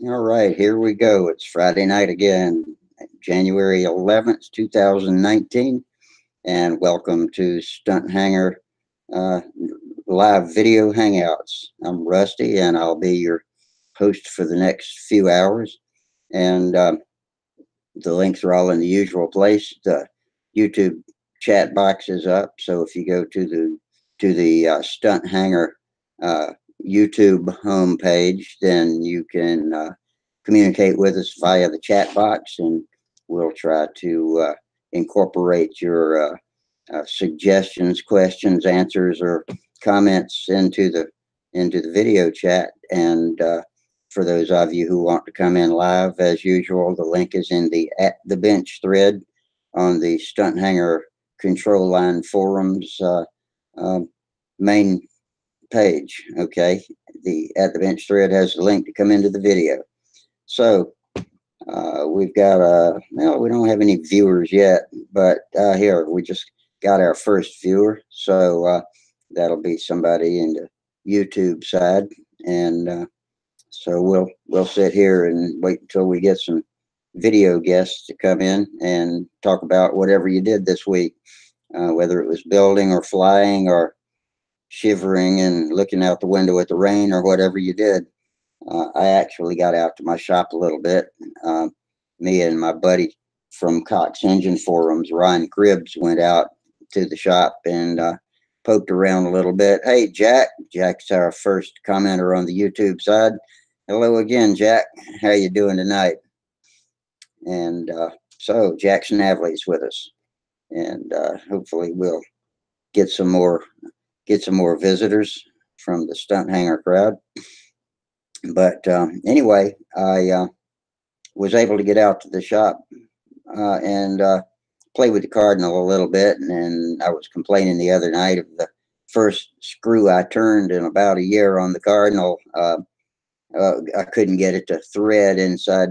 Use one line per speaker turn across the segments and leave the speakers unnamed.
All right, here we go. It's Friday night again, January 11th, 2019, and welcome to Stunthangar uh, live video hangouts. I'm Rusty, and I'll be your host for the next few hours. And the links are all in the usual place. The YouTube chat box is up, so if you go to the Stunt Hanger uh, YouTube homepage, then you can communicate with us via the chat box, and we'll try to incorporate your suggestions, questions, answers, or comments into the video chat. And for those of you who want to come in live, as usual, the link is in the at the bench thread on the Stunt Hanger Control Line Forums um, main page. Okay, the at the bench thread has a link to come into the video. So we've got well, we don't have any viewers yet, but here we just got our first viewer. So that'll be somebody in the YouTube side, and so we'll sit here and wait until we get some video guests to come in and talk about whatever you did this week, whether it was building or flying or shivering and looking out the window at the rain or whatever you did. I actually got out to my shop a little bit. Um, Me and my buddy from Cox Engine Forums, Ryan Cribbs, went out to the shop and poked around a little bit. Hey, Jack. Jack's our first commenter on the YouTube side. Hello again, Jack. How you doing tonight? And so Jack Snavely's with us, and hopefully we'll get some more visitors from the stunt hanger crowd. But anyway, I was able to get out to the shop and play with the Cardinal a little bit. And I was complaining the other night of the first screw I turned in about a year on the Cardinal. I couldn't get it to thread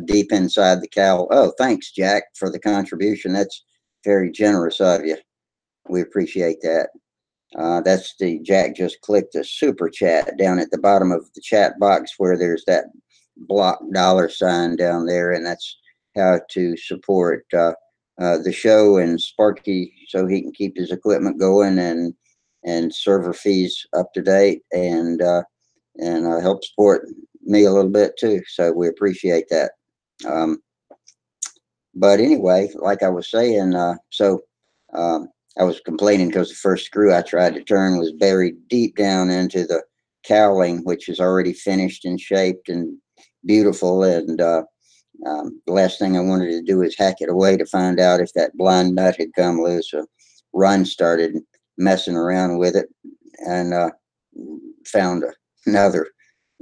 deep inside the cowl. Oh, thanks, Jack, for the contribution. That's very generous of you. We appreciate that. That's the Jack just clicked the super chat down at the bottom of the chat box where there's that block $sign down there, and that's how to support the show and Sparky so he can keep his equipment going and server fees up to date and help support me a little bit too. So we appreciate that. Um, but anyway, like I was saying, um, I was complaining because the first screw I tried to turn was buried deep down into the cowling, which is already finished and shaped and beautiful. And the last thing I wanted to do was hack it away to find out if that blind nut had come loose. So Run started messing around with it and found another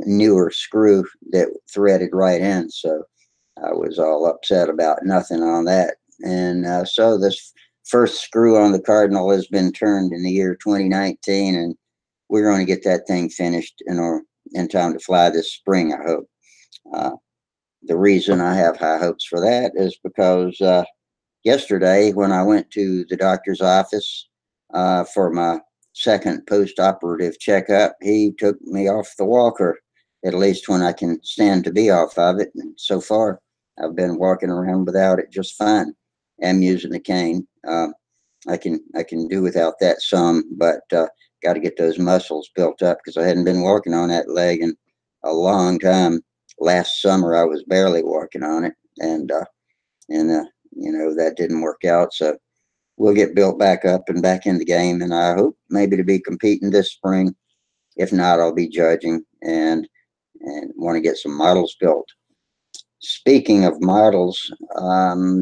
newer screw that threaded right in. So I was all upset about nothing on that. And so this first screw on the Cardinal has been turned in the year 2019, and we're going to get that thing finished in time to fly this spring, I hope. Uh, the reason I have high hopes for that is because yesterday, when I went to the doctor's office for my second post-operative checkup, he took me off the walker, at least when I can stand to be off of it. And so far, I've been walking around without it just fine. I'm using the cane. I can do without that some, but got to get those muscles built up because I hadn't been walking on that leg in a long time. Last summer, I was barely walking on it, and that didn't work out. So we'll get built back up and back in the game, and I hope maybe to be competing this spring. If not, I'll be judging and want to get some models built. Speaking of models,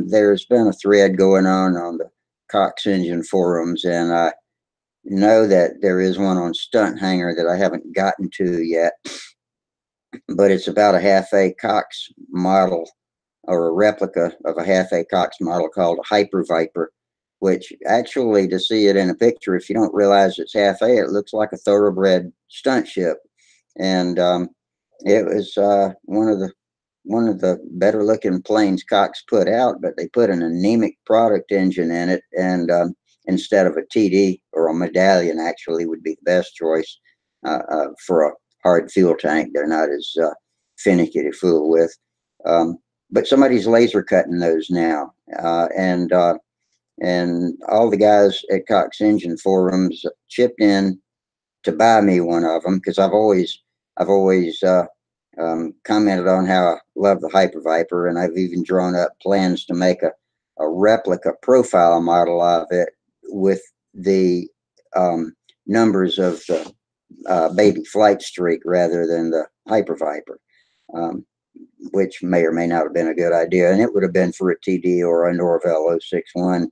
there's been a thread going on the Cox Engine forums, and I know that there is one on Stunt Hanger that I haven't gotten to yet, but it's about a half A Cox model or a replica of a half A Cox model called a Hyper Viper, which actually, to see it in a picture, if you don't realize it's half A, it looks like a thoroughbred stunt ship. And it was one of the better looking planes Cox put out, but they put an anemic product engine in it, and instead of a TD or a medallion, actually would be the best choice for a hard fuel tank. They're not as finicky to fool with. But somebody's laser cutting those now, and all the guys at Cox Engine Forums chipped in to buy me one of them, because I've always commented on how I love the Hyper Viper, and I've even drawn up plans to make a replica profile model of it with the numbers of the baby flight streak rather than the Hyper Viper, which may or may not have been a good idea. And it would have been for a TD or a Norvell 061.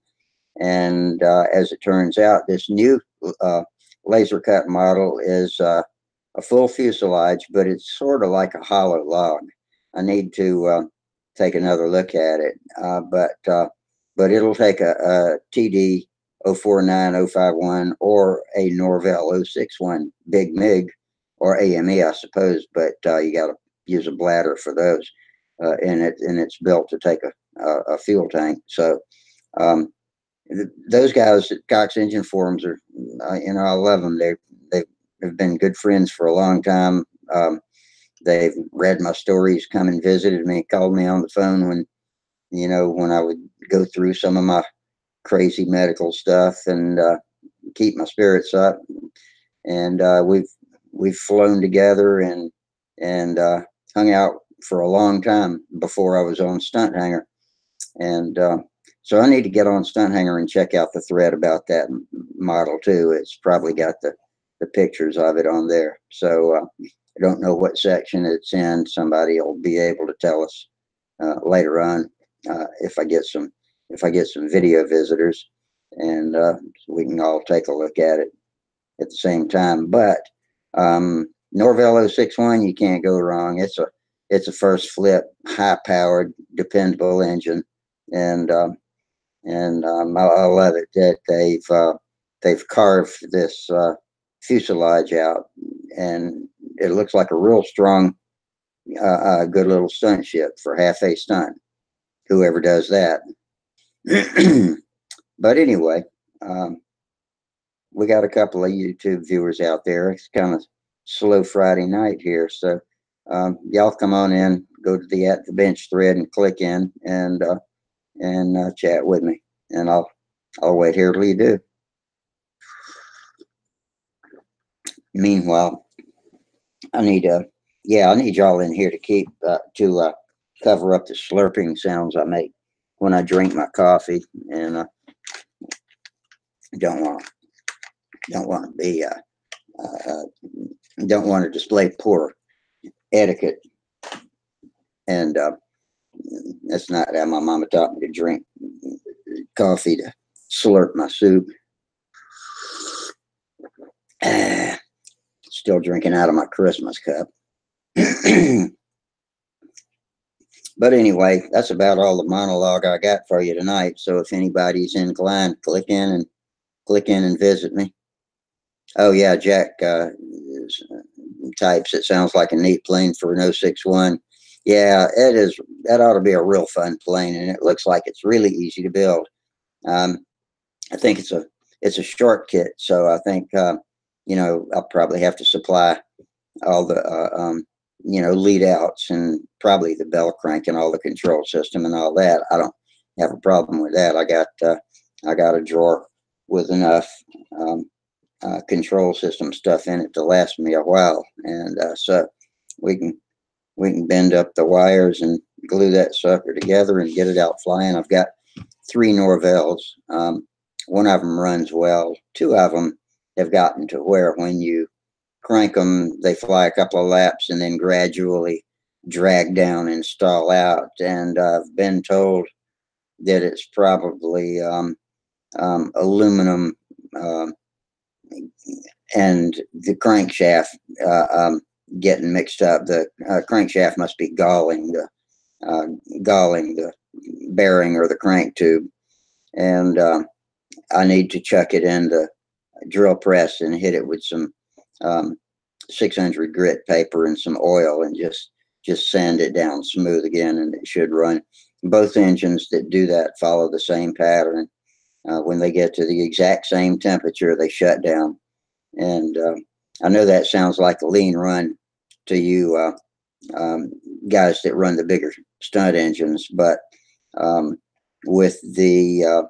And as it turns out, this new laser cut model is a full fuselage, but it's sort of like a hollow log. I need to take another look at it, but it'll take a TD 049, 051 or a Norvell 061 Big MiG or AME, I suppose, but you got to use a bladder for those, and it's built to take a fuel tank. So those guys at Cox Engine Forums are, I love them. They've been good friends for a long time. They've read my stories, come and visited me, called me on the phone when I would go through some of my crazy medical stuff, and keep my spirits up. And we've flown together and hung out for a long time before I was on Stunthangar. And so I need to get on Stunthangar and check out the thread about that model too. It's probably got the pictures of it on there. So I don't know what section it's in. Somebody will be able to tell us later on if I get some video visitors, and we can all take a look at it at the same time. But Norvell 061, you can't go wrong. It's a first flip, high powered, dependable engine, and I love it that they've carved this fuselage out, and it looks like a real strong, good little stunt ship for half a stunt. Whoever does that. But anyway, we got a couple of YouTube viewers out there. It's kind of slow Friday night here, so y'all come on in, go to the At the Bench thread and click in and chat with me, and I'll wait here till you do. Meanwhile, I need y'all in here to keep to cover up the slurping sounds I make when I drink my coffee, and don't want to be don't want to display poor etiquette, and that's not how my mama taught me to drink coffee, to slurp my soup. Still drinking out of my Christmas cup. But anyway, that's about all the monologue I got for you tonight. So if anybody's inclined, click in and visit me. Oh yeah, Jack types, it sounds like a neat plane for an 061. Yeah, it is. That ought to be a real fun plane, and it looks like it's really easy to build. I think it's a short kit, so I think I'll probably have to supply all the lead outs and probably the bell crank and all the control system and all that. I don't have a problem with that. I got a drawer with enough control system stuff in it to last me a while, and so we can bend up the wires and glue that sucker together and get it out flying. I've got 3 Norvells. One of them runs well. 2 of them have gotten to where when you crank them, they fly a couple of laps and then gradually drag down and stall out. And I've been told that it's probably aluminum and the crankshaft getting mixed up. The crankshaft must be galling the bearing or the crank tube, and I need to chuck it in the drill press and hit it with some 600 grit paper and some oil, and just sand it down smooth again, and it should run. Both engines that do that follow the same pattern. When they get to the exact same temperature, they shut down. And I know that sounds like a lean run to you um, guys that run the bigger stunt engines. But with the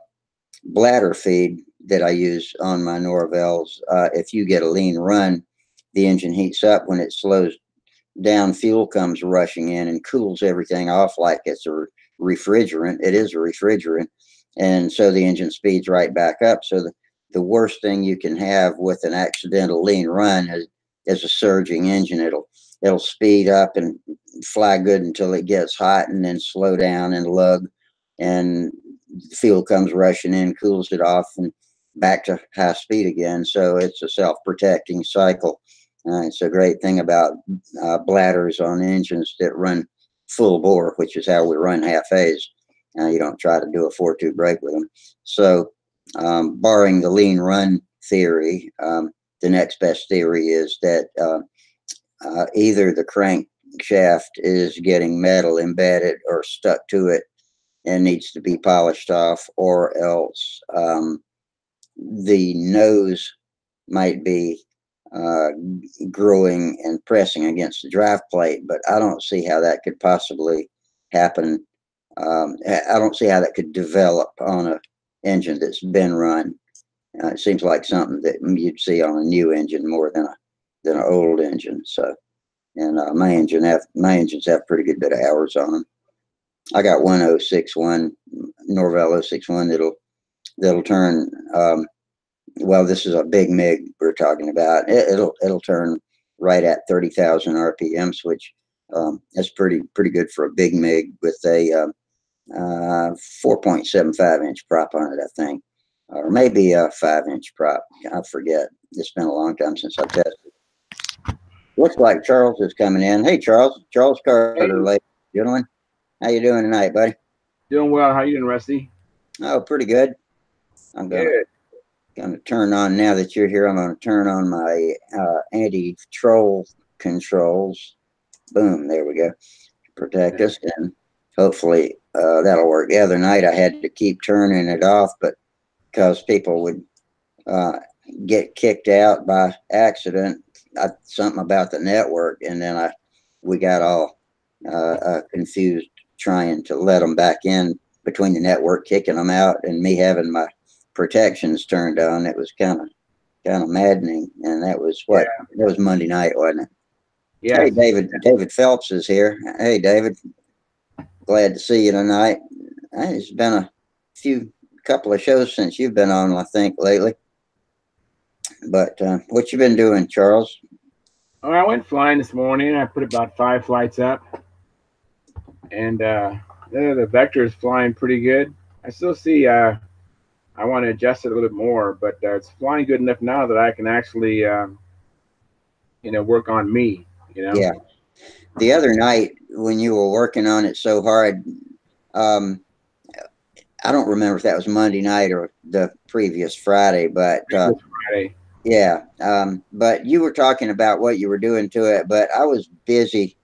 bladder feed that I use on my Norvels, if you get a lean run, the engine heats up. When it slows down, fuel comes rushing in and cools everything off like it's a refrigerant. It is a refrigerant. And so the engine speeds right back up. So the worst thing you can have with an accidental lean run is a surging engine. It'll speed up and fly good until it gets hot and then slow down and lug, and fuel comes rushing in, cools it off, and back to high speed again. So it's a self-protecting cycle. It's a great thing about bladders on engines that run full bore, which is how we run half A's. You don't try to do a 4.2 brake with them. So, barring the lean run theory, the next best theory is that either the crankshaft is getting metal embedded or stuck to it and needs to be polished off, or else the nose might be uh, growing and pressing against the drive plate. But I don't see how that could possibly happen. I don't see how that could develop on a engine that's been run. It seems like something that you'd see on a new engine more than an old engine. So, and my engines have pretty good bit of hours on them. I got one 061 Norvel 061 that'll turn. Well, this is a big MiG we're talking about. It'll turn right at 30,000 RPMs, which is pretty good for a big MiG with a 4.75 inch prop on it, I think, or maybe a 5-inch prop. I forget. It's been a long time since I tested. Looks like Charles is coming in. Hey, Charles. Charles Carter, ladies and gentlemen. How you doing tonight, buddy?
Doing well. How you doing, Rusty?
Oh, pretty good. I'm gonna turn on, now that you're here, I'm gonna turn on my anti-troll controls. Boom, there we go. Protect us, and hopefully that'll work. The other night I had to keep turning it off, but because people would uh, get kicked out by accident, something about the network, and then we got all confused trying to let them back in between the network kicking them out and me having my protections turned on. It was kind of maddening, and that was that was Monday night, wasn't it? Hey,
Yes.
David Phelps is here. Hey, David, glad to see you tonight. It's been a couple of shows since you've been on, I think, lately. But what you been doing, Charles?
Oh, I went flying this morning. I put about 5 flights up, and the vector is flying pretty good. I still see. I want to adjust it a little bit more, but it's flying good enough now that I can actually, work on me. You know.
Yeah. The other night when you were working on it so hard, um, I don't remember if that was Monday night or the previous Friday, but
This Friday.
yeah. But you were talking about what you were doing to it, but I was busy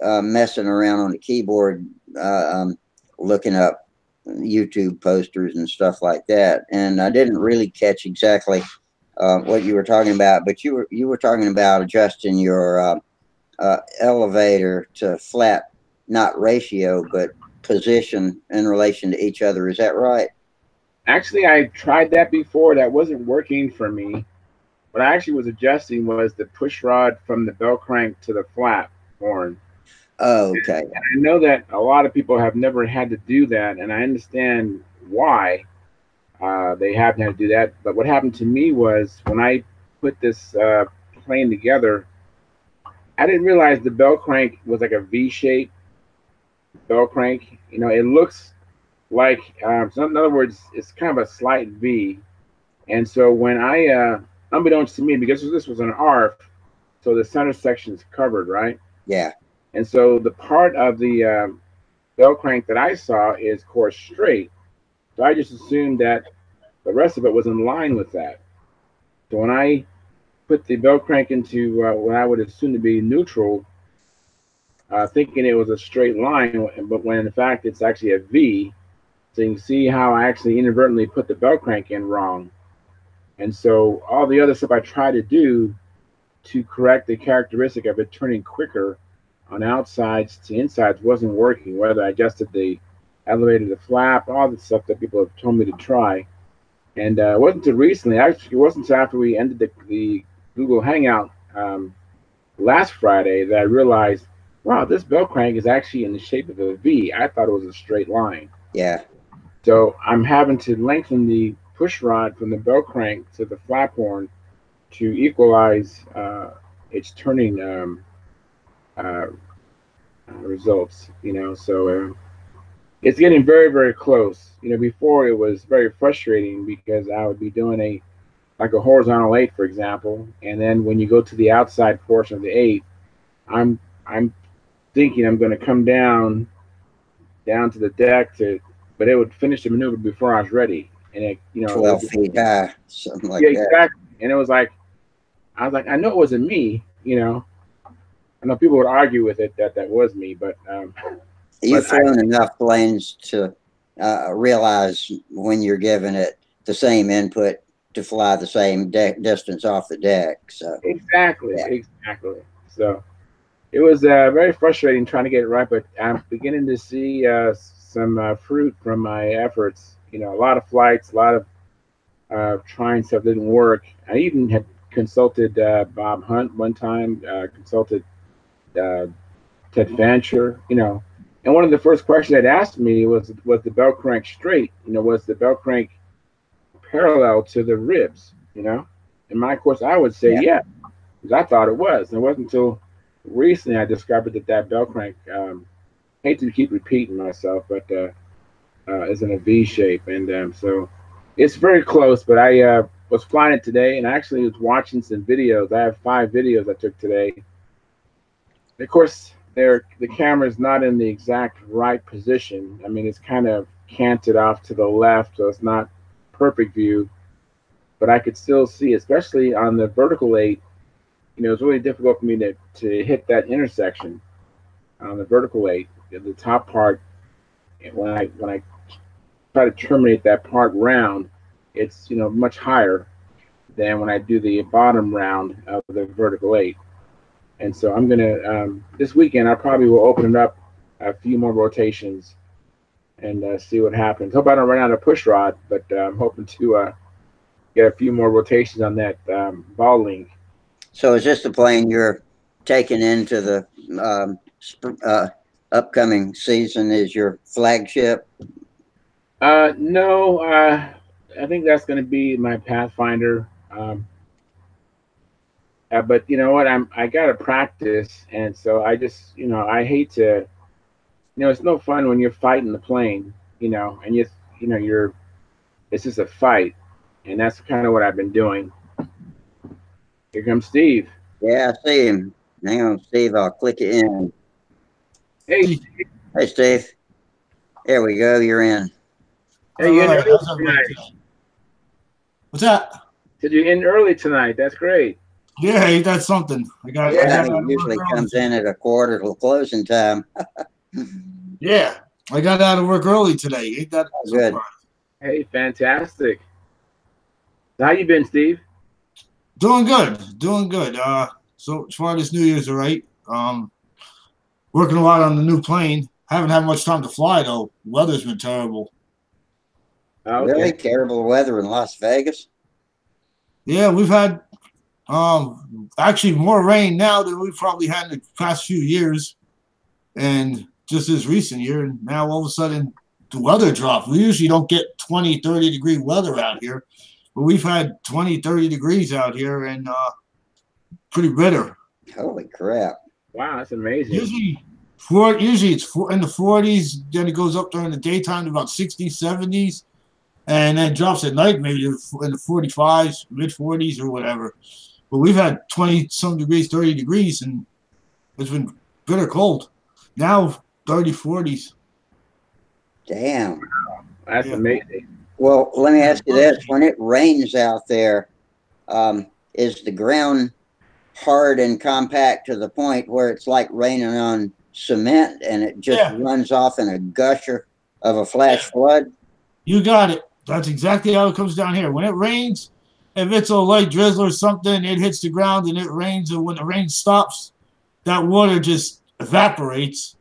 messing around on the keyboard, looking up YouTube posters and stuff like that, and I didn't really catch exactly what you were talking about. But you were talking about adjusting your elevator to flat, not ratio, but position in relation to each other. Is that right?
Actually, I tried that before. That wasn't working for me. What I actually was adjusting was the push rod from the bell crank to the flap horn.
Oh, okay.
I know that a lot of people have never had to do that, and I understand why they haven't had to do that. But what happened to me was when I put this plane together, I didn't realize the bell crank was like a V shape bell crank. It looks like, so in other words, it's kind of a slight V. And so when unbeknownst to me, because this was an ARF, so the center section is covered, right?
Yeah.
And so the part of the bell crank that I saw is course straight. So I just assumed that the rest of it was in line with that. So when I put the bell crank into what I would assume to be neutral, thinking it was a straight line, but when in fact it's actually a V. So you can see how I actually inadvertently put the bell crank in wrong. And so all the other stuff I tried to do to correct the characteristic of it turning quicker on outsides to insides wasn't working. Whether I adjusted the elevator, the flap, all the stuff that people have told me to try. And it wasn't until recently, actually, it wasn't until after we ended the Google Hangout last Friday that I realized, wow, this bell crank is actually in the shape of a V. I thought it was a straight line.
Yeah.
So I'm having to lengthen the push rod from the bell crank to the flap horn to equalize its turning uh, results. So it's getting very, very close. Before it was very frustrating because I would be doing a horizontal eight, for example, and then when you go to the outside portion of the eight, I'm thinking I'm going to come down to the deck but it would finish the maneuver before I was ready, and it
12
would,
feet high, something like
yeah,
that.
exactly, and it was like I was like, I know it wasn't me. I know people would argue with it that that was me, but
You've flown enough planes to realize when you're giving it the same input to fly the same distance off the deck. So,
exactly,
yeah.
exactly. So it was very frustrating trying to get it right, but I'm beginning to see some fruit from my efforts. A lot of flights, a lot of trying stuff didn't work. I even had consulted Bob Hunt one time, consulted uh, Ted Fancher, and one of the first questions they'd asked me was the bell crank straight? Was the bell crank parallel to the ribs? And my course, I would say
Yeah.
yeah, because I thought it was. And it wasn't until recently I discovered that bell crank. Hate to keep repeating myself, but is in a V shape, and so it's very close. But I was flying it today, and I actually was watching some videos. I have 5 videos I took today. And of course, the camera is not in the exact right position. I mean, it's kind of canted off to the left, so it's not perfect view. But I could still see, especially on the vertical eight. It's really difficult for me to hit that intersection on the vertical eight. The top part, when I try to terminate that part round, it's much higher than when I do the bottom round of the vertical eight. And so I'm gonna this weekend I probably will open it up a few more rotations and see what happens. Hope I don't run out of push rod, but I'm hoping to get a few more rotations on that ball link.
So, is this the plane you're taking into the upcoming season? Is your flagship?
No, I think that's going to be my Pathfinder. But you know what? I got to practice, and so I just I hate to. It's no fun when you're fighting the plane. And you're it's just a fight, and that's kind of what I've been doing. Here comes Steve.
Yeah, I see him. Hang on, Steve. I'll click it in.
Hey,
Hey, Steve. There we go. You're in.
hey,
All
you in
right,
early
how's everybody
tonight?
today? What's that?
Said you in early tonight. That's great.
Yeah, ain't that something? I got
Yeah,
out
he
of work
usually
early
comes in
today.
at a quarter to closing time.
Yeah, I got out of work early today. Ain't that
Oh, good.
something?
Hey, fantastic. So how you been, Steve?
Doing good, doing good. So as far as New Year's, all right. Working a lot on the new plane. Haven't had much time to fly though. Weather's been terrible.
Really
Okay.
terrible weather in Las Vegas.
Yeah, we've had actually more rain now than we've probably had in the past few years, and just this recent year. And now all of a sudden the weather dropped. We usually don't get 20, 30-degree weather out here, but we've had 20, 30 degrees out here, and pretty bitter.
Holy crap.
Wow, that's amazing.
Usually it's in the 40s, then it goes up during the daytime to about 60s, 70s, and then drops at night maybe in the 45s, mid 40s or whatever. But we've had 20 some degrees, 30 degrees, and it's been bitter cold. Now 30, 40s.
Damn.
That's
Yeah.
amazing.
Well, let me ask you this. When it rains out there, is the ground hard and compact to the point where it's like raining on cement and it just
Yeah.
runs off in a gusher of a flash flood?
You got it. That's exactly how it comes down here. When it rains, if it's a light drizzle or something, it hits the ground and it rains. And when the rain stops, that water just evaporates.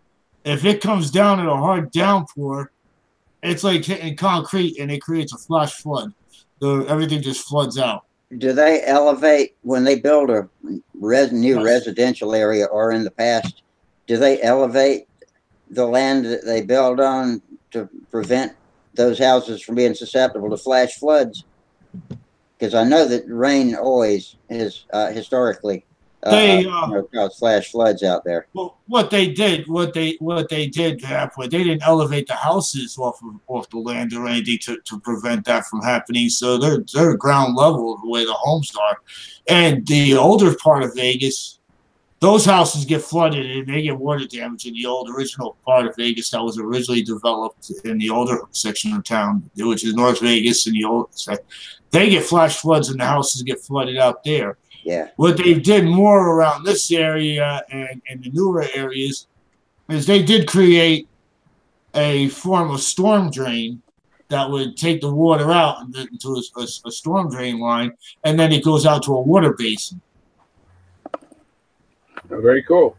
If it comes down in a hard downpour, it's like hitting concrete and it creates a flash flood. Everything just floods out.
Do they elevate when they build a new residential area, or in the past, do they elevate the land that they build on to prevent those houses from being susceptible to flash floods? Because I know that rain always is historically caused flash floods out there.
Well, what they did happen, they didn't elevate the houses off the land or anything to prevent that from happening. So they're ground level the way the homes are. And the older part of Vegas, those houses get flooded and they get water damage in the old original part of Vegas that was originally developed in the older section of town, which is North Vegas and the old section. They get flash floods and the houses get flooded out there.
Yeah.
What they did more around this area and the newer areas is they did create a form of storm drain that would take the water out into a storm drain line, and then it goes out to a water basin.
Oh, very cool.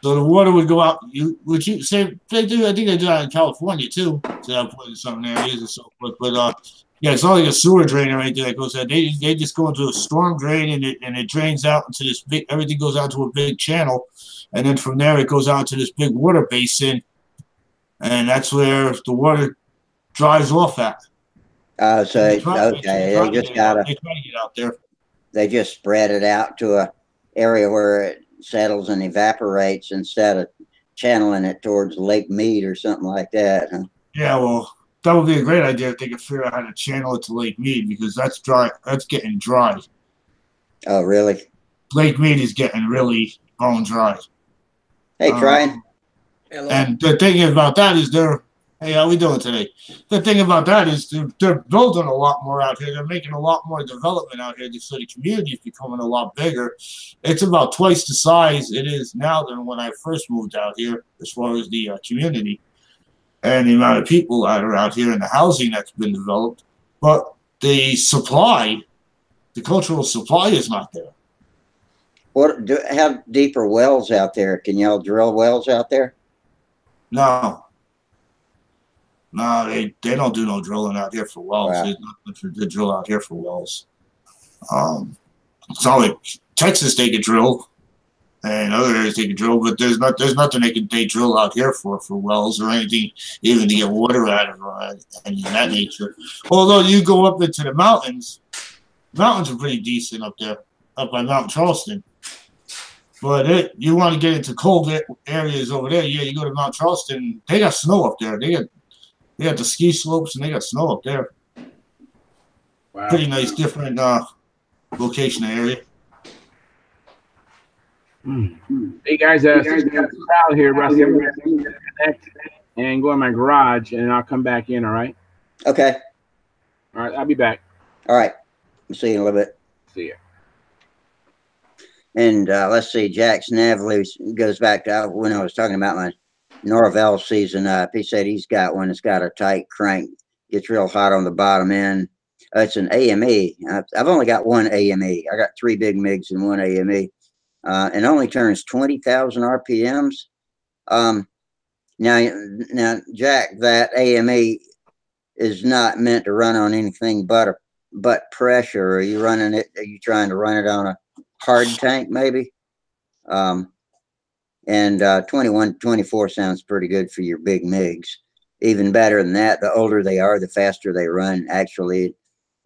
So the water would go out. Would you say they do? I think they do that in California too. So that in some areas and so forth. But yeah, it's not like a sewer drain or anything that goes out. They just go into a storm drain and it drains out into this big. Everything goes out to a big channel, and then from there it goes out to this big water basin, and that's where the water dries off at.
So they try to get
out there.
They just spread it out to a area where it settles and evaporates instead of channeling it towards Lake Mead or something like that. Huh?
Yeah, well, that would be a great idea if they could figure out how to channel it to Lake Mead, because that's dry. That's getting dry.
Oh, really?
Lake Mead is getting really bone dry.
Hey, Tryon.
And the thing about that is hey, how we doing today? The thing about that is they're building a lot more out here. They're making a lot more development out here. So the community is becoming a lot bigger. It's about twice the size it is now than when I first moved out here, as far as the community and the amount of people that are out here and the housing that's been developed. But the cultural supply is not there.
How deep are wells out there? Can y'all drill wells out there?
No, they don't do no drilling out here for wells.
Wow.
There's nothing to drill out here for wells. It's not like Texas they could drill, and other areas they could drill, but there's nothing they drill out here for wells or anything, even to get water out of anything of that nature. Although you go up into the mountains are pretty decent up there, up by Mount Charleston. But you want to get into cold areas over there, yeah, you go to Mount Charleston, they got snow up there. They got the ski slopes and they got snow up there. Wow. Pretty nice, different location area.
Hey guys, crowd here, Rusty. I'm going to connect and go in my garage, and I'll come back in. All right.
Okay.
All right, I'll be back.
All right. See you in a little bit.
See ya.
And let's see, Jack Snavely goes back to when I was talking about my Norvell season up. He said he's got one that's got a tight crank, gets real hot on the bottom end. It's an AME. I've only got one AME. I got 3 big MiGs and one AME, and only turns 20,000 RPMs. Now, Jack, that AME is not meant to run on anything but pressure. Are you running it? Are you trying to run it on a hard tank, maybe? And 21, 24 sounds pretty good for your big MiGs. Even better than that, the older they are, the faster they run, actually.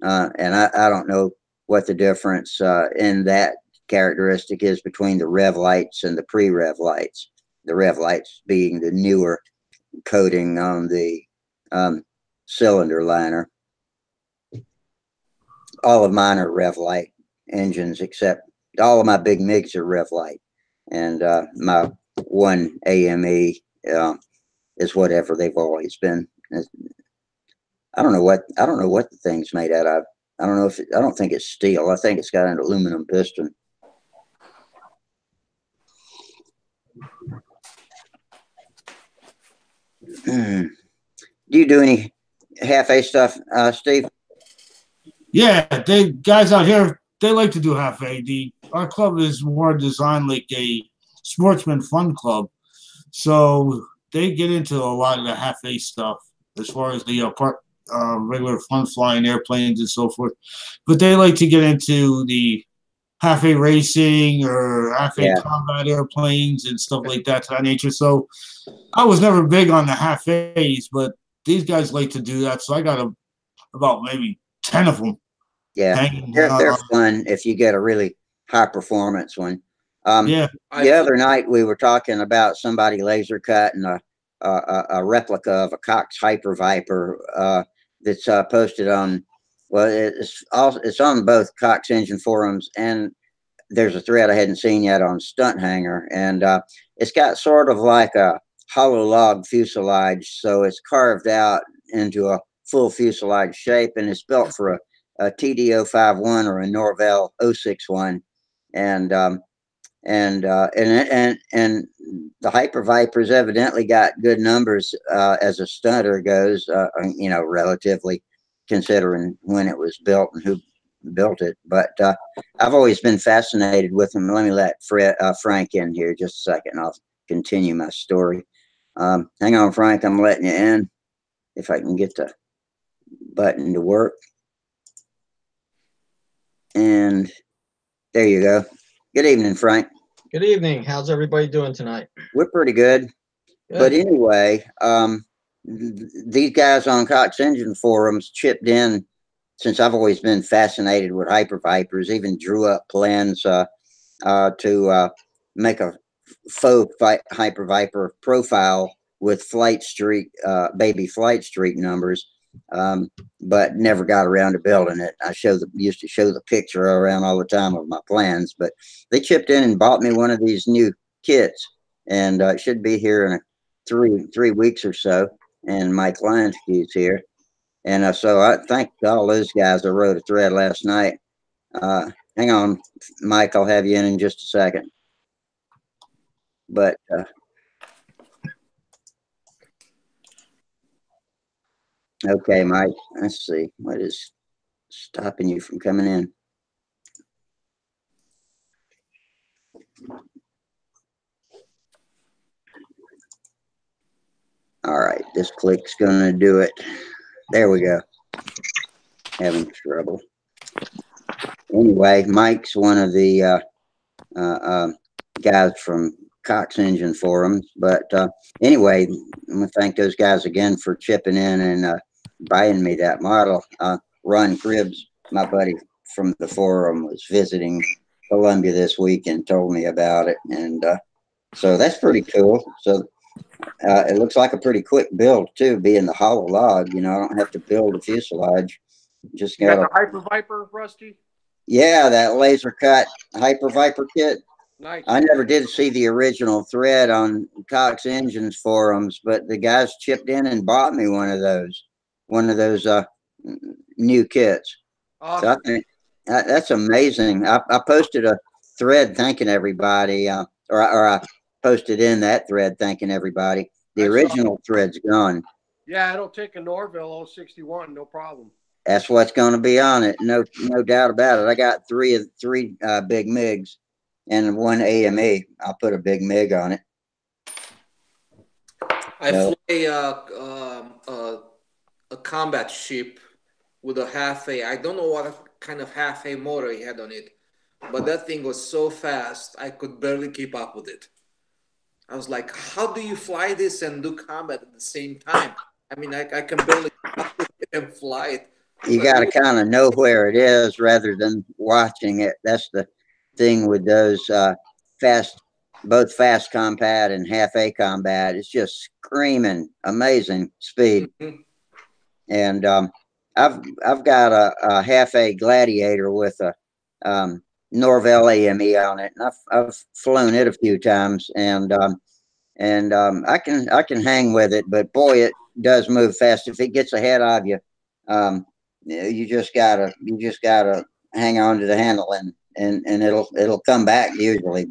And I don't know what the difference in that characteristic is between the rev lights and the pre-rev lights. The rev lights being the newer coating on the cylinder liner. All of mine are rev light engines, except all of my big MiGs are rev light. And my one AME is whatever they've always been. I don't know what the thing's made out of. I don't think it's steel. I think it's got an aluminum piston. Do you do any half-A stuff, Steve?
Yeah, guys out here, they like to do half-A. Our club is more designed like a sportsman fun club. So they get into a lot of the half-A stuff as far as the regular fun flying airplanes and so forth. But they like to get into the half-A racing or half-A
Yeah.
combat airplanes and stuff like that to that nature. So I was never big on the half-A's, but these guys like to do that. So I got about maybe 10 of them
Yeah.
hanging.
They're fun if you get a really high performance one.
Yeah.
The other night we were talking about somebody laser cutting a replica of a Cox Hyper Viper that's posted on. Well, it's on both Cox Engine forums, and there's a thread I hadn't seen yet on Stunthangar, and it's got sort of like a hollow log fuselage, so it's carved out into a full fuselage shape, and it's built for a TD-051 or a Norvell 061, and and the Hyper Vipers evidently got good numbers as a stunter goes, you know, relatively considering when it was built and who built it. But I've always been fascinated with them. Let me let Frank in here just a second. I'll continue my story. Hang on, Frank. I'm letting you in if I can get the button to work. And there you go. Good evening, Frank.
Good evening. How's everybody doing tonight?
We're pretty good. But anyway, these guys on Cox Engine forums chipped in, since I've always been fascinated with Hyper Vipers, even drew up plans to make a faux Hyper Viper profile with Flight Street, baby Flight Street numbers, but never got around to building it. I used to show the picture around all the time of my plans, but they chipped in and bought me one of these new kits, and it should be here in a three weeks or so. And Mike Lionsky's here, and so I thank all those guys. I wrote a thread last night. Hang on, Mike, I'll have you in just a second. But okay, Mike, let's see what is stopping you from coming in. All right, this click's gonna do it. There we go. Having trouble. Anyway, Mike's one of the guys from Cox Engine forums. But anyway, I'm gonna thank those guys again for chipping in and buying me that model. Ron Cribbs, my buddy from the forum, was visiting Columbia this week and told me about it, and so that's pretty cool. So it looks like a pretty quick build too, being the hollow log. You know, I don't have to build a fuselage. Just got
the Hyper Viper, Rusty.
Yeah, that laser cut Hyper Viper kit.
Nice.
I never did see the original thread on Cox Engines forums, but the guys chipped in and bought me one of those new kits.
Awesome.
So I think that's amazing. I posted a thread thanking everybody, or I posted in that thread thanking everybody. The original thread's gone.
Yeah, it'll take a Norville 061, no problem.
That's what's going to be on it. No doubt about it. I got three big MiGs and one AME. I'll put a big MiG on it.
I fly a combat ship with a half-A. I don't know what kind of half-A motor he had on it, but that thing was so fast, I could barely keep up with it. I was like, how do you fly this and do combat at the same time? I mean, I can barely keep up with it and fly it.
You got to kind of know where it is rather than watching it. That's the thing with those both fast combat and half-A combat. It's just screaming amazing speed. Mm-hmm. And I've got a half-A Gladiator with a Norvell AME on it, and I've flown it a few times, and I can hang with it, but boy, it does move fast. If it gets ahead of you, you just gotta hang on to the handle, and it'll come back usually,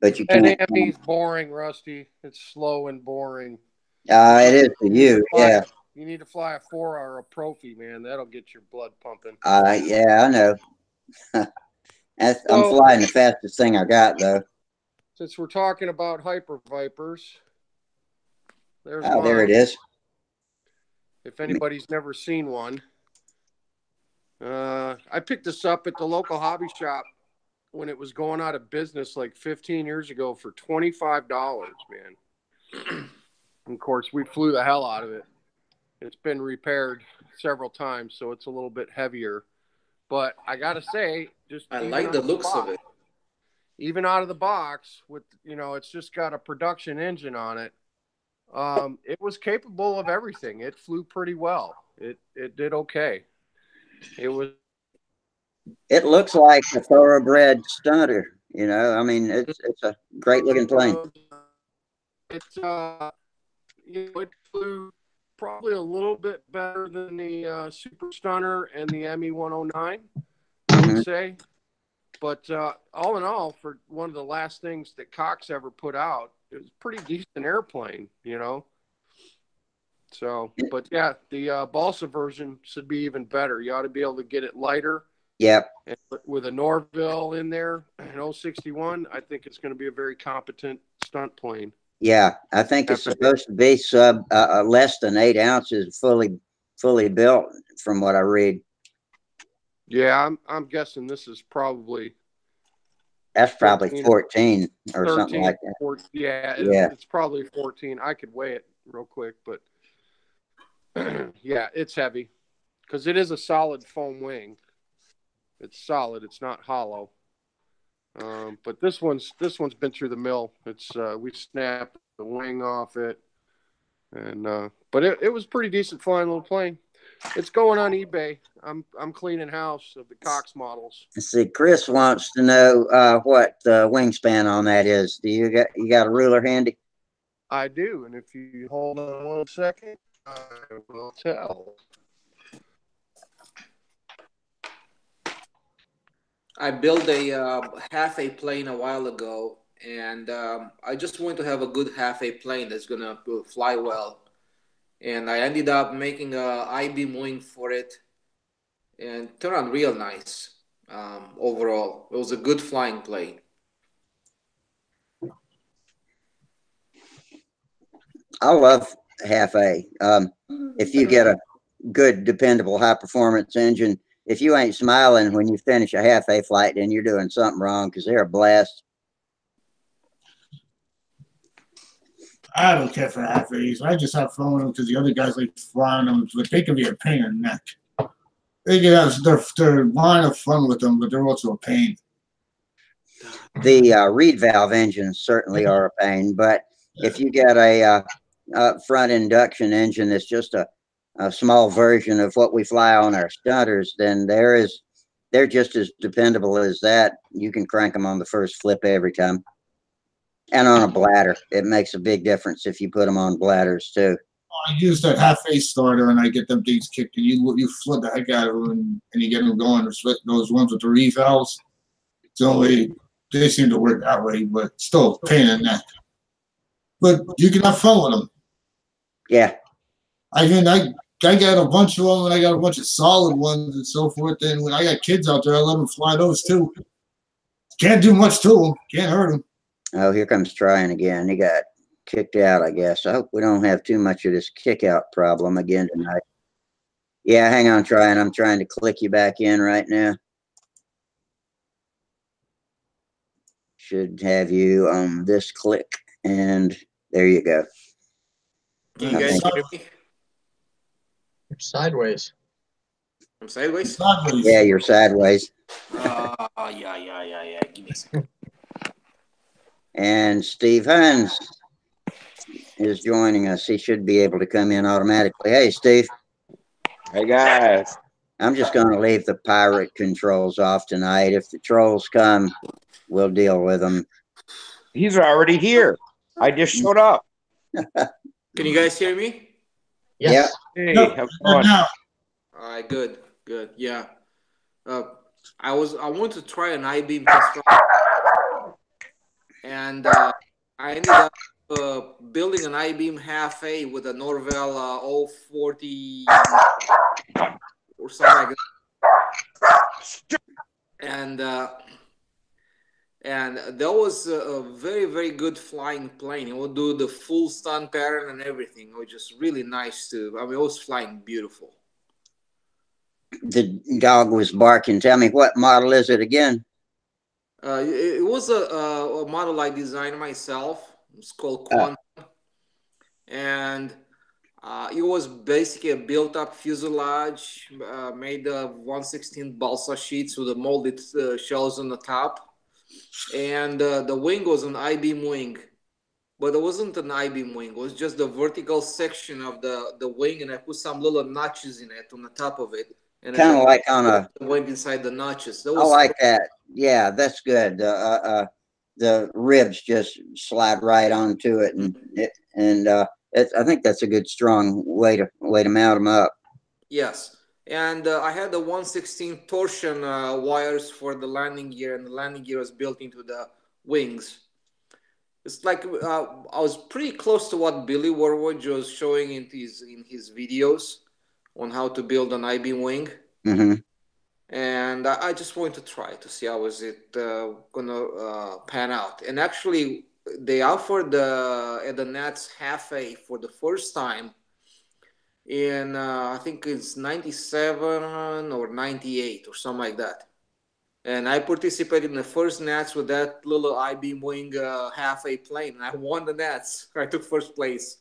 but you can't.
And AME's boring, Rusty. It's slow and boring.
It is for you, yeah.
You need to fly a 4 or a Profi, man. That'll get your blood pumping.
Yeah, I know. I'm flying the fastest thing I got, though.
Since we're talking about Hyper Vipers, There's
Oh, there
mine.
it is.
If anybody's never seen one. I picked this up at the local hobby shop when it was going out of business like 15 years ago for $25, man. And of course, we flew the hell out of it. It's been repaired several times, so it's a little bit heavier. But I got to say, just
I
even
like
out
the
of
looks
box,
of it.
even out of the box with, it's just got a production engine on it. It was capable of everything. It flew pretty well. It did okay. It was.
It looks like a thoroughbred stunter. You know, I mean, it's a great looking plane.
It flew probably a little bit better than the Super Stunner and the ME 109, I would say. But all in all, for one of the last things that Cox ever put out, it was a pretty decent airplane, So, but yeah, the balsa version should be even better. You ought to be able to get it lighter.
Yep.
And with a Norville in there, an 061, I think it's going to be a very competent stunt plane.
Yeah, I think it's supposed to be sub less than 8 ounces, fully built, from what I read.
Yeah, I'm guessing this is probably.
That's probably 14 or 13, something like that.
14, yeah, it's probably 14. I could weigh it real quick, but yeah, it's heavy because it is a solid foam wing. It's solid. It's not hollow. But this one's been through the mill. It's we snapped the wing off it, and but it was pretty decent flying little plane. It's going on eBay. I'm cleaning house of the Cox models.
See, Chris wants to know what the wingspan on that is. Do you got a ruler handy?
I do, and if you hold on 1 second, I will tell.
I built a half a plane a while ago, and I just want to have a good half a plane that's gonna fly well. And I ended up making a I-beam wing for it, and turned out real nice. Overall, it was a good flying plane.
I love half A. If you get a good, dependable, high performance engine, if you ain't smiling when you finish a half A flight, then you're doing something wrong, because they're a blast.
I don't care for half A's. I just have fun with them because the other guys like flying them, but they can be a pain in the neck. They can have their line of fun with them, but they're also a pain.
The reed valve engines certainly are a pain, but if you get a front induction engine that's just a small version of what we fly on our stunters, then they're just as dependable as that. You can crank them on the first flip every time. And on a bladder, it makes a big difference if you put them on bladders too.
I use that half-A starter, and I get them things kicked, and you flood the heck out of them, and you get them going. Those ones with the reed valves, they seem to work that way, but still a pain in the neck. But you can have fun with them.
Yeah.
I mean, I got a bunch of them, and I got a bunch of solid ones and so forth. And when I got kids out there, I let them fly those too. Can't do much to them. Can't hurt them.
Oh, here comes trying again. He got kicked out, I guess. I hope we don't have too much of this kick out problem again tonight. Yeah, hang on, trying. I'm trying to click you back in right now. Should have you on this click, and there you go.
Can you guys hear me?
Sideways.
I'm sideways?
Sideways.
Yeah, you're sideways.
Yeah. Give me a second.
And Steve Huns is joining us. He should be able to come in automatically. Hey, Steve.
Hey, guys.
I'm just going to leave the pirate controls off tonight. If the trolls come, we'll deal with them.
He's already here. I just showed up.
Can you guys hear me?
Yes.
Hey, how's it going?
All right, good. Yeah. I wanted to try an I-beam construction, and I ended up building an I-beam half A with a Norvell 040 or something like that. And And that was a very, very good flying plane. It would do the full stunt pattern and everything. It was just really nice too. I mean, it was flying beautiful.
The dog was barking. Tell me, what model is it again?
It was a model I designed myself. It's called Quantum. And it was basically a built-up fuselage made of 1/16 balsa sheets with the molded shells on the top. And the wing was an I-beam wing. But it wasn't an I-beam wing. It was just the vertical section of the wing, and I put some little notches in it on the top of it. And
Kind of like on a...
went inside the notches. That
I
was
like that. Yeah, that's good. The ribs just slide right onto it, and I think that's a good strong way to mount them up.
Yes, and I had the 1/16 torsion wires for the landing gear, and the landing gear was built into the wings. It's like I was pretty close to what Billy Warwich was showing in his videos on how to build an I-beam wing.
Mm-hmm.
And I just wanted to try to see how is it gonna pan out. And actually, they offered at the Nats half A for the first time in I think it's 97 or 98 or something like that. And I participated in the first Nats with that little I-beam wing half A plane. And I won the Nats. I took first place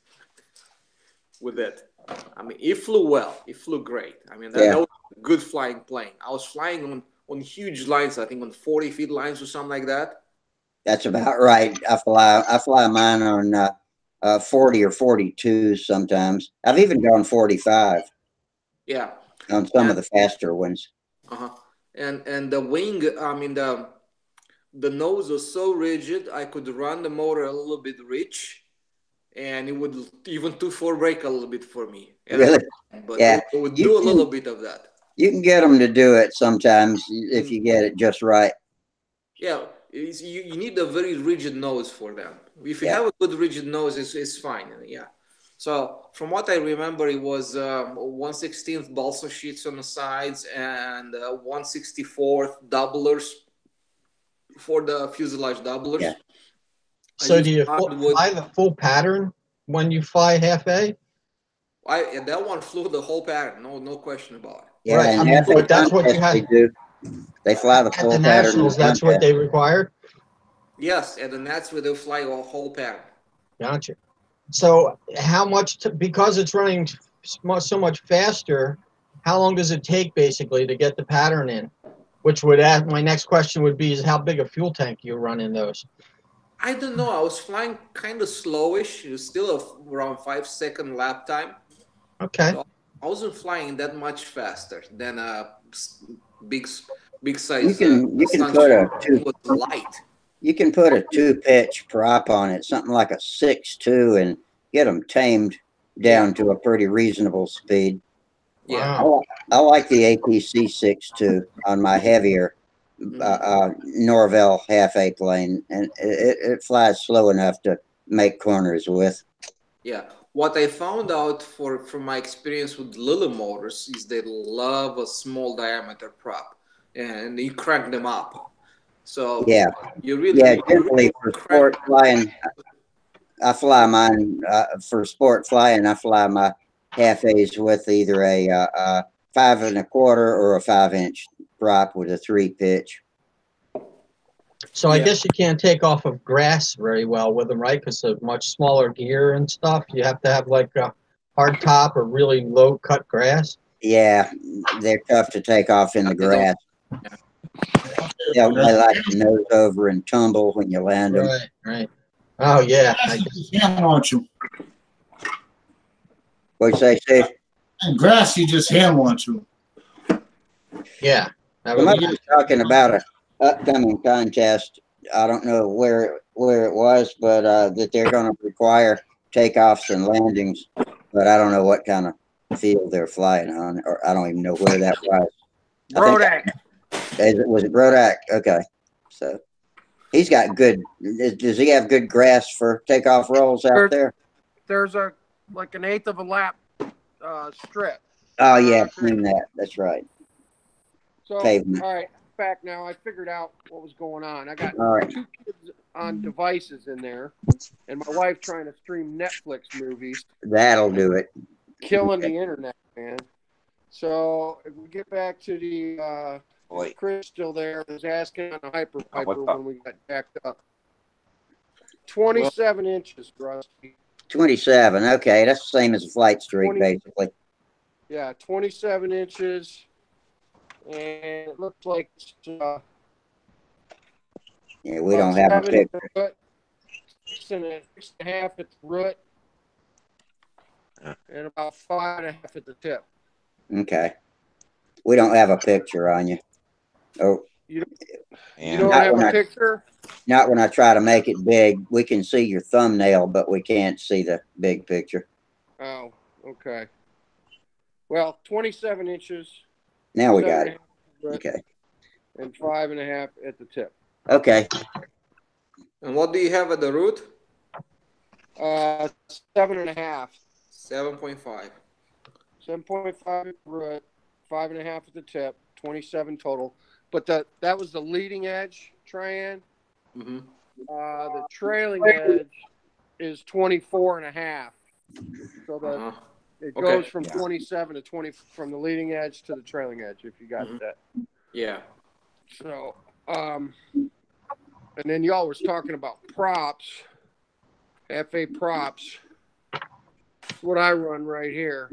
with it. I mean, it flew well. It flew great. I mean, that was a good flying plane. I was flying on huge lines, I think on 40 feet lines or something like that.
That's about right. I fly mine on 40 or 42 sometimes. I've even gone 45.
Yeah.
On some of the faster ones.
Uh-huh. And the wing, I mean, the nose was so rigid, I could run the motor a little bit rich, and it would even 2/4 brake a little bit for me.
Really?
But
yeah.
it would do a little bit of that.
You can get them to do it sometimes if you get it just right.
Yeah, you need a very rigid nose for them. If you have a good rigid nose, it's fine. Yeah. So from what I remember, it was 1/16 balsa sheets on the sides and 1/64 doublers for the fuselage doublers.
Yeah.
So do you fly the full pattern when you fly half A?
That one flew the whole pattern, no question about it.
Yeah,
right.
and
but that's what you had.
They do. They fly the full
at the
pattern.
Nationals, that's what they required?
Yes, at the Nats where they fly a whole pattern.
Gotcha. So how much, because it's running so much faster, how long does it take basically to get the pattern in? Which would add, my next question would be, is how big a fuel tank you run in those?
I don't know. I was flying kind of slowish. It was still around 5-second lap time.
Okay.
So I wasn't flying that much faster than a big size.
You can put a
light.
You can put a 2-pitch prop on it, something like a 6.2, and get them tamed down to a pretty reasonable speed.
Yeah,
I like the APC 6.2 on my heavier Norvell half A plane, and it flies slow enough to make corners with.
Yeah, what I found out from my experience with Lily motors is they love a small diameter prop, and you crank them up. So you really
generally for sport flying, I fly mine for sport flying. I fly my half A's with either a 5 1/4 or a 5-inch prop with a 3-pitch.
So I guess you can't take off of grass very well with them, right? Because of much smaller gear and stuff. You have to have like a hard top or really low cut grass.
Yeah, they're tough to take off in the grass. They like to nose over and tumble when you land them.
Right. Oh yeah.
Hand launch them.
What'd you say, Steve?
And grass, you just hand launch them.
Yeah.
Somebody was talking about an upcoming contest. I don't know where it was, but that they're going to require takeoffs and landings. But I don't know what kind of field they're flying on, or I don't even know where that was.
Brodak.
Was it Brodak? Okay. So he's got good. Does he have good grass for takeoff rolls out there?
There's like an 1/8 of a lap strip.
Oh yeah, I've seen that. That's right.
So
Pavement.
all right, back now. I figured out what was going on. I got
All right.
2 kids on devices in there, and my wife trying to stream Netflix movies.
That'll do it.
Killing the internet, man. So if we get back to the Chris still there was asking on the Hyper when we got jacked up. 27 inches, Rusty.
27. Okay, that's the same as a flight streak, basically.
Yeah, 27 inches, and it looks like
yeah, we don't have a picture.
6.5 at the root, and about 5.5 at the tip.
Okay, we don't have a picture on you. Oh,
you don't have a picture?
Not when I try to make it big. We can see your thumbnail, but we can't see the big picture.
Oh, okay. Well, 27 inches.
Now we got it. Okay.
And 5.5 at the tip.
Okay.
And what do you have at the root?
7.5.
7.5.
7.5 at the root, 5.5 at the tip, 27 total. But that was the leading edge, Tryon.
Mm-hmm.
The trailing edge is 24.5. So it goes from 27 to 20 from the leading edge to the trailing edge, if you got that.
Yeah.
So, and then y'all was talking about props, FA props. That's what I run right here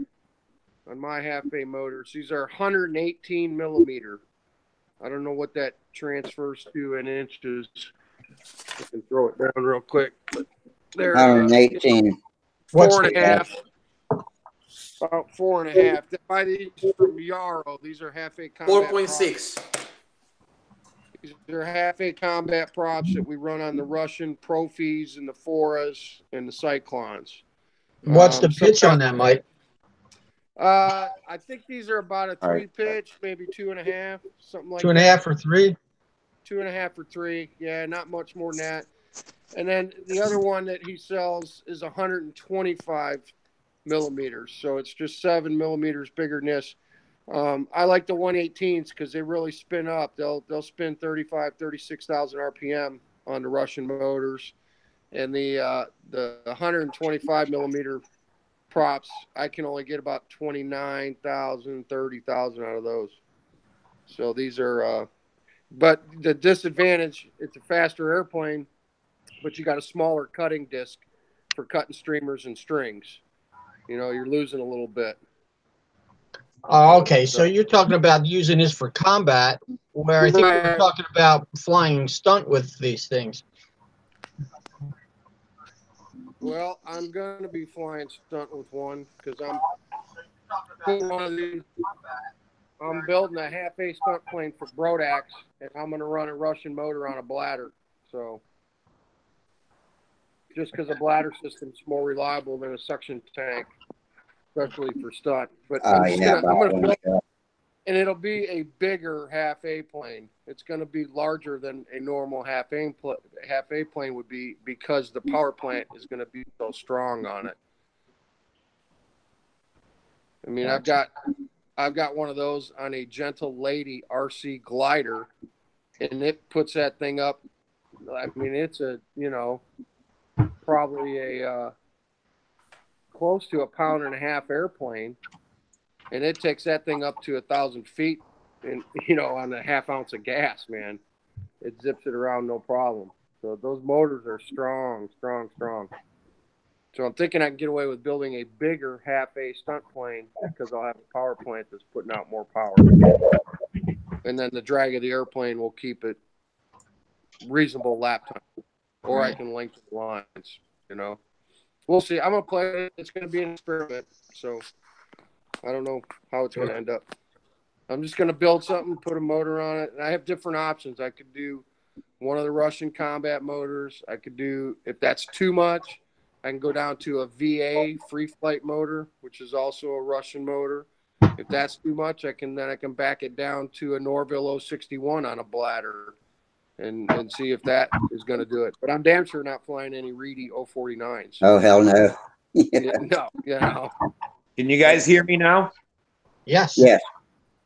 on my half-A motors. These are 118 millimeter. I don't know what that transfers to in inches. I can throw it down real quick. But they're
118.
4.5. About 4.5. Buy these from Yarrow. These are half-A combat
4.6.
These are half-A combat props that we run on the Russian Profis and the Foras and the Cyclones.
What's the pitch on that, Mike?
I think these are about a 3 pitch, maybe 2.5, something like
2.5 or 3?
2.5 or 3. Yeah, not much more than that. And then the other one that he sells is 125 millimeters. So it's just 7 millimeters bigger than this. I like the 118s because they really spin up. They'll spin 35, 36,000 RPM on the Russian motors. And the 125 millimeter props, I can only get about 29,000, 30,000 out of those. So these are, but the disadvantage, it's a faster airplane, but you got a smaller cutting disc for cutting streamers and strings. You know, you're losing a little bit.
Oh, okay. So you're talking about using this for combat, where I think we were talking about flying stunt with these things.
Well, I'm going to be flying stunt with one because I'm putting one of these. I'm building a half-A stunt plane for Brodax, and I'm going to run a Russian motor on a bladder. So, just because a bladder system's more reliable than a suction tank, especially for stunt. But I'm going to build, and it'll be a bigger half-A plane. It's going to be larger than a normal half-A plane would be because the power plant is going to be so strong on it. I mean, I've got one of those on a Gentle Lady RC glider, and it puts that thing up. I mean, it's probably a close to 1.5 pound airplane, and it takes that thing up to 1,000 feet, and on a 1/2 ounce of gas, man, it zips it around no problem. So those motors are strong. So I'm thinking I can get away with building a bigger half-A stunt plane because I'll have a power plant that's putting out more power. And then the drag of the airplane will keep it reasonable lap time. Or I can lengthen the lines, We'll see. I'm going to play it. It's going to be an experiment. So I don't know how it's going to end up. I'm just going to build something, put a motor on it. And I have different options. I could do one of the Russian combat motors. I could do, if that's too much, I can go down to a VA free flight motor, which is also a Russian motor. If that's too much, I can back it down to a Norville 061 on a bladder and see if that is going to do it. But I'm damn sure not flying any Reedy 049s.
Oh, hell no.
No.
Can you guys hear me now?
Yes.
Yes.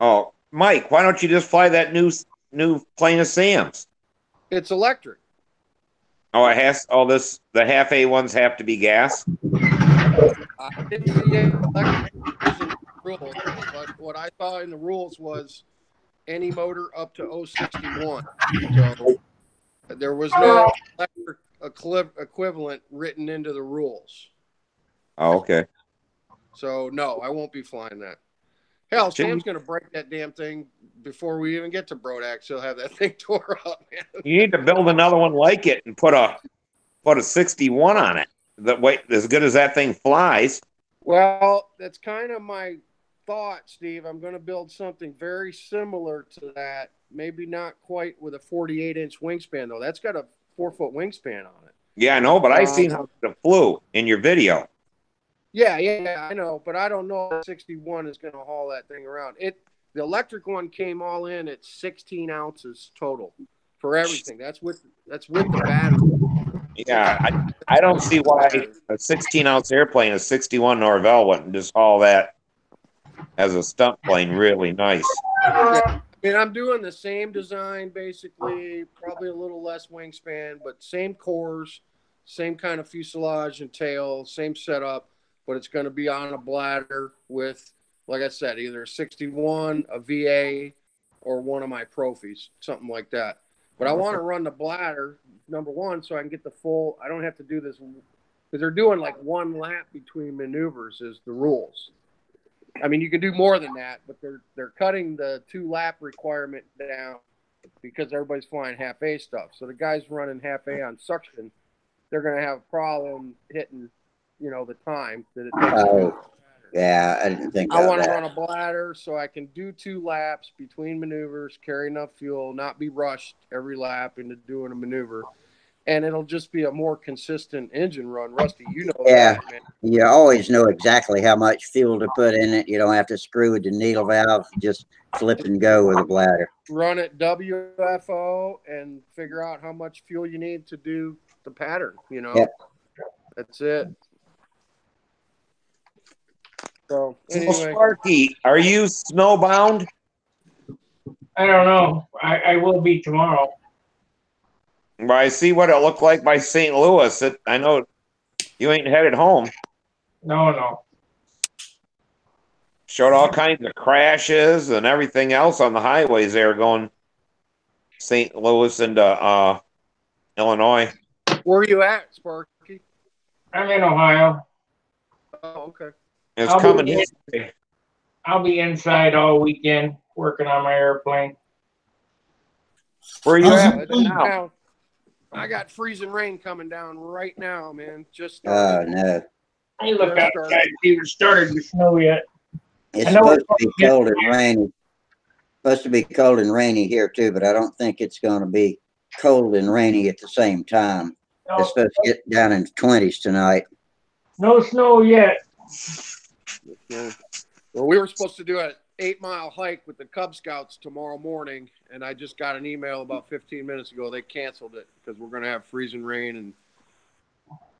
Oh, Mike, why don't you just fly that new new plane of Sam's?
It's electric.
Oh, it has. Oh, the half A ones have to be gas.
I didn't see any electric in the rules, but what I saw in the rules was any motor up to 061. So there was no electric equivalent written into the rules.
Oh, okay.
So no, I won't be flying that. Hell, Sam's going to break that damn thing before we even get to Brodax. He'll have that thing tore up, man.
You need to build another one like it and put a 61 on it. That way, as good as that thing flies.
Well, that's kind of my thought, Steve. I'm going to build something very similar to that. Maybe not quite with a 48-inch wingspan, though. That's got a 4-foot wingspan on it.
Yeah, I know, but I've seen how it flew in your video.
Yeah, I know, but I don't know if 61 is going to haul that thing around. The electric one came all in at 16 ounces total for everything. That's with the battery.
Yeah, I don't see why a 16-ounce airplane, a 61 Norvell, wouldn't just haul that as a stunt plane really nice.
Yeah. I mean, I'm doing the same design, basically, probably a little less wingspan, but same cores, same kind of fuselage and tail, same setup, but it's going to be on a bladder with, like I said, either a 61, a VA, or one of my Profis, something like that. But I want to run the bladder, number one, so I can get the full. I don't have to do this because they're doing like one lap between maneuvers is the rules. I mean, you can do more than that, but they're cutting the 2-lap requirement down because everybody's flying half A stuff. So the guys running half A on suction, they're going to have a problem hitting, the time that it takes.
Oh, yeah, I didn't think
I
about
want to
that.
run a bladder so I can do 2 laps between maneuvers, carry enough fuel, not be rushed every lap into doing a maneuver. And it'll just be a more consistent engine run. Rusty, you know
Yeah,
that, man.
you always know exactly how much fuel to put in it. You don't have to screw with the needle valve. Just flip and go with a bladder.
Run it WFO and figure out how much fuel you need to do the pattern,
Yep.
That's it. So,
Well,
anyway.
Sparky, are you snowbound?
I don't know. I will be tomorrow.
Well, I see what it looked like by St. Louis. I know you ain't headed home.
No.
Showed all kinds of crashes and everything else on the highways there going St. Louis into Illinois.
Where are you at, Sparky?
I'm in Ohio.
Oh, okay.
It's coming this way.
I'll be inside all weekend working on my airplane.
Where are you
How's
at
it going?
now?
I got freezing rain coming down right now, man. Just
Oh,
started.
no.
Hey, look
Just
outside.
started.
It even started to snow yet.
It's
I know
supposed to
it's
be cold and rainy. Supposed to be cold and rainy here too, but I don't think it's going to be cold and rainy at the same time. It's supposed to get down in the 20s tonight.
No snow yet.
Yeah. Well, we were supposed to do an 8-mile hike with the Cub Scouts tomorrow morning, and I just got an email about 15 minutes ago. They canceled it because we're going to have freezing rain and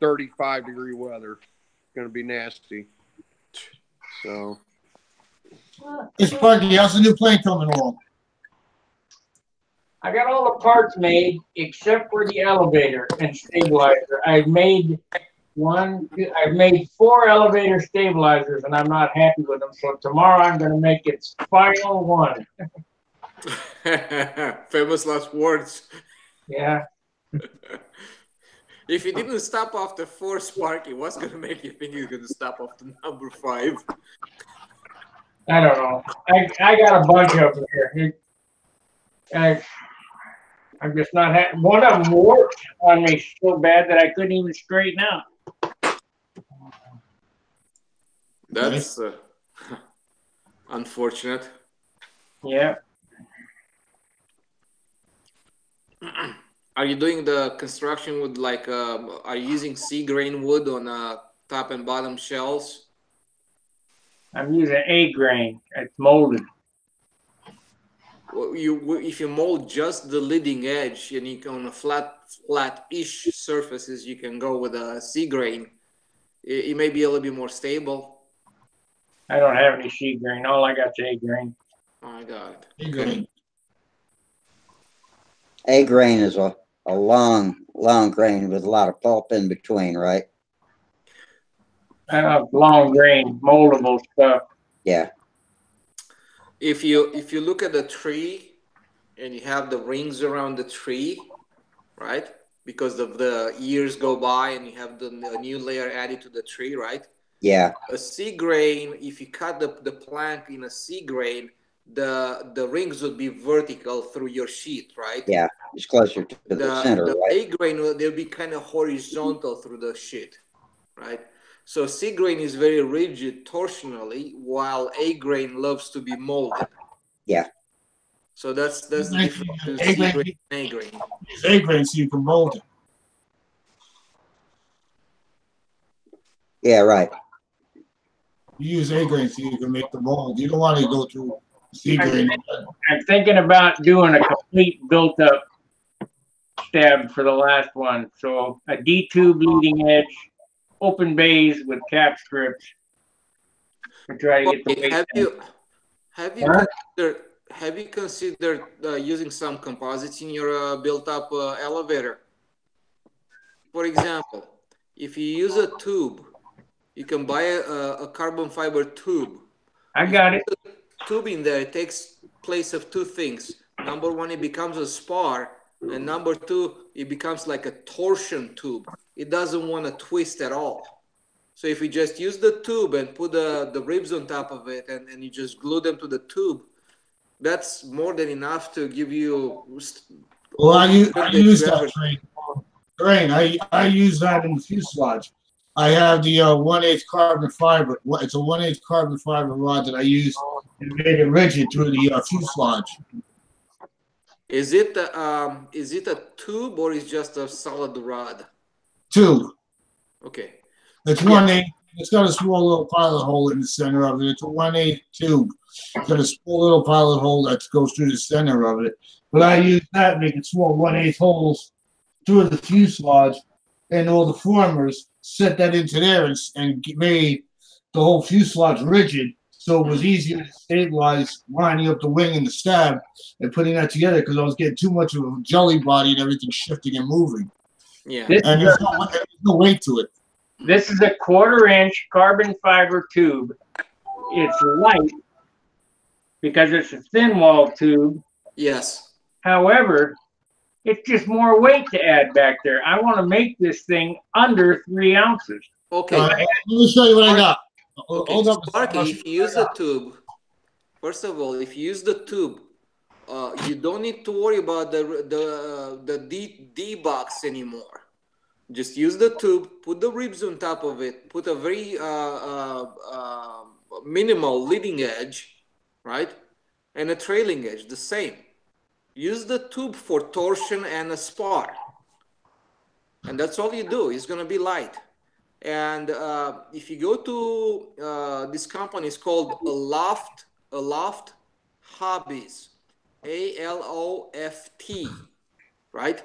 35-degree weather. It's going to be nasty. So,
It's Sparky. How's the new plane coming along?
I got all the parts made except for the elevator and stabilizer. I've made 4 elevator stabilizers, and I'm not happy with them. So tomorrow I'm going to make its final one.
Famous last words.
Yeah.
If you didn't stop after 4, Sparky, what's going to make you think you're going to stop after number 5?
I don't know. I got a bunch of them here. I'm just not happy. One of them warped on me so bad that I couldn't even straighten out.
That's unfortunate.
Yeah.
Are you doing the construction with are you using sea grain wood on top and bottom shells?
I'm using A grain. It's molded.
Well, if you mold just the leading edge and you on a flat-ish surfaces, you can go with a sea grain. It may be a little bit more stable.
I don't have any C grain. All I got is A grain.
Oh, I got it.
A grain.
A grain is a long grain with a lot of pulp in between, right?
Long grain, moldable stuff.
Yeah.
If you look at the tree and you have the rings around the tree, right? Because of the years go by and you have the new layer added to the tree, right?
Yeah.
A C grain, if you cut the plank in a C grain, the rings would be vertical through your sheet, right?
Yeah. It's closer to the center,
The
right?
A grain, they'll be kind of horizontal through the sheet, right? So C grain is very rigid torsionally, while A grain loves to be molded.
Yeah.
So that's the difference between
A
C
grain,
grain and A grain.
use A grain so you can mold it.
Yeah, right.
You use A grain so you can make the mold. You don't want to go through C grain.
I'm thinking about doing a complete built-up stab for the last one. So a D-tube leading edge, open bays with cap strips to try to get the weight down.
Have you considered using some composites in your built-up elevator? For example, if you use a tube, you can buy a carbon fiber tube.
I got it.
Tube in there, it takes place of two things. Number one, it becomes a spar, and number two, it becomes like a torsion tube. It doesn't want to twist at all. So if you just use the tube and put the ribs on top of it and you just glue them to the tube, that's more than enough to give you.
Well, I use that grain. I use that in the fuselage. I have the 1/8 carbon fiber. It's a 1/8 carbon fiber rod that I use to make it rigid through the fuselage.
Is it a tube or is just a solid rod?
Tube.
Okay.
It's 1/8. It's got a small little pilot hole in the center of it. It's a 1/8 tube. It's got a small little pilot hole that goes through the center of it. But I use that, making small 1/8 holes through the fuselage and all the formers, set that into there and made the whole fuselage rigid, so it was easier to stabilize lining up the wing and the stab and putting that together, because I was getting too much of a jelly body and everything shifting and moving.
Yeah.
And there's no weight to it.
This is a 1/4-inch carbon fiber tube. It's light because it's a thin wall tube.
Yes.
However, it's just more weight to add back there. I want to make this thing under 3 ounces.
Okay.
Let me show you what I got.
Okay.
Hold up.
Sparky, if you use the tube, first of all, if you use the tube, you don't need to worry about the D box anymore. Just use the tube, put the ribs on top of it, put a very minimal leading edge, right? And a trailing edge, the same. Use the tube for torsion and a spar. And that's all you do. It's going to be light. And if you go to this company, it's called Aloft Hobbies, ALOFT, right?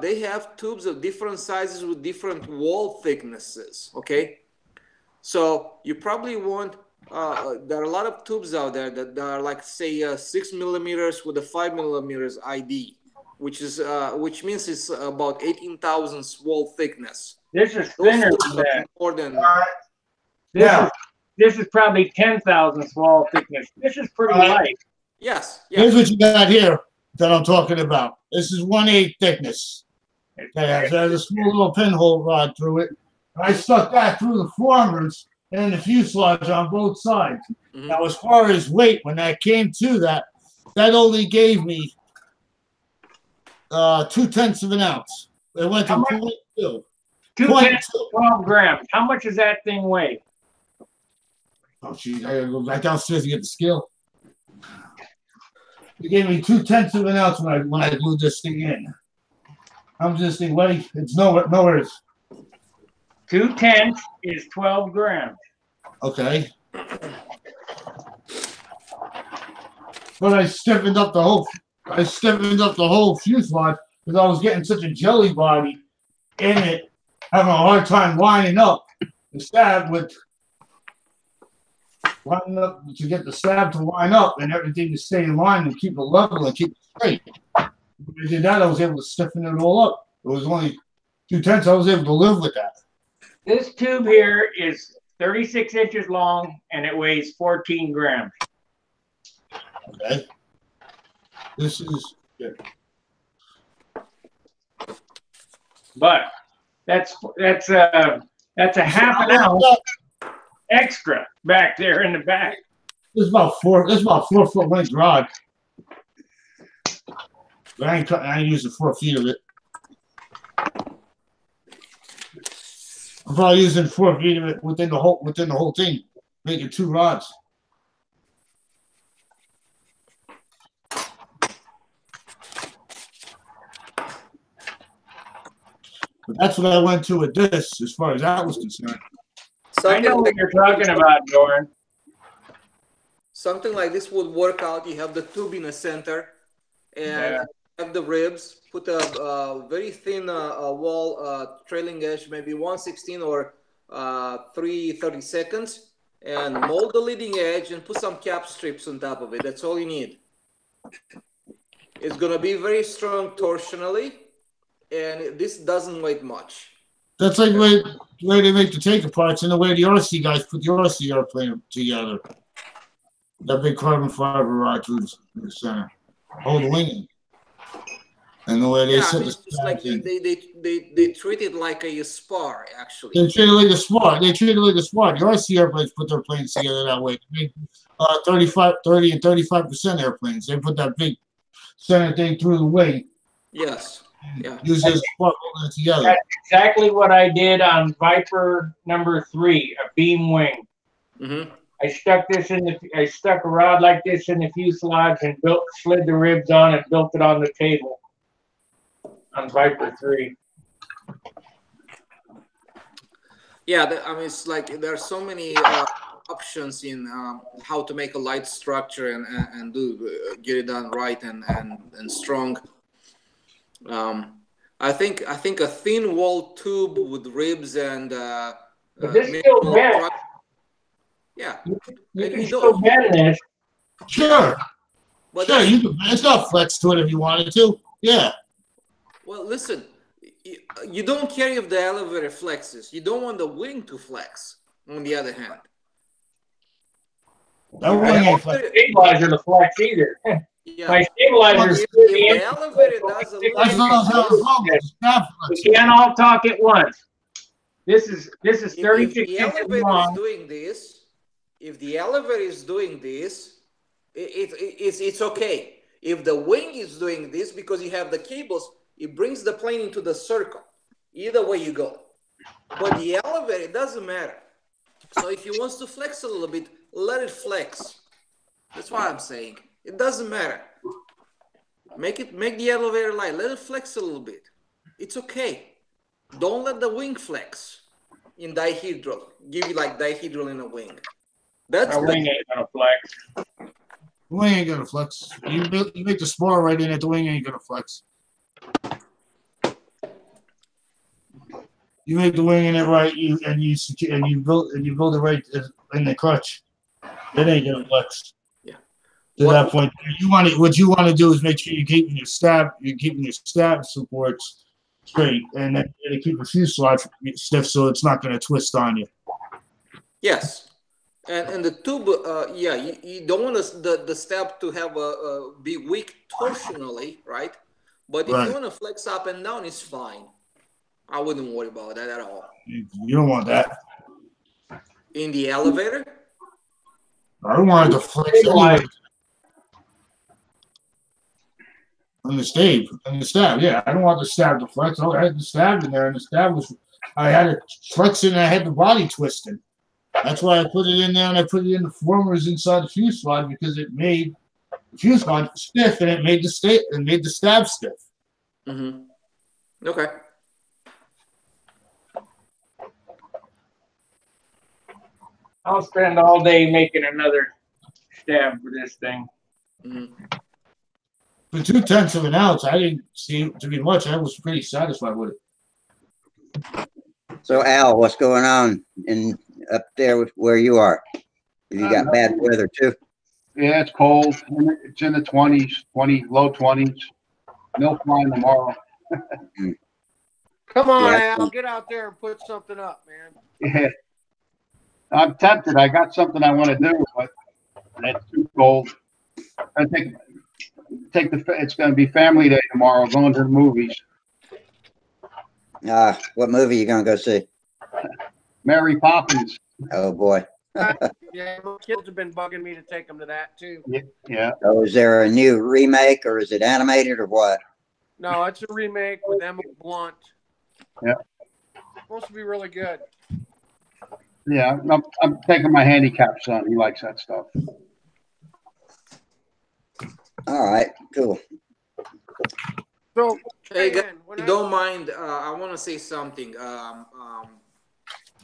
They have tubes of different sizes with different wall thicknesses, okay? So you probably want, there are a lot of tubes out there that are like, say, 6 millimeters with a 5 millimeters ID, which means it's about 18 thousandths wall thickness.
This is thinner than that.
More than
this is probably 10 thousandths wall thickness. This is pretty light.
Yes.
Here's what you got here that I'm talking about. This is 1/8 thickness. It has a small little pinhole rod through it. I stuck that through the formers and the fuselage on both sides.
Mm-hmm.
Now, as far as weight, when that came to that only gave me 2/10 of an ounce. It went to 0.2.
2/10, 12 grams. How much does that thing weigh?
Oh, geez, I gotta go back downstairs to get the scale. It gave me 2/10 of an ounce when I glued this thing in. I'm just thinking, wait, it's nowhere.
2/10 is 12 grams.
Okay. But I stiffened up the whole fuselage because I was getting such a jelly body in it, having a hard time lining up the stab to get the stab to line up and everything to stay in line and keep it level and keep it straight. When I did that, I was able to stiffen it all up. It was only 2/10. I was able to live with that.
This tube here is 36 inches long and it weighs 14 grams.
Okay. This is good.
But that's a half an ounce extra back there in the back.
This is about 4 foot length rod. But I ain't using 4 feet of it. I'm probably using 4 feet of it within the whole thing, making 2 rods. But that's what I went to with this, as far as that was concerned.
I know what you're talking about, Doran.
Something like this would work out. You have the tube in the center, and have the ribs. Put a very thin wall trailing edge, maybe 1/16 or 3/32, and mold the leading edge and put some cap strips on top of it. That's all you need. It's gonna be very strong torsionally, and this doesn't weigh much.
That's like the way they make the taker parts and the way the RC guys put the RC airplane together. That big carbon fiber rod through the center. Hold the wing in. And the way they set the
it's like they treat it like a spar, actually.
They treat it like a spar. The RC airplanes put their planes together that way. They make 30 and 35% airplanes. They put that big center thing through the wing.
Yes. Yeah.
Use it as a spar holding it together.
That's exactly what I did on Viper number 3, a beam wing.
Mm-hmm.
I stuck a rod like this in the fuselage and slid the ribs on and built it on the table on Viper 3.
Yeah, I mean, it's like there are so many options in how to make a light structure and get it done right and strong. I think a thin wall tube with ribs and
but this still bent.
Yeah,
you can still bend this.
Sure.
But
sure, you can. It's got flex to it if you wanted to. Yeah.
Well, listen, you don't care if the elevator flexes. You don't want the wing to flex. On the other hand,
that wing ain't flex.
Stabilizer to flex either.
Yeah.
My stabilizer.
If the elevator does a little,
we can't all talk at once. This is 36
if the
inches
elevator
long.
is doing this, if the elevator is doing this, it's okay. If the wing is doing this, because you have the cables, it brings the plane into the circle. Either way you go. But the elevator, it doesn't matter. So if he wants to flex a little bit, let it flex. That's what I'm saying. It doesn't matter. Make the elevator light. Let it flex a little bit. It's okay. Don't let the wing flex in dihedral. Give you like dihedral in a wing. That's
the wing ain't gonna flex.
The wing ain't gonna flex. You make the spar right in it. The wing ain't gonna flex. You make the wing in it right. You build it right in the crutch. It ain't gonna flex.
Yeah.
To that point, what you want to do is make sure you're keeping your stab supports straight, and then you keep the fuselage stiff so it's not gonna twist on you.
Yes. And the tube, you don't want the stab to have be weak torsionally, right? But if you want to flex up and down, it's fine. I wouldn't worry about that at all.
You don't want that.
In the elevator?
I don't want it to flex anyway. On the stab, yeah. I don't want the stab to flex. I had the stab in there, and the stab I had it flexing, and I had the body twisting. That's why I put it in there, and I put it in the formers inside the fuselage because it made the fuselage stiff, and it made the stab stiff.
Mm-hmm. Okay.
I'll spend all day making another stab for this thing.
Mm-hmm.
For 2/10 of an ounce, I didn't see it to be much. I was pretty satisfied with it.
So Al, what's going on up there where you are? Have you got bad weather too?
Yeah, it's cold. It's in the 20s, low 20s. no flying tomorrow.
Come on,
Yeah.
Al, get out there and put something up, man.
Yeah. I'm tempted. I got something I want to do, but it's too cold. I think it's going to be family day tomorrow, going to the movies.
What movie are you gonna go see?
Mary Poppins.
Oh boy.
Yeah, my kids have been bugging me to take them to that too.
Yeah.
So is there a new remake or is it animated or what?
No, it's a remake with Emma Blunt.
Yeah.
Supposed to be really good.
Yeah. I'm taking my handicapped son. He likes that stuff.
All right, cool.
So,
Hey, guys,
man,
if you don't mind, I want to say something.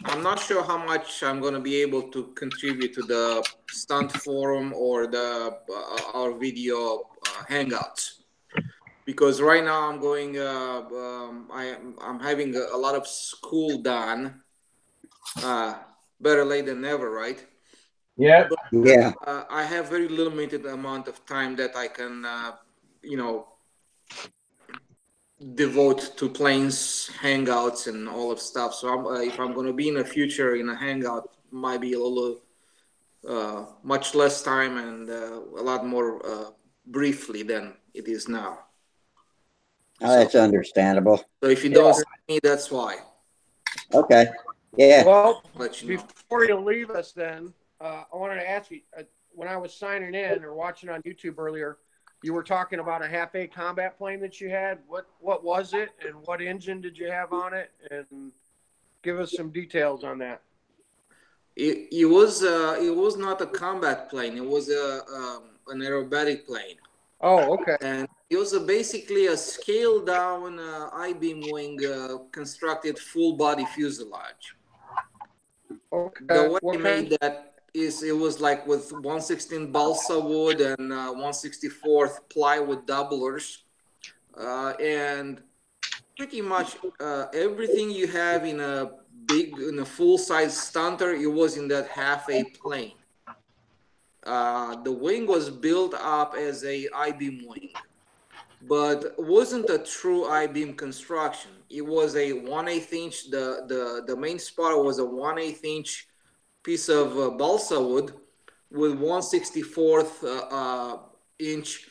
I'm not sure how much I'm going to be able to contribute to the stunt forum or the our video hangouts, because right now I'm going. I'm having a lot of school done. Better late than never, right?
Yeah.
Yeah.
I have very limited amount of time that I can, devote to planes, hangouts, and all of stuff. So if I'm going to be in the future in a hangout, might be a little, much less time and a lot more briefly than it is now.
Oh, that's understandable.
So if you don't see me, that's why.
Okay. Yeah.
Well,
Let you know.
before you leave us, then I wanted to ask you. When I was signing in or watching on YouTube earlier, you were talking about a half-A combat plane that you had. What was it, and what engine did you have on it? And give us some details on that.
It was not a combat plane. It was an aerobatic plane.
Oh, okay.
And it was basically a scaled down I-beam wing constructed full body fuselage.
Okay.
The way I made that is it was like with 1/16 balsa wood and 1/64 plywood doublers, and pretty much everything you have in a full size stunter, it was in that half-A plane. The wing was built up as a I-beam wing, but wasn't a true I-beam construction. It was a 1/8 inch. The main spar was a 1/8 inch piece of balsa wood with 1/64 inch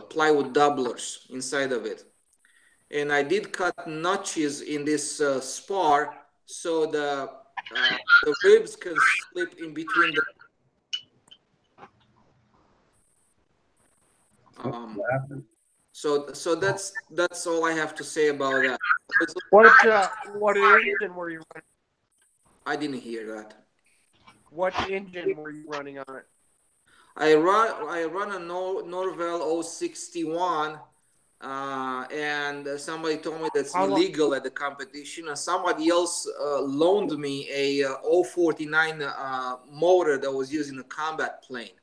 plywood doublers inside of it. And I did cut notches in this spar so the ribs can slip in between the. So that's all I have to say about that.
What engine were you running?
I didn't hear that.
What engine were you running on it?
I run a Norvell 061, and somebody told me that's illegal at the competition, and somebody else loaned me a 049 motor that was used in a combat plane.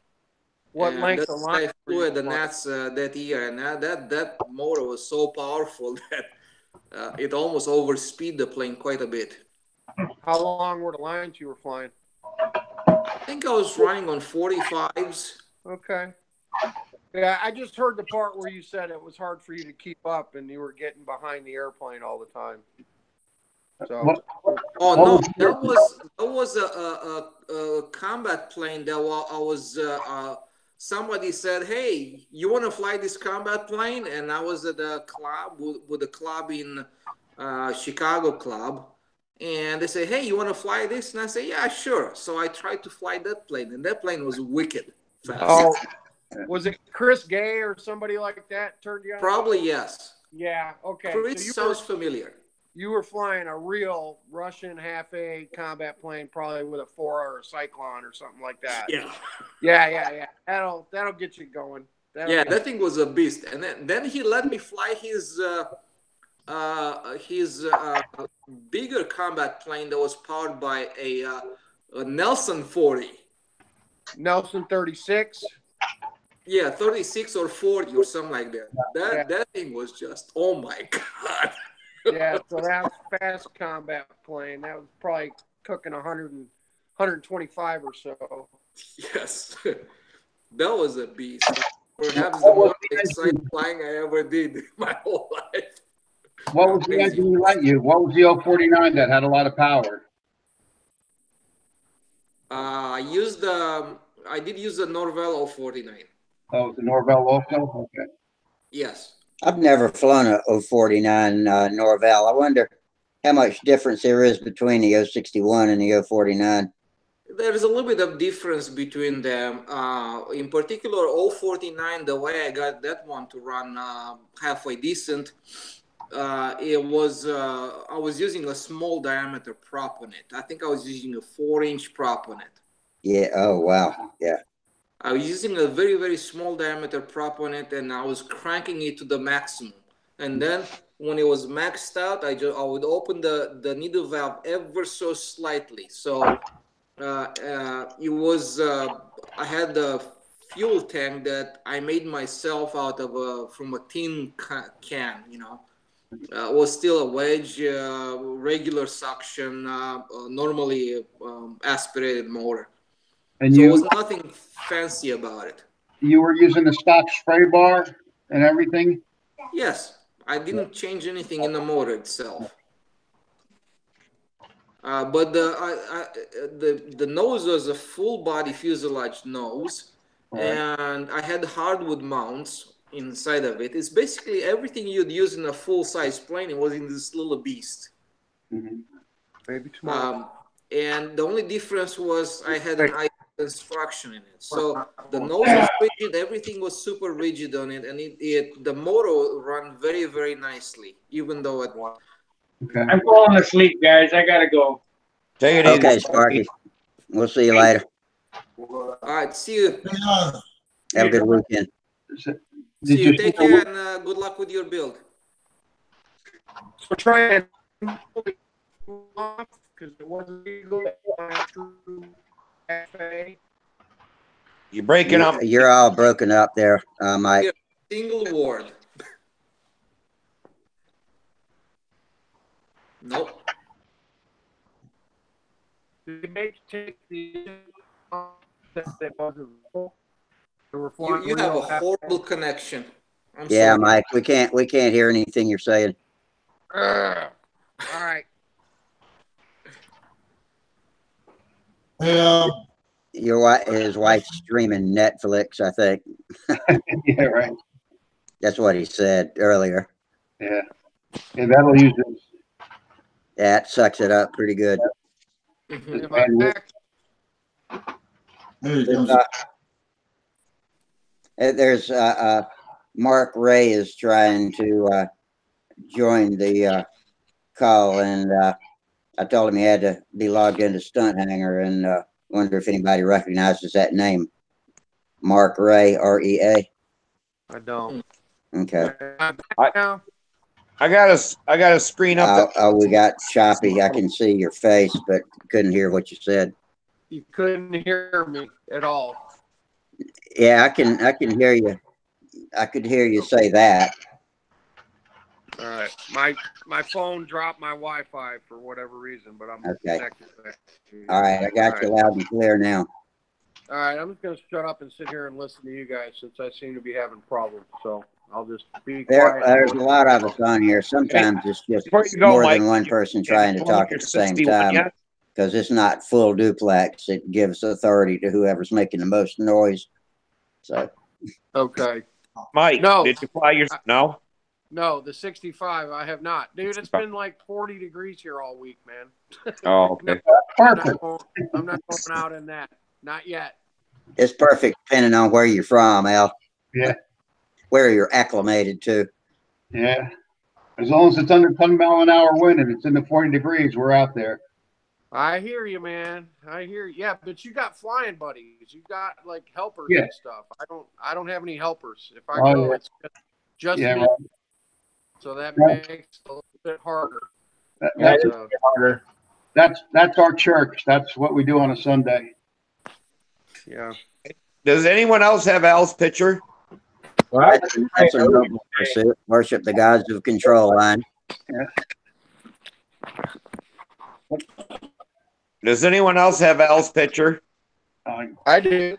What length of line?
I flew at the Nats that year, and that motor was so powerful that it almost overspeed the plane quite a bit.
How long were the lines you were flying?
I think I was running on 45s.
Okay. Yeah, I just heard the part where you said it was hard for you to keep up and you were getting behind the airplane all the time. So.
Oh no, that was a combat plane that I was. Somebody said, "Hey, you want to fly this combat plane?" And I was at the club with the club in Chicago club. And they say, "Hey, you want to fly this?" And I say, "Yeah, sure." So I tried to fly that plane, and that plane was wicked fast.
Oh, was it Chris Gay or somebody like that turned you on?
Probably yes.
Yeah. Okay.
Chris sounds familiar.
You were flying a real Russian half-A combat plane, probably with a 4 or a Cyclone or something like that.
Yeah.
Yeah. That'll get you going.
That thing was a beast. And then he let me fly his bigger combat plane that was powered by a Nelson 40.
Nelson 36?
Yeah, 36 or 40 or something like that. That thing was just, oh my God.
Yeah, so that was fast combat plane. That was probably cooking 125 or so.
Yes. That was a beast. Perhaps the
What was
most
the
exciting
engine?
flying I ever did in my whole life.
What was the engine you let you? What was the 049 that had a lot of power?
I did use the Norvell 049.
Oh, the Norvell also? Okay.
Yes.
I've never flown a 049 Norvell. I wonder how much difference there is between the 061 and the 049.
There is a little bit of difference between them. In particular, 049, the way I got that one to run halfway decent, it was I was using a small diameter prop on it. I think I was using a 4-inch prop on it.
Yeah. Oh, wow. Yeah.
I was using a very, very small diameter prop on it, and I was cranking it to the maximum. And then when it was maxed out, I would open the needle valve ever so slightly. So it was I had the fuel tank that I made myself out of from a tin can. Was still a wedge, regular suction, normally aspirated motor.
And
So it was nothing fancy about it.
you were using the stock spray bar and everything?
Yes, I didn't change anything in the motor itself. But the nose was a full body fuselage nose, and I had hardwood mounts inside of it. It's basically everything you'd use in a full size plane. It was in this little beast.
Mm-hmm.
Maybe tomorrow.
And the only difference was I had an eye construction in it. So the nose was rigid, everything was super rigid on it, and the motor ran very, very nicely, even though it was.
Okay.
I'm falling asleep, guys. I gotta go.
Take it easy.
Okay, Sparky. We'll see you later.
All right, see you.
Have a good weekend.
Did
See
you
you. Take
see
care and good luck with your build.
So try and off because it wasn't legal through FA.
You're breaking up.
You're all broken up there, Mike.
Single word. Nope.
Did they take the that wasn't they were
You
flying
have a
real
horrible connection. I'm
Yeah,
sorry.
Mike, we can't hear anything you're saying.
All right.
Yeah.
His wife's streaming Netflix, I think.
Yeah, right.
That's what he said earlier.
Yeah. And that'll use this.
That sucks it up pretty good.
Mhm.
Am I back?
There you go.
There's Mark Ray is trying to join the call, and I told him he had to be logged into Stunthangar, and wonder if anybody recognizes that name. Mark Ray, REA.
I don't.
Okay.
I'm back now.
I got a screen up.
We got choppy. I can see your face, but couldn't hear what you said.
You couldn't hear me at all.
Yeah, I can hear you. I could hear you say that.
All right. My phone dropped my Wi-Fi for whatever reason, but I'm
Okay.
connected back to you.
All right, I got you loud and clear now.
All right, I'm just going to shut up and sit here and listen to you guys since I seem to be having problems. So I'll just be quiet.
There's a lot of us on here. Sometimes it's just
Before you go,
more
Mike,
than one person trying to talk at the same time, because it's not full duplex. It gives authority to whoever's making the most noise. So,
Okay.
Mike,
No.
did you fly your no?
No, the 65 I have not. Dude, it's been like 40 degrees here all week, man.
Oh, okay.
Perfect.
I'm not going out in that. Not yet.
it's perfect depending on where you're from, Al.
Yeah.
Where you're acclimated to.
Yeah. As long as it's under 10-mile-an-hour wind and it's in the 40 degrees, we're out there.
I hear you, man. I hear you. Yeah, but you got flying buddies. You got like helpers
Yeah.
and stuff. I don't have any helpers. If I
Oh,
go,
yeah.
it's just
Yeah,
me.
right.
So that
Yeah.
makes it a little bit harder.
That's,
So,
that's our church. That's what we do on a Sunday.
yeah.
Does anyone else have Al's picture?
That's a noble pursuit. Worship the gods of control line.
Does anyone else have Al's picture?
I do.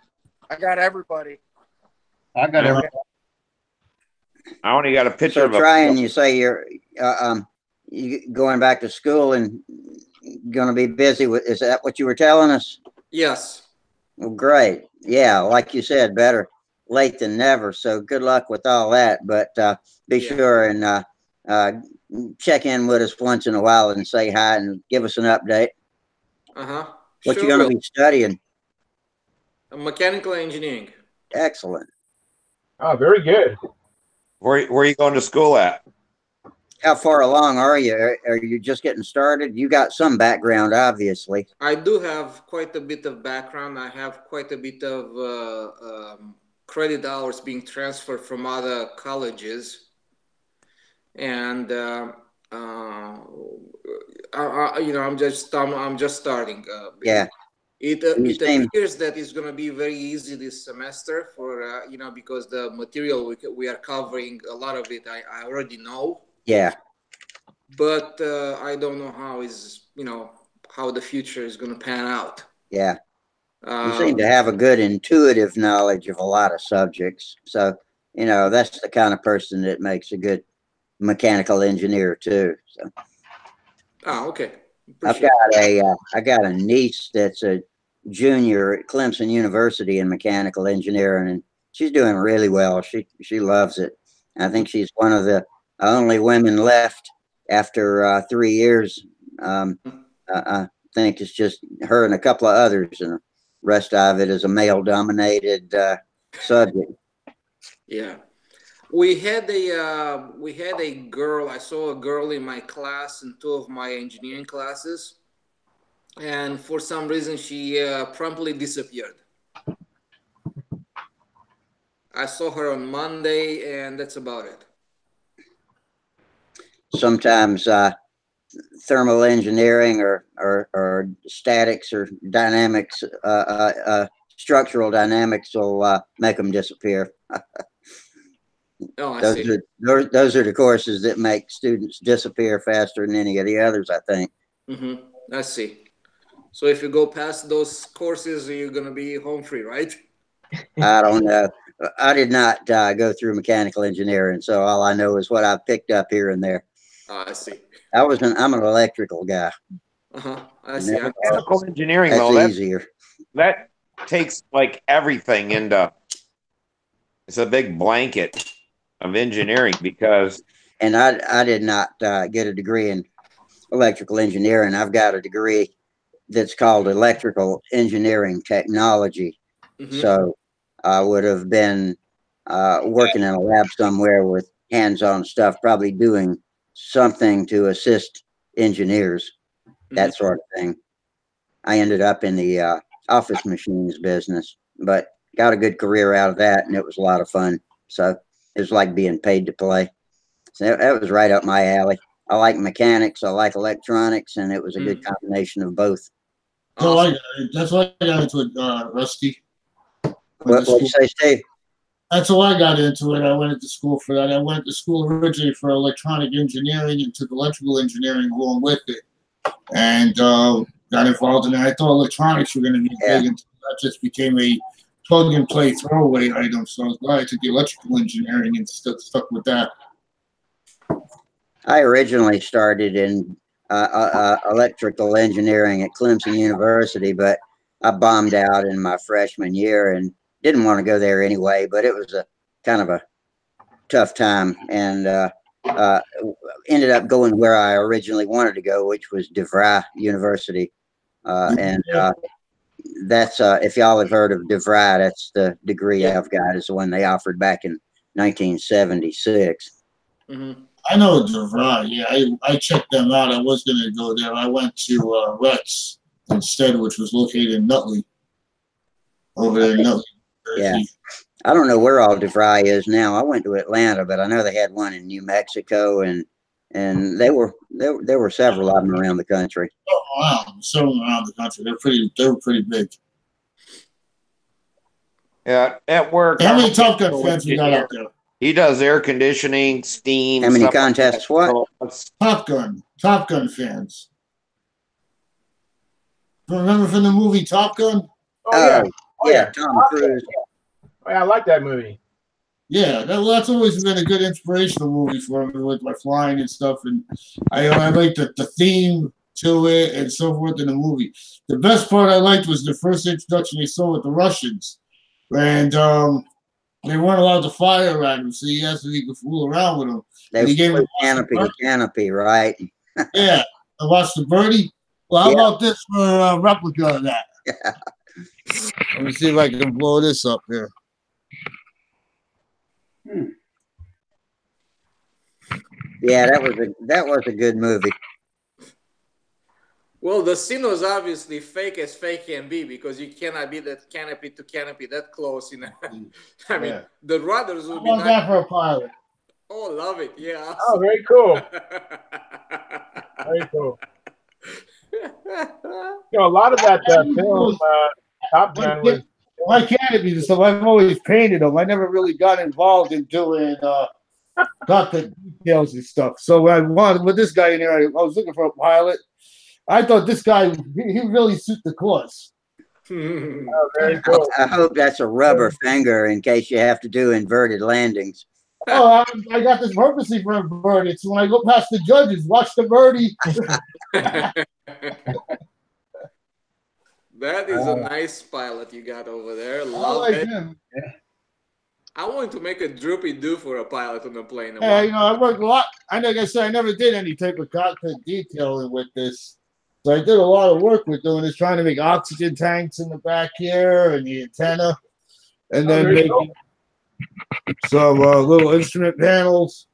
I got everybody.
I got everything.
I only got a picture
So
of a.
trying, you say you going back to school and going to be busy with, is that what you were telling us?
Yes.
Well, great. Yeah, like you said, better late than never. So good luck with all that. But be
Yeah.
sure and check in with us once in a while and say hi and give us an update.
Uh-huh.
What
Sure
you going
will.
to be studying?
Mechanical engineering.
Excellent.
Oh, very good.
Where are you going to school at?
How far along are you? Are you just getting started? You got some background, obviously.
I do have quite a bit of background. I have quite a bit of credit hours being transferred from other colleges, and I'm just starting.
Yeah.
It
You
it
seem,
appears that it's going to be very easy this semester for because the material we are covering, a lot of it I already know,
yeah,
but I don't know how the future is going to pan out.
yeah. You seem to have a good intuitive knowledge of a lot of subjects. So, that's the kind of person that makes a good mechanical engineer too. So
Okay.
I got a niece that's a junior at Clemson University in mechanical engineering, and she's doing really well. She loves it. I think she's one of the only women left after 3 years. I think it's just her and a couple of others, and the rest of it is a male-dominated subject.
Yeah. We had a girl. I saw a girl in my class in two of my engineering classes, and for some reason she promptly disappeared. I saw her on Monday, and that's about it.
Sometimes thermal engineering or statics or dynamics, structural dynamics will make them disappear.
Oh, I see.
Those are the courses that make students disappear faster than any of the others, I think.
I see. So if you go past those courses, you're gonna be home free, right?
I don't know. I did not go through mechanical engineering, so all I know is what I picked up here and there.
I see.
I'm an electrical guy.
I see.
Mechanical engineering,
That's
though,
easier.
that takes like everything into. It's a big blanket of engineering because.
And I did not get a degree in electrical engineering. I've got a degree that's called electrical engineering technology. So I would have been working in a lab somewhere with hands-on stuff, probably doing something to assist engineers, that sort of thing. I ended up in the office machines business, but got a good career out of that, and it was a lot of fun. So it was like being paid to play. So that was right up my alley. I like mechanics, I like electronics, and it was a good combination of both.
So that's why I got into it, Rusty.
What you say, Steve?
That's how I got into it. I went into school for that. I went to school originally for electronic engineering and took electrical engineering along with it, and got involved in it. I thought electronics were going to be big, and that just became a plug-and-play throwaway item. So I was glad I took the electrical engineering and stuck with that.
I originally started in electrical engineering at Clemson University, but I bombed out in my freshman year and didn't want to go there anyway. But it was a kind of a tough time, and ended up going where I originally wanted to go, which was DeVry University. And that's if y'all have heard of DeVry, that's the degree I've got. Is the one they offered back in 1976.
I know DeVry. Yeah, I checked them out. I was going to go there. I went to Retz instead, which was located in Nutley. Over there in Nutley.
Yeah. I don't know where all DeVry is now. I went to Atlanta, but I know they had one in New Mexico, and there were several of them around the country.
Oh wow, several around the country. They were pretty big.
Yeah, at work.
How many Top Gun fans we got out there?
He does air conditioning, steam.
How many contests?
Like
what?
Top Gun fans. Remember from the movie Top Gun?
Oh yeah,
yeah, Tom Cruise.
Oh, yeah, I like that movie.
Yeah, that's always been a good inspirational movie for me with my flying and stuff, and I like the theme to it and so forth in the movie. The best part I liked was the first introduction they saw with the Russians, and they weren't allowed to fire at him, so he asked if he could fool around with him.
They
And he gave him
canopy to canopy, right?
yeah, I watched the birdie. Well, how about this for a replica of that?
Yeah.
Let me see if I can blow this up here.
Yeah, that was a good movie.
Well, the scene was obviously fake as fake can be because you cannot be that canopy to canopy that close. You know, I mean, the rudders would be.
How about that for a pilot?
Oh, love it! Yeah.
Oh,
Awesome.
very cool. Very cool. You know, a lot of that film, Top Gun was.
My canopies and stuff, I've always painted them. I never really got involved in doing cockpit details and stuff. So I wanted with this guy in there. I was looking for a pilot. I thought this guy he really suit the course.
Oh, very cool.
I hope that's a rubber finger in case you have to do inverted landings.
Oh, I got this purposely for inverted. So when I go past the judges, watch the birdie.
That is a nice pilot you got over there. Love
like
it.
him.
I want to make a droopy do for a pilot on a plane.
Yeah, you know, I worked a lot. Like I said, I never did any type of cockpit detailing with this. So I did a lot of work with doing this, trying to make oxygen tanks in the back here and the antenna, and then making some little instrument panels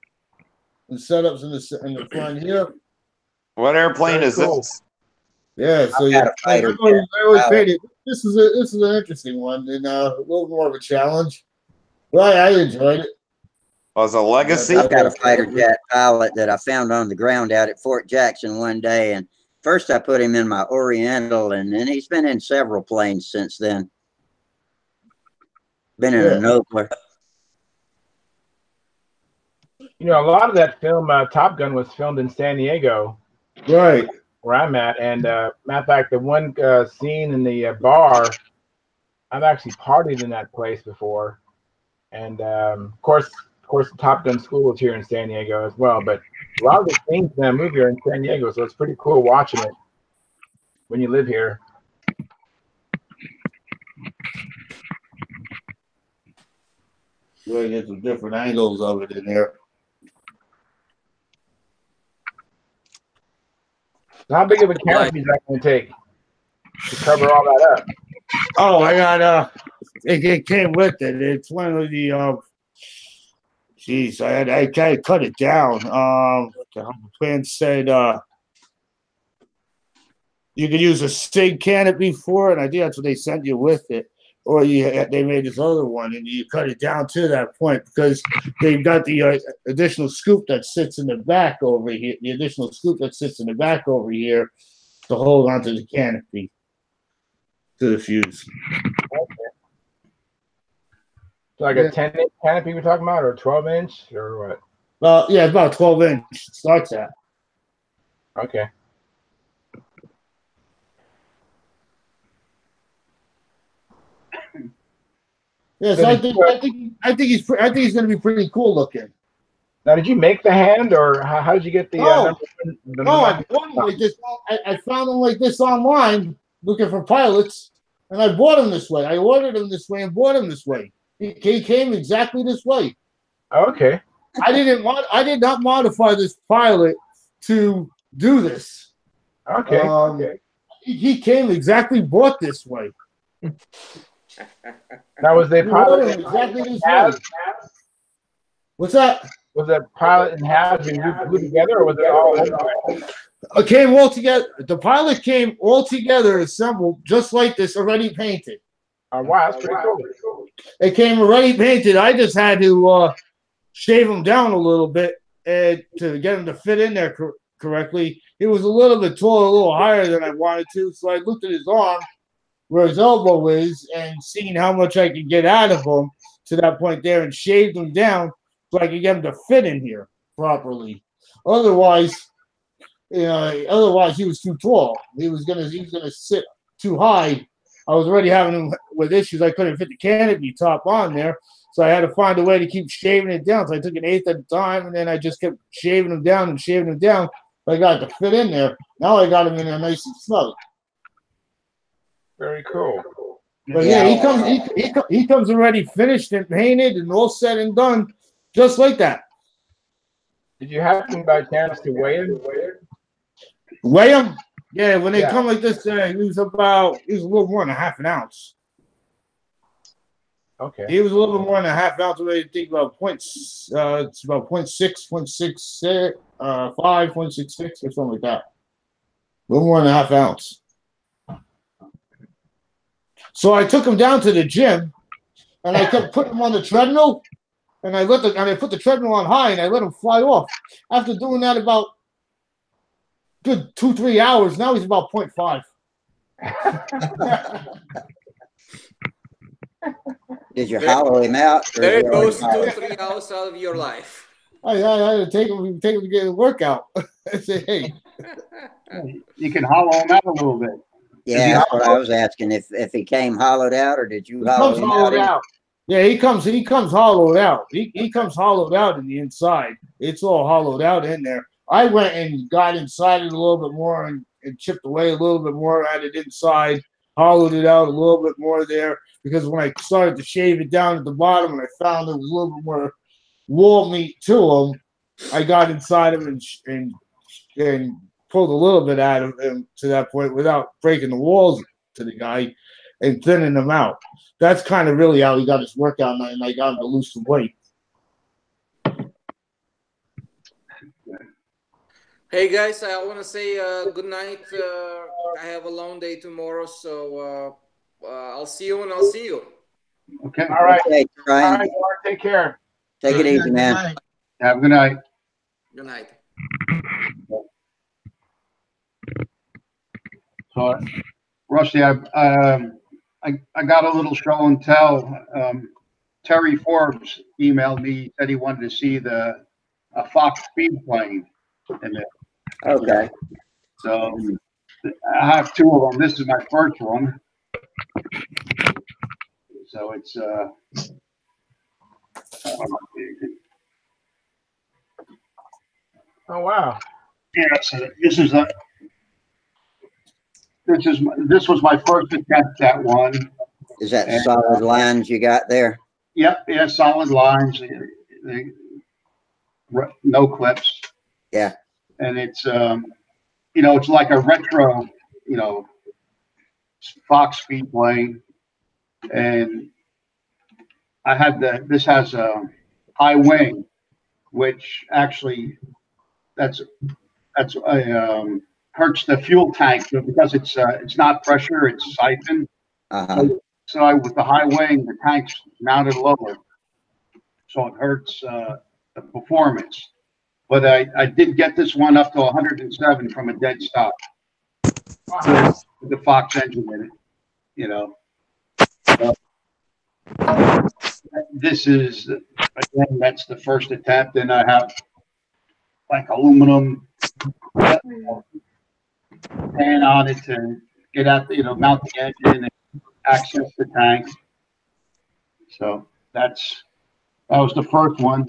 and setups in the front here.
What airplane is this?
Yeah, so
I've got a
I
fighter
always painted. This is an interesting one and a little more of a challenge. Well, I enjoyed it.
Was a legacy?
I've got a fighter jet pilot that I found on the ground out at Fort Jackson one day, and first I put him in my Oriental, and then he's been in several planes since then. Been in a Nobler.
You know, a lot of that film, Top Gun, was filmed in San Diego,
Right.
where I'm at. And matter of fact, the one scene in the bar, I've actually partied in that place before. And of course, the Top Gun school is here in San Diego as well. But a lot of the scenes in that movie are in San Diego, so it's pretty cool watching it when you live here.
Really get some different angles of it in there.
How big of a canopy is that going to take to cover all that up?
Oh, I got it came with it. It's one of the geez, I kind of cut it down. The plan said you could use a SIG canopy for it. I think that's what they sent you with it. Or they made this other one, and you cut it down to that point because they've got the additional scoop that sits in the back over here. The additional scoop that sits in the back over here to hold onto the canopy to the fuse.
Okay. So like a 10-inch canopy we're talking about, or 12-inch, or what?
Well, yeah, about 12-inch starts at.
Okay.
Yes, I think he's going to be pretty cool looking.
Now, did you make the hand, or how did you get the?
I bought him like this. I found him like this online, looking for pilots, and I bought him this way. I ordered him this way and bought him this way. He came exactly this way.
Okay.
I did not modify this pilot to do this.
Okay. Okay.
He came exactly bought this way.
Now, was the pilot
exactly this way? What's that?
Was the pilot and halves been glued together, or was it all?
It came all together. The pilot came all together, assembled, just like this, already painted.
Oh, wow, that's pretty cool.
It came already painted. I just had to shave him down a little bit and to get him to fit in there correctly. He was a little bit taller, a little higher than I wanted to, so I looked at his arm, where his elbow is, and seeing how much I could get out of him to that point there, and shaved him down so I could get him to fit in here properly. Otherwise, he was too tall. He was gonna sit too high. I was already having him with issues. I couldn't fit the canopy top on there, so I had to find a way to keep shaving it down. So I took an eighth at a time, and then I just kept shaving them down and shaving them down. I got it to fit in there. Now I got them in there nice and snug.
Very cool.
But yeah, he comes already finished and painted and all said and done, just like that.
Did you happen by chance to weigh him?
Weigh him? Yeah, when they come like this, he was a little more than a half an ounce.
Okay.
He was a little bit more than a half ounce. I think about it's about 0.6, 0.65, 0.66 or something like that. A little more than a half ounce. So I took him down to the gym, and I kept putting him on the treadmill, and I put the treadmill on high, and I let him fly off. After doing that about good 2-3 hours, now he's about 0.5.
Did you hollow him out?
There goes 2-3 hours out of your life.
I had to take him to get a workout. I say, hey.
You can hollow him out a little bit.
Yeah, that's what I was asking. If he came hollowed out, or did you hollow him out?
Yeah, he comes hollowed out. He comes hollowed out in the inside. It's all hollowed out in there. I went and got inside it a little bit more and chipped away a little bit more at it inside, hollowed it out a little bit more there, because when I started to shave it down at the bottom and I found there was a little bit more wall meat to him, I got inside him and pulled a little bit out of him to that point without breaking the walls to the guy and thinning him out. That's kind of really how he got his workout, and I got him to lose some weight.
Hey guys, I want to say good night. I have a long day tomorrow, so I'll see you when I'll see you.
Okay.
All right.
Okay, Ryan.
All right, Mark, take care.
Take it easy, man.
Have a good night.
Good night.
So, Rusty, I got a little show and tell. Terry Forbes emailed me, said he wanted to see a Fox speed plane.
Okay.
So I have two of them. This is my first one. So it's
Oh wow.
yeah. So this was my first attempt at one.
Is that solid lines you got there?
Yep. Yeah. Solid lines. No clips.
Yeah.
And it's it's like a retro, Fox speed plane. And I had this has a high wing, which actually hurts the fuel tank because it's not pressure, it's siphon. So with the high wing, the tank's mounted lower, so it hurts the performance. But I did get this one up to 107 from a dead stop.
Wow.
With the Fox engine in it, this is, again, that's the first attempt, and I have like aluminum pan on it to get out, mount the engine and access the tank. So that was the first one.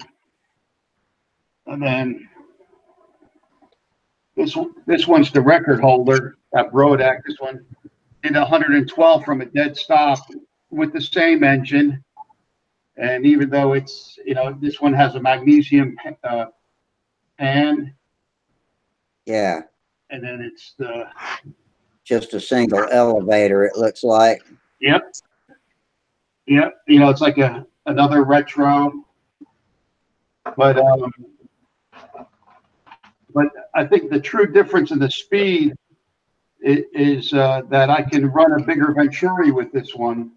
And then this one's the record holder at Brodak. This one did 112 from a dead stop with the same engine. And even though it's, this one has a magnesium pan.
Yeah.
And then it's
just a single elevator, it looks like.
Yep. Yep. It's like another retro. But I think the true difference in the speed is that I can run a bigger Venturi with this one,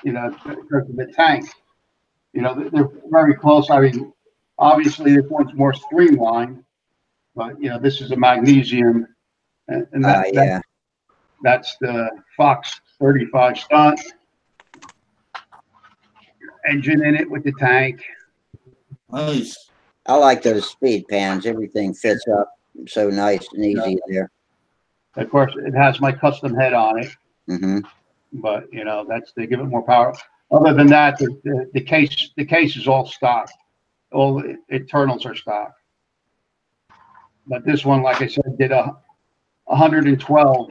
because of the tank. They're very close. I mean, obviously this one's more streamlined, but this is a magnesium, and that's the Fox 35 Stunt engine in it with the tank.
Nice.
I like those speed pans. Everything fits up so nice and easy there.
Of course, it has my custom head on it.
Mm-hmm.
but you know, they give it more power. Other than that, the case is all stock. All internals are stock. But this one, like I said, did 112.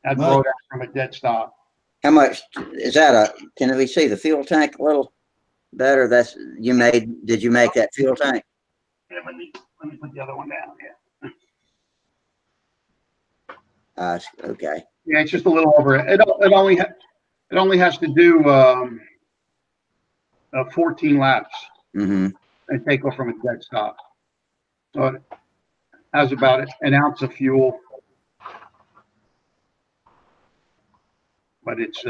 That brought out from a dead stop.
How much is that? Can we see the fuel tank a little better? Did you make that fuel tank?
Yeah, let me put the other one down. Yeah.
Okay.
Yeah, it's just a little over. It only has to do 14 laps
Mm-hmm.
and take off from a dead stop. So it has about an ounce of fuel, but it's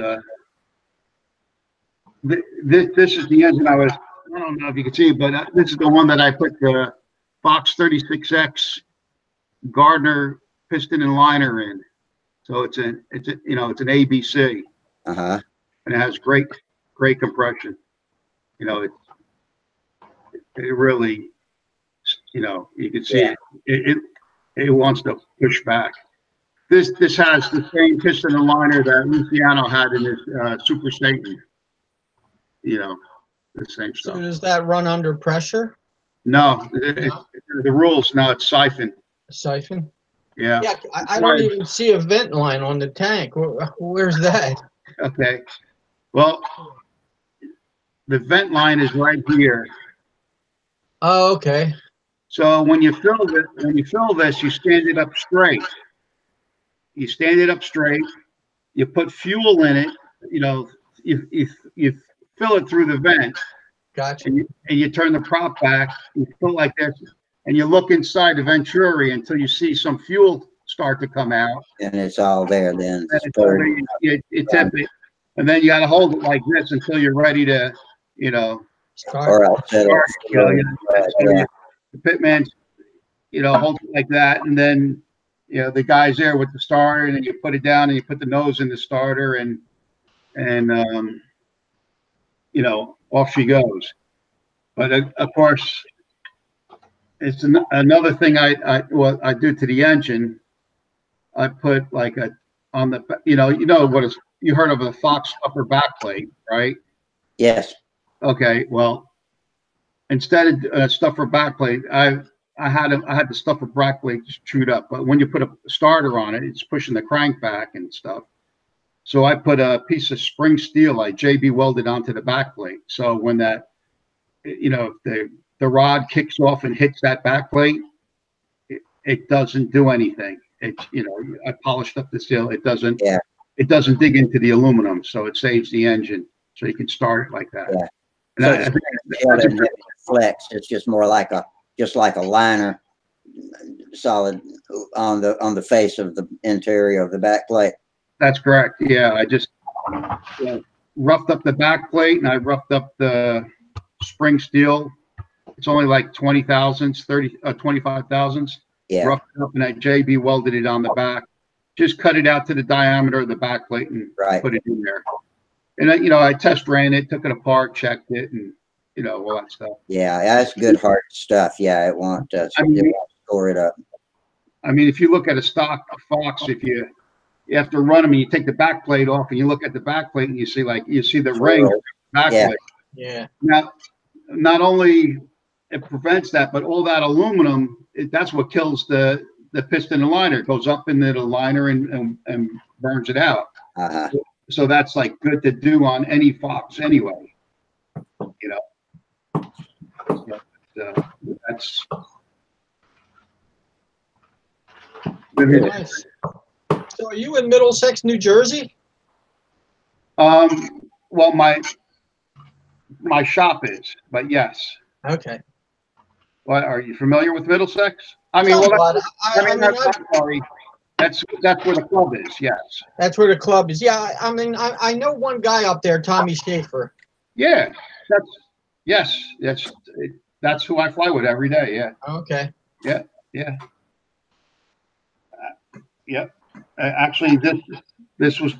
this is the engine I don't know if you can see, but this is the one that I put the Fox 36X Gardner piston and liner in. So it's an ABC.
Uh-huh.
And it has great compression. You know, it really, you know, you can see it wants to push back. This has the same piston and liner that Luciano had in his Super Satan. You know, the same stuff.
So does that run under pressure?
No, the rules now it's siphon.
Siphon?
Yeah.
Yeah, I don't even see a vent line on the tank. Where's that?
Okay. Well, the vent line is right here.
Oh, okay.
So when you fill this, you stand it up straight. You stand it up straight. You put fuel in it. You know, you fill it through the vent.
Gotcha.
And you turn the prop back. You fill like this, and you look inside the Venturi until you see some fuel start to come out.
And it's all there then.
It's empty. And then you got to hold it like this until you're ready to, you know,
start.
The pitman, you know, hold it like that, and then, you know, the guy's there with the starter, and then you put it down and you put the nose in the starter, and you know, off she goes. But of course, it's another thing I do to the engine. I put like on the, you know what is, you heard of a Fox upper backplate, right?
Yes.
Okay. Well, instead of stuffer backplate, I had the stuffer backplate chewed up. But when you put a starter on it, it's pushing the crank back and stuff. So I put a piece of spring steel like JB welded onto the backplate. So when that, you know, the rod kicks off and hits that backplate, it doesn't do anything. It's, you know, I polished up the steel. It doesn't dig into the aluminum, so it saves the engine. So you can start it like that.
Yeah.
And
so it flex. It's just more like a liner, solid on the face of the interior of the back plate.
That's correct. Yeah, I just roughed up the back plate, and I roughed up the spring steel. It's only like 20 thousandths, 25 thousandths.
Yeah.
Roughed it up, and I JB welded it on the back. Just cut it out to the diameter of the back plate and put it in there. And you know, I test ran it, took it apart, checked it, and you know, all that stuff.
Yeah, that's good hard stuff. Yeah, it won't store it up.
I mean, if you look at a stock Fox, if you have to run them, and you take the back plate off, and you look at the back plate, and you see the ring back plate.
Yeah.
Now, not only it prevents that, but all that aluminum, that's what kills the piston and liner. It goes up into the liner and burns it out.
Uh-huh.
So that's like good to do on any Fox anyway. You know. That's
nice. So are you in Middlesex, New Jersey?
Well, my shop is, but yes.
Okay.
What, are you familiar with Middlesex? I mean, sorry. That's where the club is. Yes.
That's where the club is. Yeah. I mean, I know one guy up there, Tommy Schaefer.
Yeah. That's who I fly with every day. Yeah.
Okay.
Yeah. Yeah. Yep. Actually, this was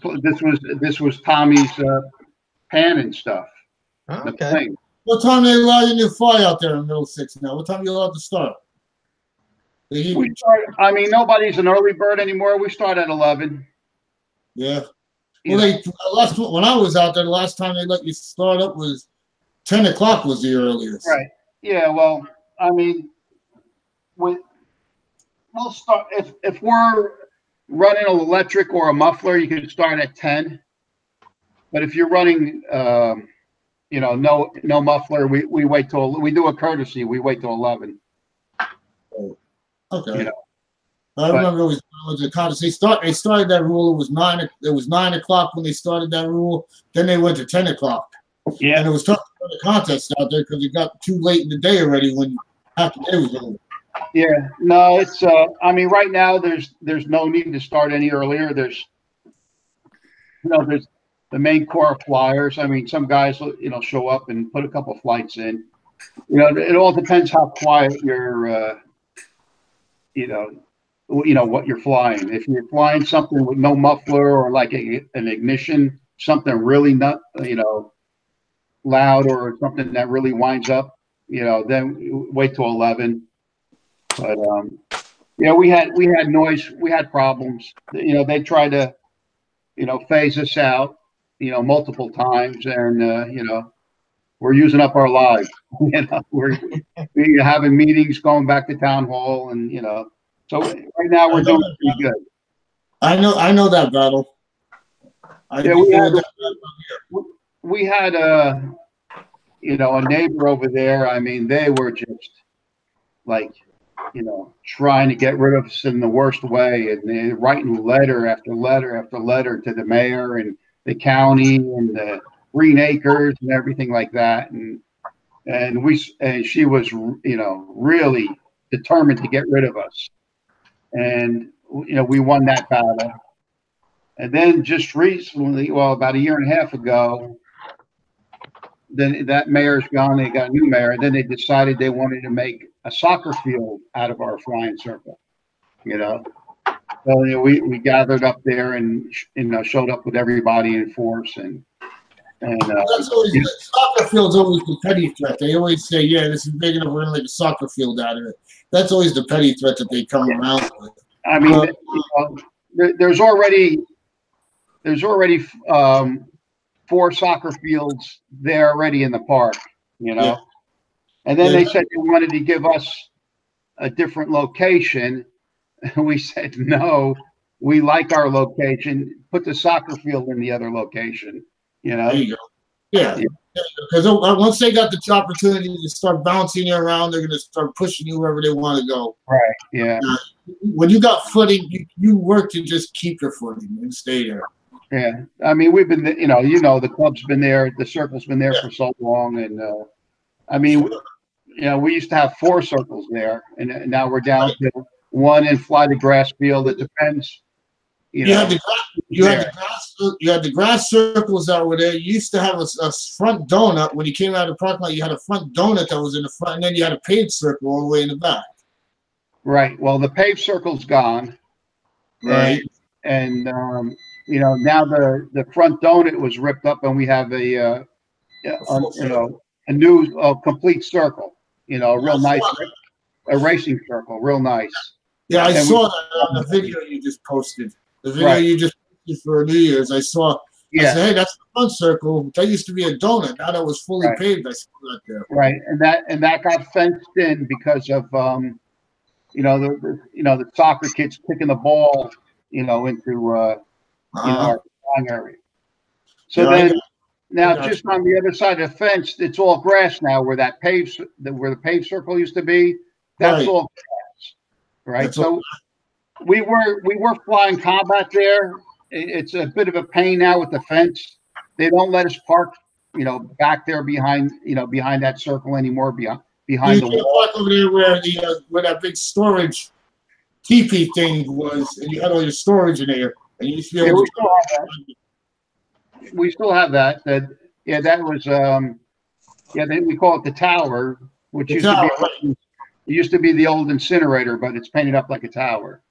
Tommy's pan and stuff.
Okay.
What time they allow you to fly out there in Middlesex now? What time you allowed to start?
We start. I mean, nobody's an early bird anymore. We start at 11.
Yeah. Well, when I was out there, the last time they let you start up was 10 o'clock was the earliest.
Right. Yeah. Well, I mean, we'll start if we're running an electric or a muffler, you can start at 10. But if you're running, no muffler, we wait till we do a courtesy. We wait till 11.
Okay.
You know,
I remember it was a contest. They started that rule. It was 9 o'clock when they started that rule. Then they went to 10 o'clock.
Yeah.
And it was tough to run a contest out there because it got too late in the day already when half the day was over.
Yeah. No, it's I mean, right now there's no need to start any earlier. There's the main core of flyers. I mean, some guys show up and put a couple flights in. It all depends how quiet you're what you're flying. If you're flying something with no muffler or like an ignition, something really not loud or something that really winds up, then wait till 11. But we had noise, we had problems. They tried to phase us out multiple times, and we're using up our lives. We're having meetings, going back to town hall, and so right now we're doing pretty good.
I know that battle.
We had a neighbor over there. I mean, they were just like trying to get rid of us in the worst way, and they're writing letter after letter after letter to the mayor and the county and the Green Acres and everything like that, and she was really determined to get rid of us, and we won that battle. And then just recently, well, about a year and a half ago, then that mayor's gone. They got a new mayor, and then they decided they wanted to make a soccer field out of our flying circle. So we gathered up there and showed up with everybody in force, and
that's always soccer field's always the petty threat. They always say, "Yeah, this is big enough. We're gonna make a soccer field out of it." That's always the petty threat that they come around with.
I mean, there's already 4 soccer fields there already in the park,
Yeah.
And then they said they wanted to give us a different location. We said, no, we like our location. Put the soccer field in the other location,
There you go. Yeah. Because once they got the opportunity to start bouncing you around, they're going to start pushing you wherever they want to go.
Right. Yeah.
When you got footing, you work to just keep your footing and stay there.
Yeah. I mean, we've been, the club's been there, the circle's been there for so long. And I mean, we used to have 4 circles there, and now we're down to 1 and fly the grass field. It depends. You had the grass circles that were there. You used to have a front donut. When you came out of the parking lot, you had a front donut that was in the front, and then you had a paved circle all the way in the back. Right. Well, the paved circle's gone.
Right.
And now the front donut was ripped up, and we have a new complete circle. Real nice, a racing circle, real nice.
Yeah, I saw that on the video you just posted. The video you just posted for New Year's, I saw. Yeah. I said, hey, that's the front circle. That used to be a donut. Now that was fully paved. I saw that there.
Right, and that got fenced in because of the soccer kids kicking the ball, into our flying area. So now just on the other side of the fence, it's all grass now. Where the paved circle used to be, that's all grass. Right. That's so we were flying combat there. It's a bit of a pain now with the fence. They don't let us park, back there behind that circle anymore. Behind the wall.
Park over there where that big storage teepee thing was, and you had all your storage in there, and you used to be able
we still have that. That was we call it the tower, which used to be the old incinerator, but it's painted up like a tower.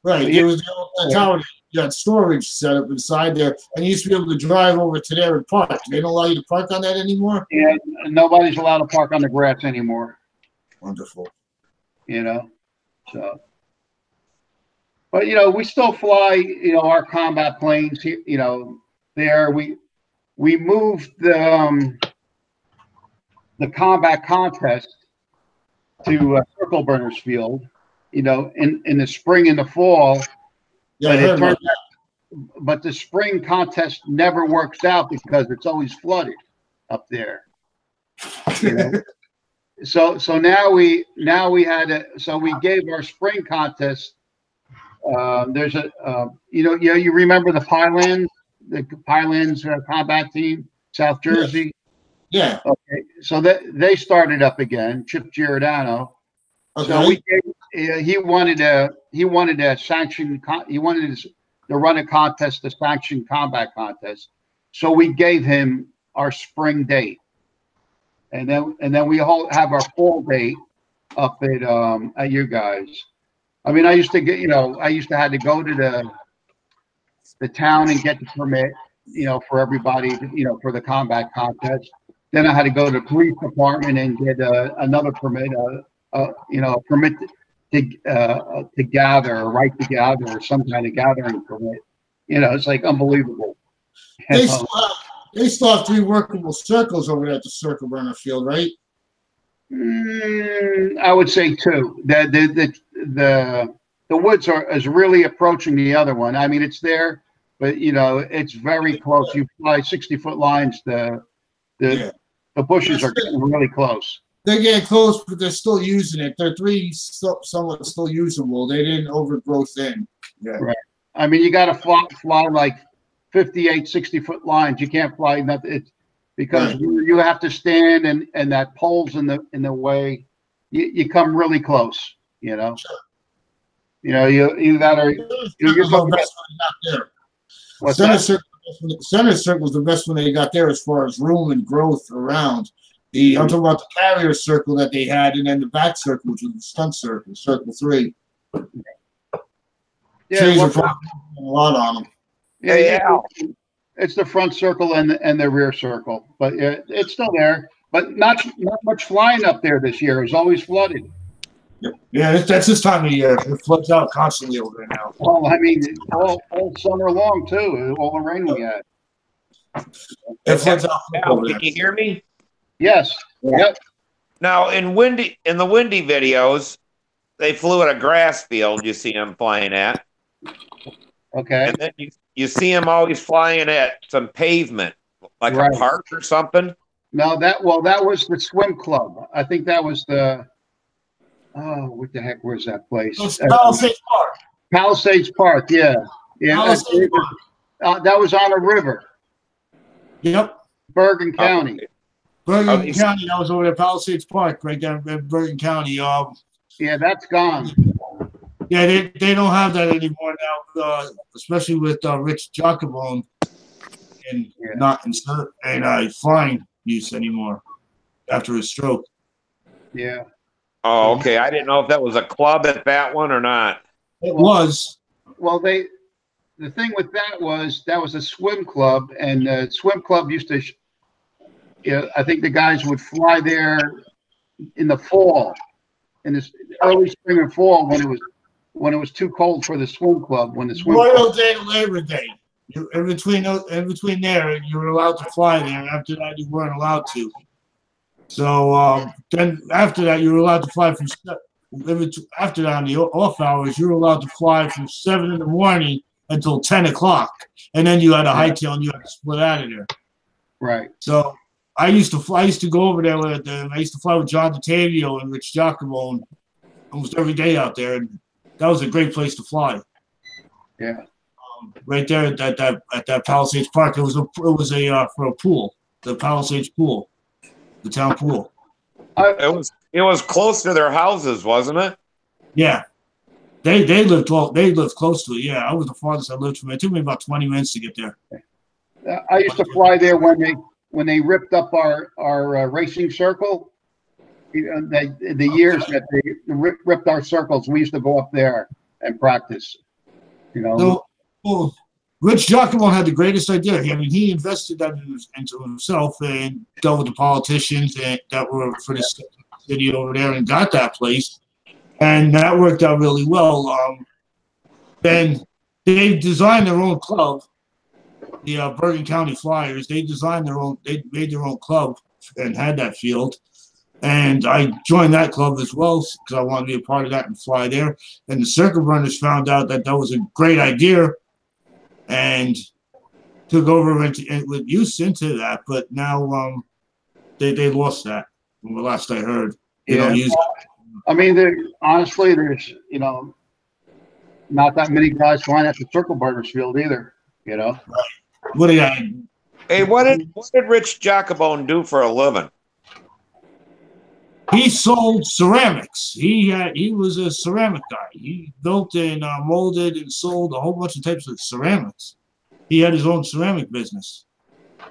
Right. It was the old tower. You had storage set up inside there, and you used to be able to drive over to there and park. They don't allow you to park on that anymore?
Yeah, nobody's allowed to park on the grass anymore.
Wonderful.
So. But, we still fly, our combat planes, there. We moved the combat contest to Circle Burners Field, you know, in the spring and the fall.
Yeah, I
But
heard
it
about
turned
that.
but the spring contest never works out because it's always flooded up there. You know. So now we gave our spring contest. There's a you remember the Pinelands combat team, South Jersey.
Yeah.
Okay, so they started up again. Chip Giordano.
Okay.
So he wanted a sanctioned he wanted to run a contest, a sanctioned combat contest. So we gave him our spring date, and then we all have our fall date up at you guys. I mean, I used to have to go to the town and get the permit, you know, for everybody, you know, for the combat contest. Then I had to go to the police department and get another permit, you know, a permit to gather, a right to gather, or some kind of gathering permit. You know, it's like unbelievable.
They still have 3 workable circles over there at the Circle Burner Field, right?
I would say 2. The woods is really approaching the other one. I mean, it's there, but you know, it's very close. You fly 60-foot lines. The bushes are getting really close.
They're getting close, but they're still using it. They're 3 somewhat still usable. They didn't overgrow thin. Yeah.
Right. I mean, you got to fly like 58, 60-foot lines. You can't fly nothing because
Right.
you have to stand and that pole's in the way. You come really close. You know.
Sure.
You know, you got to. You're
the best one they got there.
What's
Center circle is the best one they got there as far as room and growth around. I'm talking about the carrier circle that they had, and then the back circle, which was the stunt circle, circle 3.
Yeah,
Changed a lot on them.
Yeah. It's the front circle and the rear circle, but it's still there. But not much flying up there this year. It's always flooded.
Yeah, that's this time of year. It floods out constantly over there now.
Well, I mean, all summer long too. All the rain we had.
It floods out over
Can
there.
you hear me?
Yes.
Yeah.
Yep.
Now, in the windy videos, they flew at a grass field. You see them flying at,
Okay.
and then you see them always flying at some pavement, like
Right.
a park or something.
No, that was the swim club. I think that was the. Oh, what the heck? Where's that place?
It's Palisades Park.
Palisades Park. Yeah. Yeah.
Palisades Park.
That was on a river,
Yep.
Bergen County.
Bergen County. That was over there, Palisades Park, right there in Bergen County.
Yeah, that's gone.
Yeah, they don't have that anymore now, especially with Rich Giacomone and not in flying use anymore after his stroke.
Yeah.
Oh, okay. I didn't know if that was a club at that one or not.
It was.
Well, the thing with that was a swim club, and the swim club used to. I think the guys would fly there in the fall, in this early spring and fall when it was too cold for the swim club. When the swim
Royal Day, Labor Day. In between there, you were allowed to fly there. After that, you weren't allowed to. So then after that, you were allowed to fly from after that on the off hours. You were allowed to fly from 7 in the morning until 10 o'clock, and then you had a hightail and you had to split out of there.
Right.
So I used to go over there with them. I used to fly with John DeTavio and Rich Giacomone almost every day out there, and that was a great place to fly.
Yeah.
Right there at that Palisades Park, it was for a pool, the Palisades pool. The town pool.
It was close to their houses, wasn't it?
Yeah, they lived close to it. Yeah, I was the farthest I lived from it. It took me about 20 minutes to get there.
I used to fly there when they ripped up our racing circle. The years that they ripped our circles, we used to go up there and practice. You know.
So, well, Rich Giacomone had the greatest idea. I mean, he invested that into himself and dealt with the politicians that were for the city over there and got that place. And that worked out really well. Then they designed their own club, Bergen County Flyers. They designed their own. They made their own club and had that field. And I joined that club as well because I wanted to be a part of that and fly there. And the circuit runners found out that that was a great idea and took over with use into that. But now they lost that from the last I heard. They don't use it.
I mean, honestly, there's, not that many guys flying at the circle burners field either,
What do you got?
Hey, what did Rich Jacobone do for a living?
He sold ceramics. He was a ceramic guy. He built and molded and sold a whole bunch of types of ceramics. He had his own ceramic business.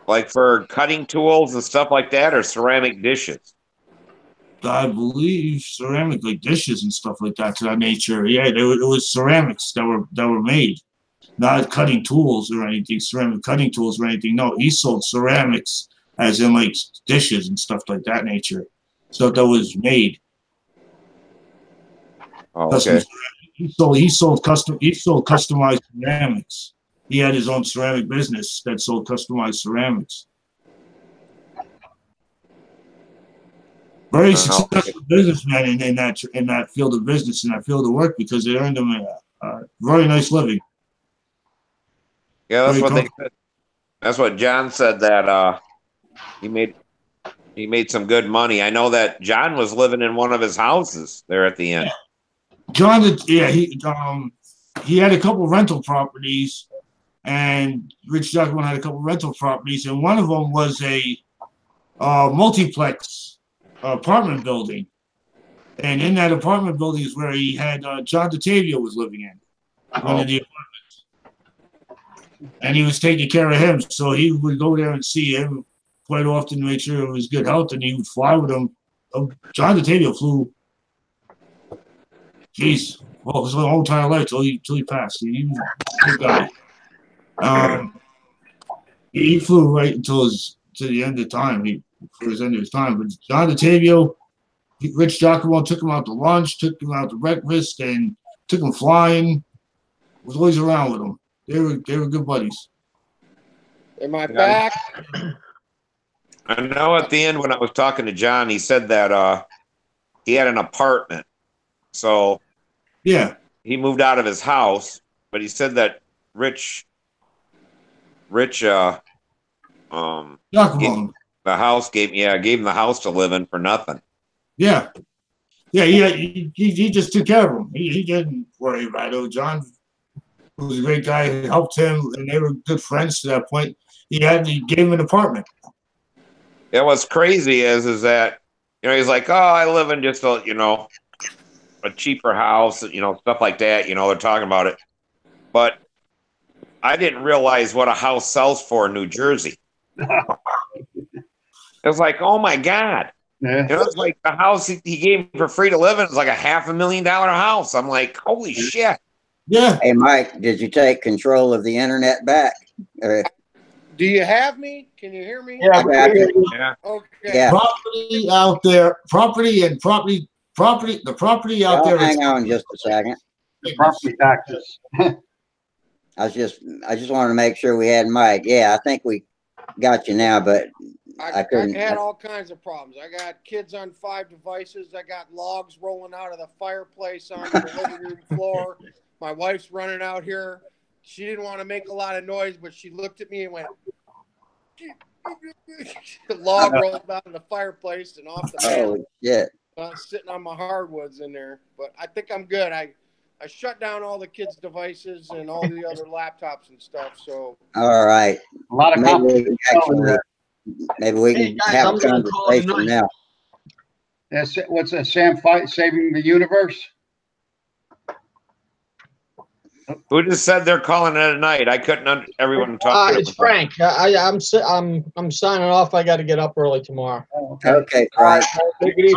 Like for cutting tools and stuff like that, or ceramic dishes?
I believe ceramic like dishes and stuff like that to that nature. Yeah, it was ceramics that were made, not cutting tools or anything. Ceramic cutting tools or anything. No, he sold ceramics as in like dishes and stuff like that nature. Stuff that was made.
Oh, okay.
He sold customized ceramics. He had his own ceramic business that sold customized ceramics. Very successful businessman in that field of business, in that field of work, because they earned him a very nice living.
Yeah, that's what they said. That's what John said, that he made some good money. I know that John was living in one of his houses there at the end.
John did, yeah. He had a couple rental properties, and Rich Jacobone had a couple rental properties, and one of them was a multiplex apartment building. And in that apartment building is where he had John DeTavio was living in one of the apartments, and he was taking care of him. So he would go there and see him quite often to make sure it was good health, and he would fly with him. John DeTavio flew, his whole entire life till he passed. He was a good guy. He flew right to the end of time. For his end of his time. But John DeTavio, Rich Jacobone took him out to lunch, took him out to breakfast, and took him flying. Was always around with him. They were good buddies.
Am I back?
I know at the end when I was talking to John, he said that he had an apartment. So
yeah,
he moved out of his house, but he said that Rich
Jacobone.
The house gave him the house to live in for nothing.
Yeah. He just took care of him. He didn't worry about it. John was a great guy. He helped him, and they were good friends to that point. He gave him an apartment.
Yeah, what's crazy is that he's like, oh, I live in just a cheaper house, stuff like that. They're talking about it, but I didn't realize what a house sells for in New Jersey. It was like, oh my God.
Yeah.
It's like the house he gave me for free to live in. It's like a $500,000 house. I'm like, holy shit.
Yeah.
Hey, Mike, did you take control of the internet back?
Do you have me? Can you hear me?
Yeah.
Yeah.
Okay.
Yeah.
Property out there, the property out there.
Hang on just a second.
The property taxes.
I just wanted to make sure we had Mike. Yeah, I think we got you now, but I couldn't.
I had all kinds of problems. I got kids on 5 devices. I got logs rolling out of the fireplace onto the living room floor. My wife's running out here. She didn't want to make a lot of noise, but she looked at me and went, the log rolled out of the fireplace and off the
Oh, shit.
sitting on my hardwoods in there. But I think I'm good. I shut down all the kids' devices and all the other laptops and stuff. So
All right.
A lot of
Maybe we can have a conversation now.
What's that? Sam Fight saving the universe?
Who just said they're calling it a night? I couldn't. Everyone talk.
It's Frank. I'm signing off. I got to get up early tomorrow.
Oh,
Okay, Frank.
Take it easy.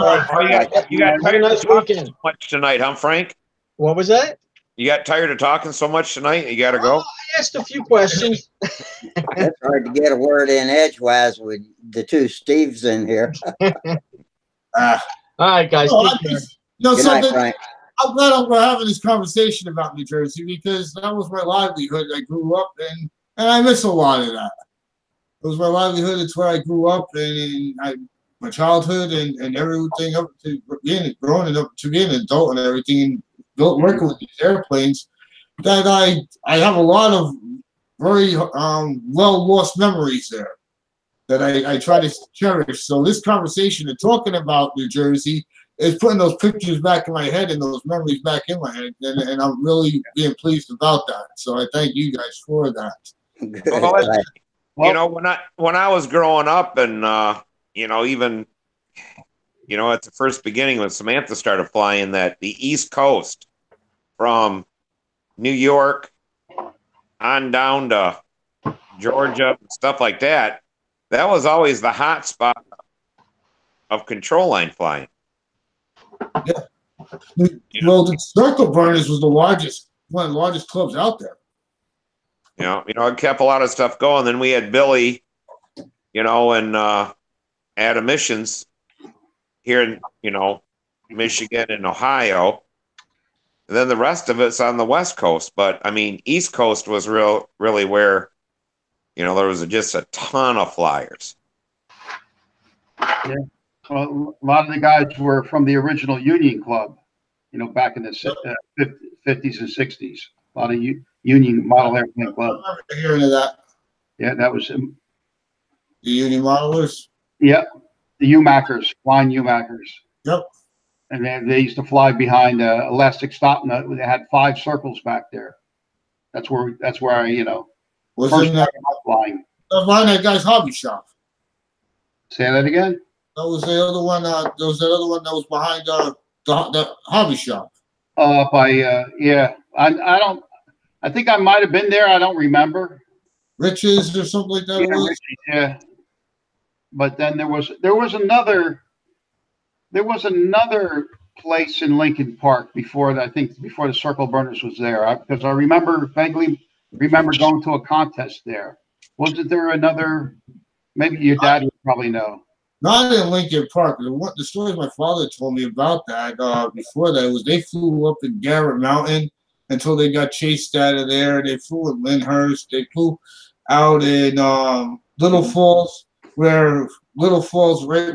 You got
Have a
tired
nice
of talking
weekend.
so much tonight, huh, Frank?
What was that?
You got tired of talking so much tonight? You got to go.
I asked a few questions.
It's hard to get a word in edgewise with the two Steves in here.
All right, guys. Take care.
Good night,
Something.
Frank.
I'm glad we're having this conversation about New Jersey because that was my livelihood. I grew up And I miss a lot of that. It was my livelihood. It's where I grew up, and my childhood, and everything up to growing up to being an adult and everything, and working with these airplanes. That I have a lot of very well lost memories there that I try to cherish. So this conversation and talking about New Jersey is putting those pictures back in my head and those memories back in my head, and I'm really being pleased about that. So I thank you guys for that.
Well, you know, when I was growing up, and you know, even you know, at the first beginning when Samantha started flying, that the East Coast from New York on down to Georgia, stuff like that, that was always the hot spot of control line flying.
Yeah. Well, the Circle Burners was one of the largest clubs out there.
You know, it kept a lot of stuff going. Then we had Billy, you know, and at emissions here in, you know, Michigan and Ohio. And then the rest of it's on the West Coast. But I mean, East Coast was really where, you know, there was just a ton of flyers.
Yeah. Well, a lot of the guys were from the original Union Club, you know, back in the 50s and 60s. A lot of Union Model Airplane Club.
I remember hearing of that.
Yeah, that was
the Union Modelers.
Yeah, the UMACers, flying UMACers.
Yep.
And then they used to fly behind elastic stop nut. They had 5 circles back there. That's where I, you know,
Was
first
in
time flying.
behind that guy's hobby shop.
Say that again.
That was the other one. There was the other one that was behind the hobby shop.
Yeah. I think I might have been there. I don't remember.
Riches or something like that.
Yeah, Riches, yeah. But then there was another place in Lincoln Park before that. I think before the Circle Burners was there, because I vaguely remember going to a contest there. Wasn't there another? Maybe your dad would probably know.
Not in Lincoln Park. The story my father told me about that before that was they flew up in Garrett Mountain until they got chased out of there. They flew in Lyndhurst. They flew out in Little Falls, right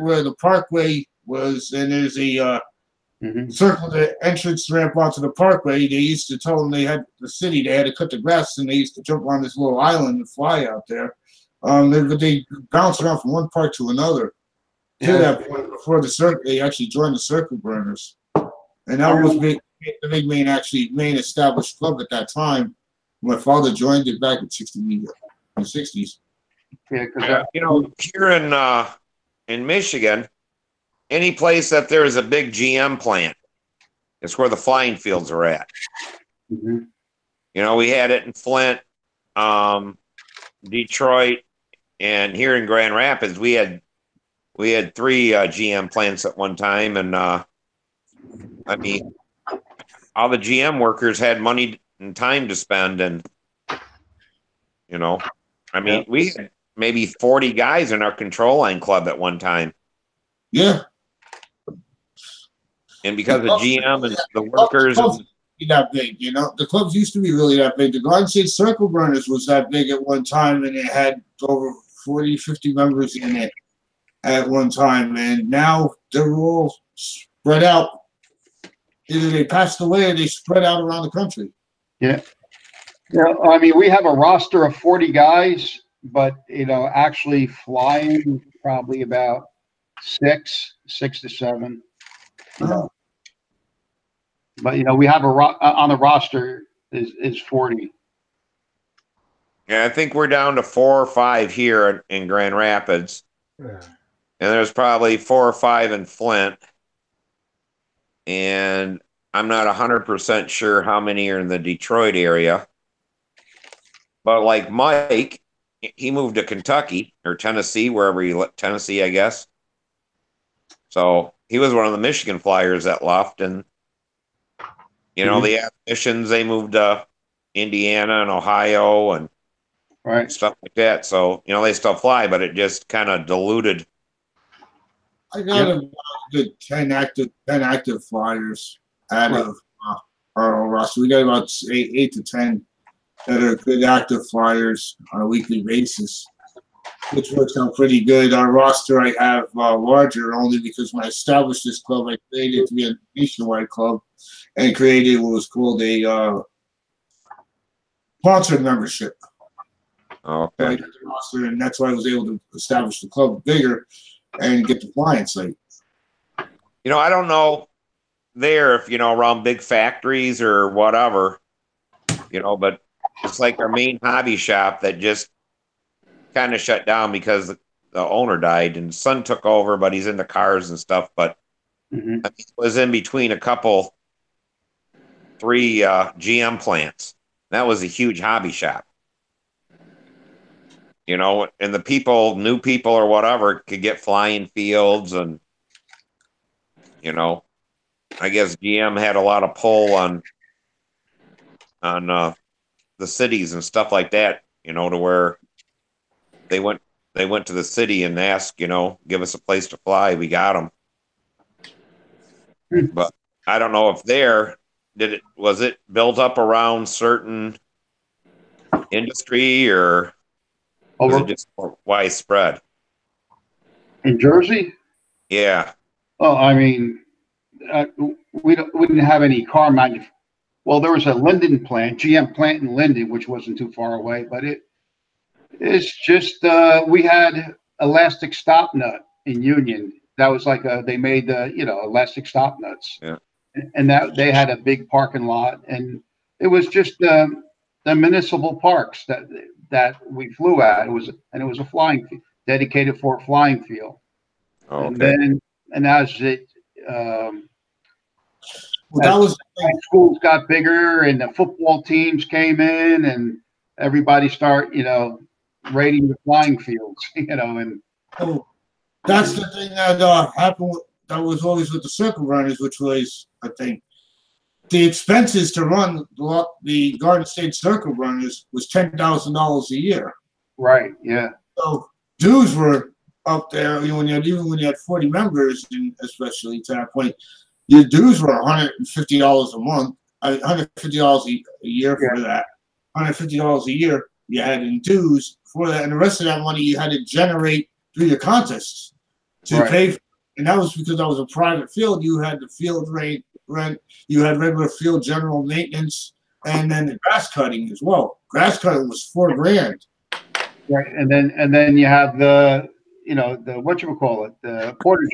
where the parkway was, and there's a circle, the entrance ramp onto the parkway. They used to tell them they had to cut the grass, and they used to jump on this little island and fly out there. They bounce around from one park to another. To that point, before they actually joined the Circle Burners, and that was the big main established club at that time. My father joined it back in the 60s.
Yeah, because
you know, here in Michigan, any place that there is a big GM plant, it's where the flying fields are at.
Mm-hmm.
You know, we had it in Flint, Detroit, and here in Grand Rapids, we had 3 GM plants at one time, and I mean, all the GM workers had money and time to spend, and you know, I mean, we had maybe 40 guys in our control line club at one time.
Yeah.
And because of GM and the workers,
that big, you know, the clubs used to be really that big. The Garden State Circle Burners was that big at one time, and it had over 40, 50 members in it at one time, and now they're all spread out. Either they passed away or they spread out around the country.
Yeah. Yeah, I mean, we have a roster of 40 guys, but, you know, actually flying probably about 6 to 7. You know. But, you know, we have on the roster is 40.
Yeah, I think we're down to 4 or 5 here in Grand Rapids.
Yeah.
And there's probably 4 or 5 in Flint. And I'm not 100% sure how many are in the Detroit area. But like Mike, he moved to Kentucky or Tennessee, Tennessee, I guess. So he was one of the Michigan flyers that left. And, you know, the missions, they moved to Indiana and Ohio and stuff like that. So, you know, they still fly, but it just kind of diluted.
I got about a good 10 active flyers out of our roster. We got about 8 to 10 that are good active flyers on a weekly basis, which works out pretty good. Our roster I have larger only because when I established this club, I created it to be a nationwide club and created what was called a sponsored membership.
Okay.
So I got the roster, and that's why I was able to establish the club bigger and get the flying site.
You know, I don't know there if, you know, around big factories or whatever, you know, but it's like our main hobby shop that just kind of shut down because the owner died and son took over, but he's into cars and stuff. But it was in between three GM plants. That was a huge hobby shop. You know, and the people, new people or whatever, could get flying fields, and you know, I guess GM had a lot of pull on the cities and stuff like that. You know, to where they went to the city and asked, you know, give us a place to fly. We got them, but I don't know if was it built up around certain industry or was it just more widespread?
In Jersey?
Yeah.
Oh, I mean, we didn't have any car manufacturers. Well, there was a Linden plant, GM plant in Linden, which wasn't too far away, but it's just we had elastic stop nut in Union. That was like they made elastic stop nuts.
Yeah.
And that they had a big parking lot, and it was just the municipal parks that we flew at. It was a flying dedicated for a flying field.
Oh,
and
okay.
then as it
Well, that was
schools got bigger and the football teams came in and everybody start raiding the flying fields, and
that's the thing that happened. That was always with the circle runners, which was, I think, the expenses to run the Garden State Circle Runners was $10,000 a year.
Right. Yeah.
So dues were up there. Even when you had 40 members, and especially to that point, your dues were $150 a month, $150 a year for that. $150 a year you had in dues for that, and the rest of that money you had to generate through your contests to pay for. And that was because that was a private field. You had the field rent, you had regular field general maintenance, and then the grass cutting as well. Grass cutting was $4,000.
Right, and then you have the the Porta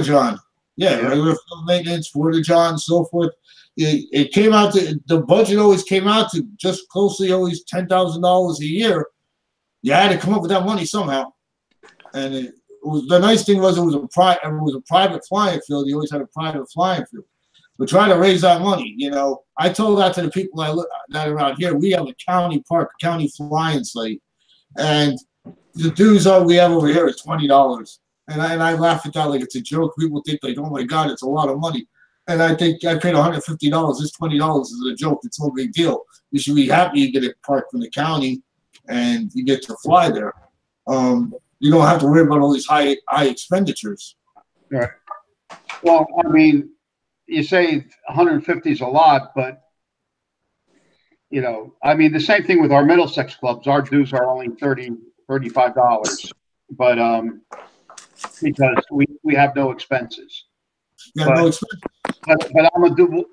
John.
Yeah, regular field maintenance, Porta John, so forth. It came out to the budget always came out to just closely always $10,000 a year. You had to come up with that money somehow, and the nice thing was it was a private flying field. You always had a private flying field. We try to raise that money. I told that to the people that around here. We have a county park, county flying site, and the dues we have over here is $20. And I laugh at that like it's a joke. People think like, oh my God, it's a lot of money. And I think I paid $150. This $20 is a joke. It's no big deal. You should be happy you get a park from the county and you get to fly there. You don't have to worry about all these high expenditures.
Right. Well, I mean, you say 150 is a lot, but I mean, the same thing with our Middlesex clubs. Our dues are only $35, but because we have no expenses.
No expenses.
But I'm a do.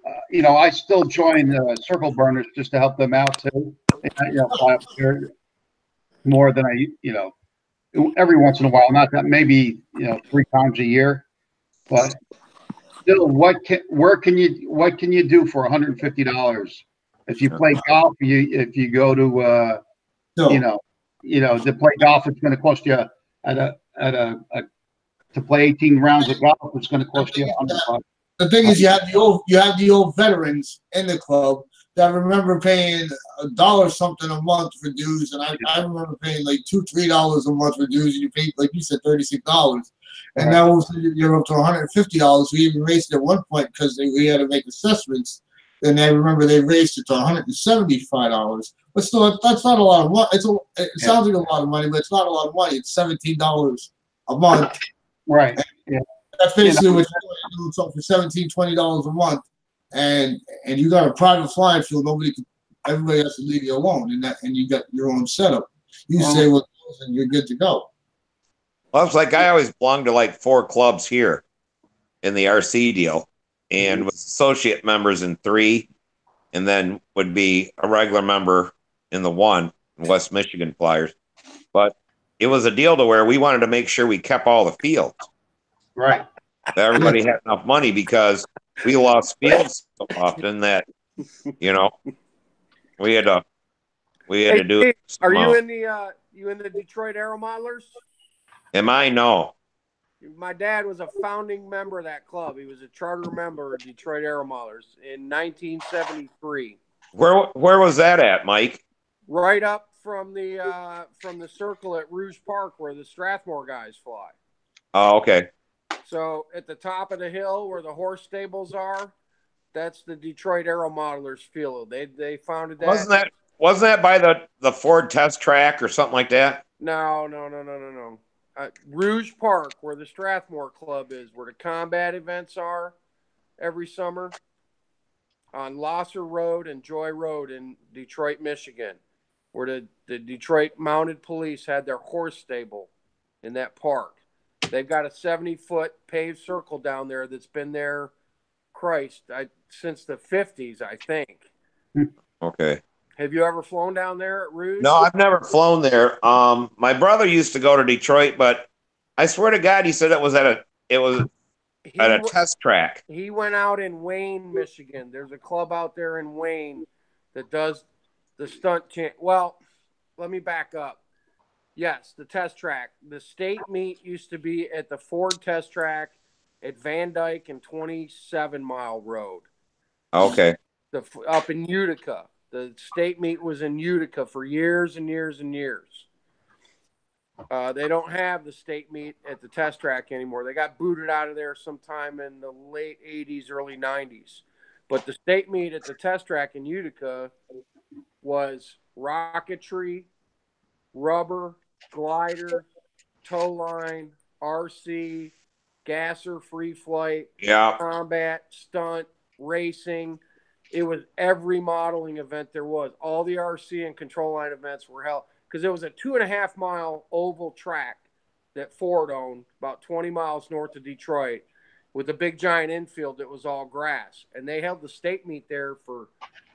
I still join Circle Burners just to help them out too. Fly up there more than every once in a while, not that, maybe 3 times a year, but still, what can you do for $150 if you play golf? If you go to to play golf, it's going to cost you to play 18 rounds of golf. It's going to cost you $100.
The thing is, you have the old veterans in the club that remember paying $1 something a month for dues, and I remember paying like $2-3 a month for dues, and you paid, like you said, $36, and now you're up to $150. We even raised it at one point because we had to make assessments, and I remember they raised it to $175. But still, that's not a lot of money. It sounds like a lot of money, but it's not a lot of money. It's $17 a month.
Right. Yeah.
That's basically what you're doing, something for $17-20 a month, and you got a private flying field. Nobody could everybody has to leave you alone, and you got your own setup. You say what goes, and you're good to go.
Well, it's like I always belonged to like 4 clubs here in the RC deal, and was associate members in 3, and then would be a regular member in the 1, West Michigan Flyers. But it was a deal to where we wanted to make sure we kept all the fields.
Right.
That everybody had enough money, because we lost fields so often that, you know, we had to do
Hey,
it.
are you in the Detroit Aeromodelers?
Am I? No.
My dad was a founding member of that club. He was a charter member of Detroit Aeromodelers in 1973.
Where was that at, Mike?
Right up from the circle at Rouge Park where the Strathmore guys fly.
Oh, okay.
So at the top of the hill where the horse stables are, that's the Detroit Aeromodelers field. They founded that.
Wasn't that by the Ford test track or something like that?
No. Rouge Park, where the Strathmore Club is, where the combat events are every summer, on Losser Road and Joy Road in Detroit, Michigan, where the Detroit Mounted Police had their horse stable in that park. They've got a 70-foot paved circle down there that's been there, since the 50s, I think.
Okay.
Have you ever flown down there at Rouge?
No, I've never flown there. My brother used to go to Detroit, but I swear to God, he said it was at a test track.
He went out in Wayne, Michigan. There's a club out there in Wayne that does the stunt. Well, let me back up. Yes, the test track. The state meet used to be at the Ford test track at Van Dyke and 27 Mile Road.
Okay.
Up in Utica. The state meet was in Utica for years and years and years. They don't have the state meet at the test track anymore. They got booted out of there sometime in the late 80s, early 90s. But the state meet at the test track in Utica was rocketry, rubber, glider, tow line, RC, gasser, free flight, combat, stunt, racing. It was every modeling event there was. All the RC and control line events were held because it was a 2.5 mile oval track that Ford owned about 20 miles north of Detroit with a big giant infield that was all grass. And they held the state meet there for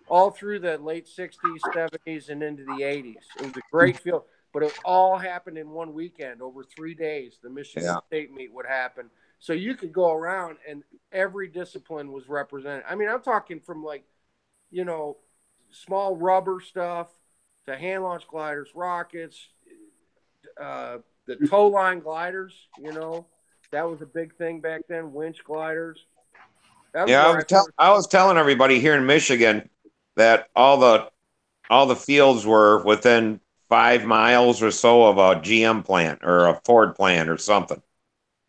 all through the late 60s, 70s, and into the 80s. It was a great field, but it all happened in one weekend over 3 days. The Michigan state meet would happen. So you could go around and every discipline was represented. I mean, I'm talking from small rubber stuff to hand launch gliders, rockets, the tow line gliders, that was a big thing back then, winch gliders.
I was telling everybody here in Michigan that all the fields were within 5 miles or so of a GM plant or a Ford plant or something.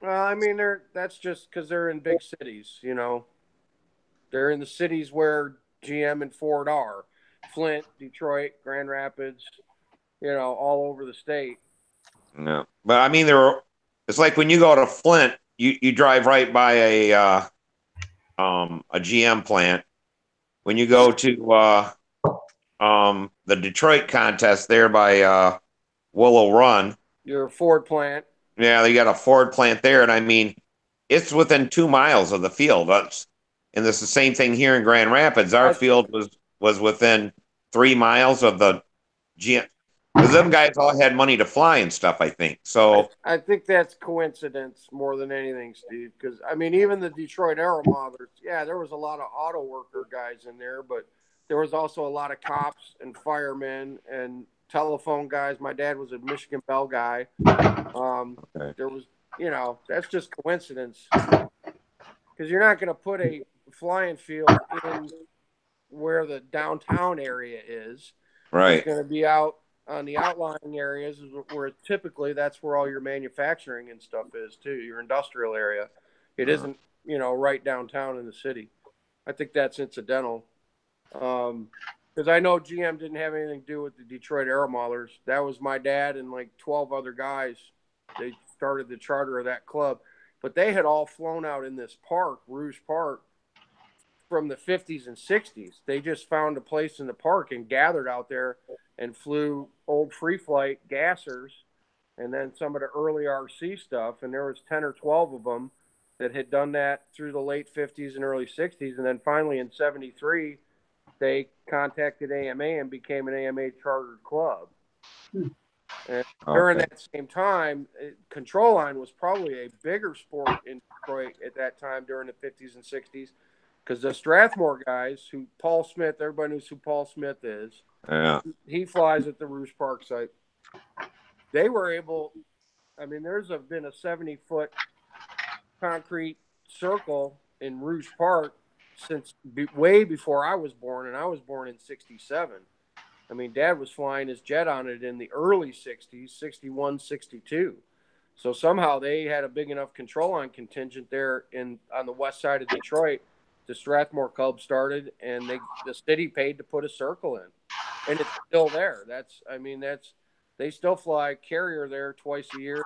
Well, I mean, that's just because they're in big cities, They're in the cities where GM and Ford are. Flint, Detroit, Grand Rapids, all over the state.
Yeah. But I mean, it's like when you go to Flint, you drive right by a GM plant. When you go to the Detroit contest there by Willow Run,
your Ford plant.
Yeah, they got a Ford plant there, and I mean, it's within 2 miles of the field. And it's the same thing here in Grand Rapids. Our field was within 3 miles of the GM. Because them guys all had money to fly and stuff, I think. So
I think that's coincidence more than anything, Steve. Because I mean, even the Detroit Aeromodelers, there was a lot of auto worker guys in there, but there was also a lot of cops and firemen and telephone guys. My dad was a Michigan Bell guy. There was, that's just coincidence. Because you're not going to put a flying field in where the downtown area is.
Right.
It's going to be out on the outlying areas where typically that's where all your manufacturing and stuff is too, your industrial area. It isn't, right downtown in the city. I think that's incidental. Because I know GM didn't have anything to do with the Detroit Aeromodelers. That was my dad and like 12 other guys. They started the charter of that club. But they had all flown out in this park, Rouge Park, from the 50s and 60s. They just found a place in the park and gathered out there and flew old free flight gassers and then some of the early RC stuff. And there was 10 or 12 of them that had done that through the late 50s and early 60s. And then finally in 73, they contacted AMA and became an AMA chartered club. And during that same time, control line was probably a bigger sport in Detroit at that time during the 50s and 60s, because the Strathmore guys, who Paul Smith, everybody knows who Paul Smith is.
Yeah.
He flies at the Rouge Park site. They were able, I mean, there's been a 70-foot concrete circle in Rouge Park since way before I was born, and I was born in 67. I mean, Dad was flying his jet on it in the early 60s, 61, 62. So somehow they had a big enough control line contingent there on the west side of Detroit. The Strathmore Club started, and the city paid to put a circle in, and it's still there. They still fly carrier there twice a year.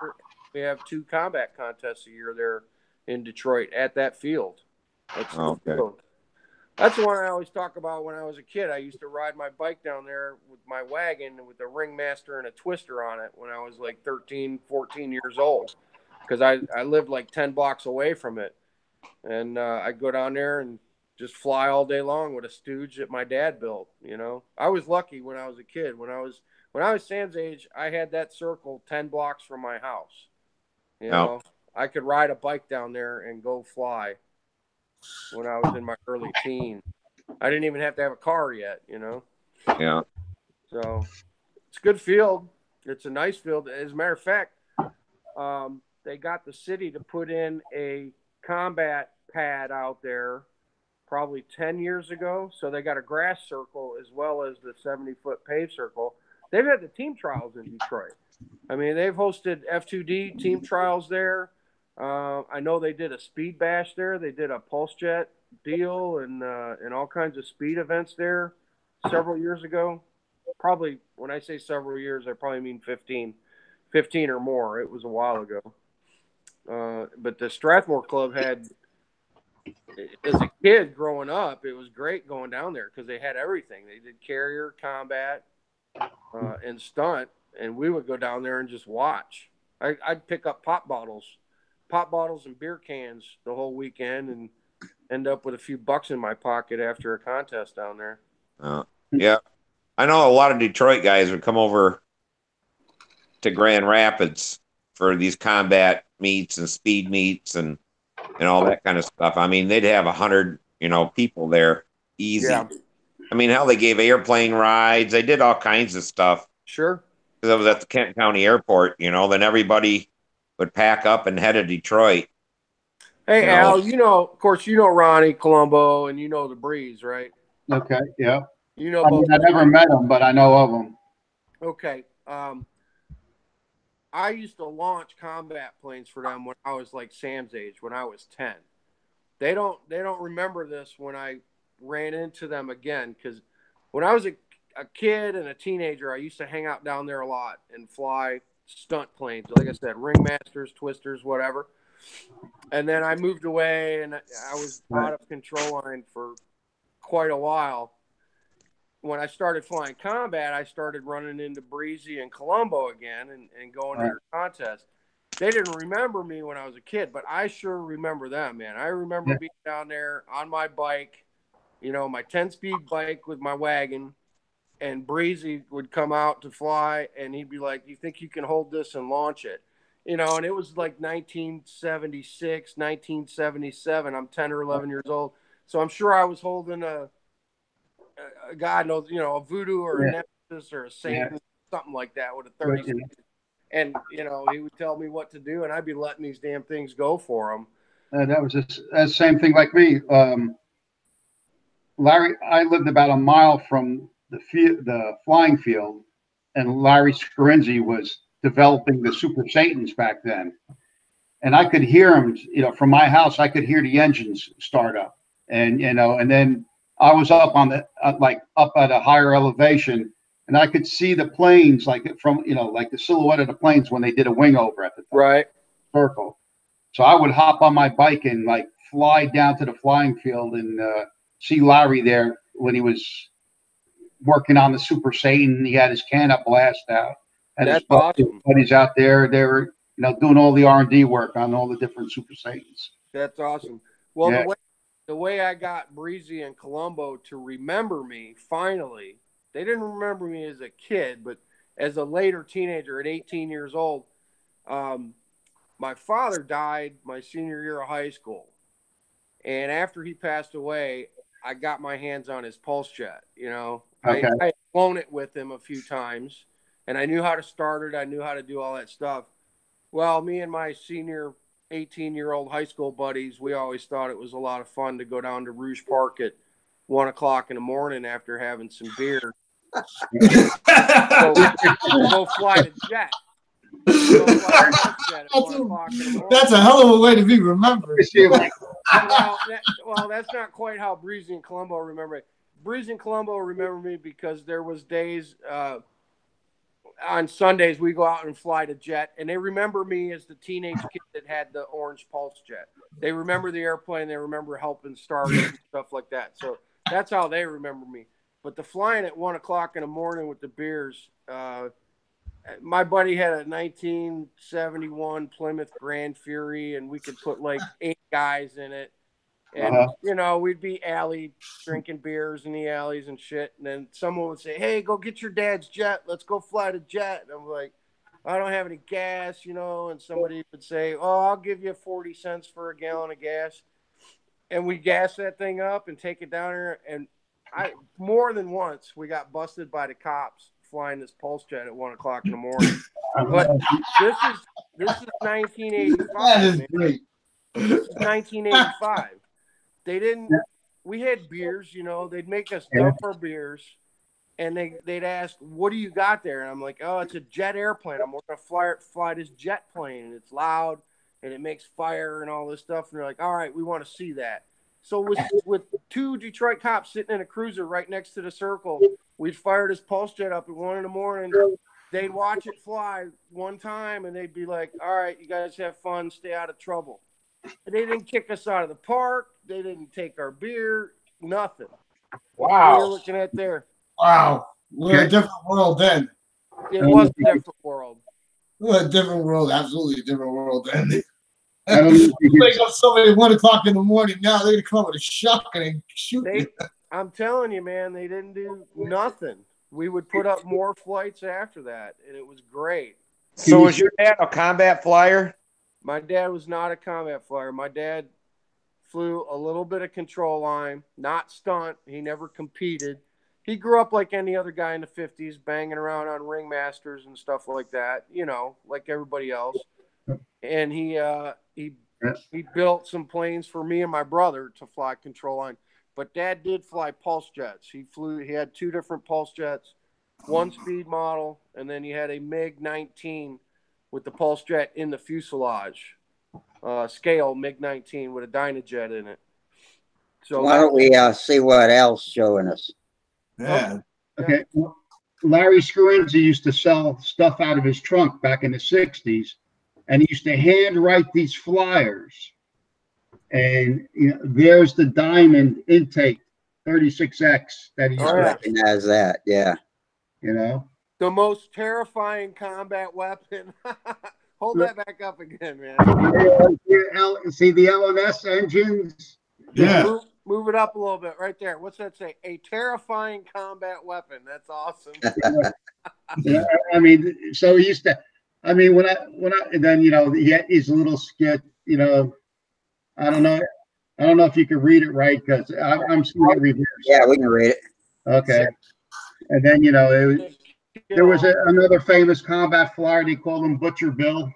We have 2 combat contests a year there in Detroit at that field. That's the field. That's the one I always talk about when I was a kid. I used to ride my bike down there with my wagon with a ringmaster and a twister on it when I was like 13, 14 years old, because I lived like 10 blocks away from it. And I'd go down there and just fly all day long with a stooge that my dad built. You know, I was lucky when I was a kid. When I was Sam's age, I had that circle 10 blocks from my house. You know, I could ride a bike down there and go fly when I was in my early teens. I didn't even have to have a car yet, you know?
Yeah.
So it's a good field. It's a nice field. As a matter of fact, they got the city to put in a combat pad out there probably 10 years ago. So they got a grass circle as well as the 70-foot paved circle. They've had the team trials in Detroit. I mean, they've hosted F2D team trials there. I know they did a speed bash there. They did a pulse jet deal and all kinds of speed events there several years ago. Probably, when I say several years, I probably mean 15 or more. It was a while ago. But the Strathmore Club had, as a kid growing up, it was great going down there because they had everything. They did carrier, combat, and stunt, and we would go down there and just watch. I'd pick up pop bottles and beer cans the whole weekend and end up with a few bucks in my pocket after a contest down there.
Yeah. I know a lot of Detroit guys would come over to Grand Rapids for these combat meets and speed meets and all that kind of stuff. I mean, they'd have 100, people there easy. Yeah. I mean, hell, they gave airplane rides. They did all kinds of stuff.
Sure.
Because I was at the Kent County Airport, then everybody would pack up and head to Detroit.
Hey, Al, of course, Ronnie Colombo and the Breeze, right?
Okay, yeah.
Both.
I never met them, but I know of them.
Okay. I used to launch combat planes for them when I was like Sam's age, when I was 10. They don't remember this when I ran into them again, because when I was a kid and a teenager, I used to hang out down there a lot and fly stunt planes. Like I said, ringmasters, twisters, whatever. And then I moved away and I was out of control line for quite a while. When I started flying combat, I started running into Breezy and Colombo again and going to their contest. They didn't remember me when I was a kid, but I sure remember them, man. I remember being down there on my bike, my 10-speed bike with my wagon, and Breezy would come out to fly, and he'd be like, "You think you can hold this and launch it?" And it was like 1976, 1977. I'm 10 or 11 years old. So I'm sure I was holding a God knows, a voodoo or a nemesis or a Satan, something like that with a 30. And, he would tell me what to do, and I'd be letting these damn things go for him.
That was the same thing like me. Larry, I lived about a mile from the flying field, and Larry Scarinzi was developing the Super Satans back then. And I could hear him, from my house, I could hear the engines start up. And, and then I was up on the, up at a higher elevation, and I could see the planes, from, the silhouette of the planes when they did a wing over at the top circle. So I would hop on my bike and fly down to the flying field and see Larry there when he was working on the Super Satan. He had his can up blast out. And
That's
his
awesome.
buddies out there, they were, doing all the R&D work on all the different Super Satans.
That's awesome. Well,
Yeah.
the way I got Breezy and Columbo to remember me, finally, they didn't remember me as a kid, but as a later teenager at 18 years old, my father died my senior year of high school. And after he passed away, I got my hands on his pulse jet.
Okay.
I had flown it with him a few times, and I knew how to start it. I knew how to do all that stuff. Well, me and my senior 18-year-old high school buddies, we always thought it was a lot of fun to go down to Rouge Park at 1 o'clock in the morning after having some beer. Go fly the jet.
That's a hell of a way to be remembered.
Well, that's not quite how Breezy and Columbo remember it. Breezy and Columbo remember me because there was days on Sundays we go out and fly the jet, and they remember me as the teenage kid that had the orange pulse jet. They remember the airplane. They remember helping start it and stuff like that. So that's how they remember me. But the flying at 1 o'clock in the morning with the beers, my buddy had a 1971 Plymouth Grand Fury, and we could put like 8 guys in it. And, we'd be alley drinking beers in the alleys and shit. And then someone would say, hey, go get your dad's jet. Let's go fly the jet. And I'm like, I don't have any gas, and somebody would say, oh, I'll give you 40 cents for a gallon of gas. And we gas that thing up and take it down there. And more than once, we got busted by the cops flying this pulse jet at 1 o'clock in the morning. But this is 1985.
That is great.
This is 1985. We had beers, they'd make us dump our beers, and they'd ask, what do you got there? And I'm like, oh, it's a jet airplane. I'm going to fly this jet plane, and it's loud, and it makes fire and all this stuff. And they're like, all right, we want to see that. So with 2 Detroit cops sitting in a cruiser right next to the circle, we'd fire this pulse jet up at 1 in the morning. They'd watch it fly one time, and they'd be like, all right, you guys have fun, stay out of trouble. And they didn't kick us out of the park. They didn't take our beer, nothing.
Wow.
What you're looking at there.
Wow. We're a different world then.
It was a different world.
We're a different world. Absolutely a different world then.
I don't know
wake up somebody at 1 o'clock in the morning. Now they're gonna come up with a shotgun and shoot you.
I'm telling you, man, they didn't do nothing. We would put up more flights after that, and it was great.
So was your dad a combat flyer?
My dad was not a combat flyer. My dad flew a little bit of control line, not stunt. He never competed. He grew up like any other guy in the 50s, banging around on ringmasters and stuff like that, like everybody else. And he built some planes for me and my brother to fly control line. But Dad did fly pulse jets. He had 2 different pulse jets, 1 speed model, and then he had a MiG-19 with the pulse jet in the fuselage, scale MiG-19 with a Dynajet in it. So
why don't we see what else showing us?
Yeah.
Okay. Well, Larry Scarinzi used to sell stuff out of his trunk back in the 60s, and he used to handwrite these flyers. And there's the diamond intake 36X that he used to
recognize that, yeah.
The most terrifying combat weapon. Hold that back up again, man.
See the LNS engines?
Yeah.
Move it up a little bit right there. What's that say? A terrifying combat weapon. That's awesome.
Yeah, I mean, so he used to. I mean, when I and then he had his little skit. I don't know if you can read it right because I'm seeing it reversed.
Yeah, we can read it.
Okay. And then there was another famous combat flyer. They called him Butcher Bill,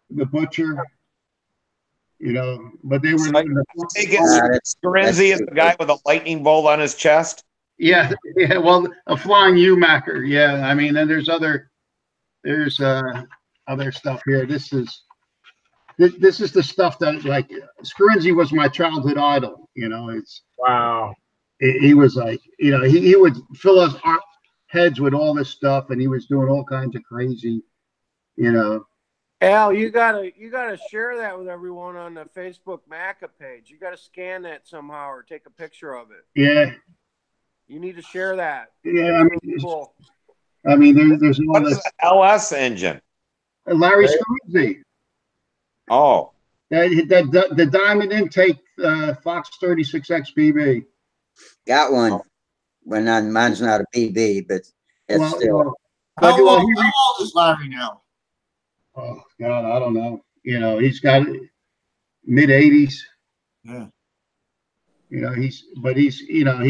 the Butcher. But they were.
Scarinzi is the guy with a lightning bolt on his chest.
Yeah. Well, a flying U-Macker. Yeah. I mean, and there's other stuff here. This is the stuff that, like, Scarinzi was my childhood idol. It's
wow.
He was like, he would fill us heads with all this stuff, and he was doing all kinds of crazy,
Al, you gotta share that with everyone on the Facebook Maca page. You gotta scan that somehow or take a picture of it.
Yeah,
You need to share that.
yeah.
That's really cool.
I mean, there's all
What is
this.
the LS engine?
Larry Scorsese.
Oh,
The diamond intake Fox 36X BB.
Got one. Well, mine's not a PB, but it's
Well,
still.
How
well,
old is Larry now?
oh God, I don't know. You know, he's got mid-80s.
Yeah.
You know, he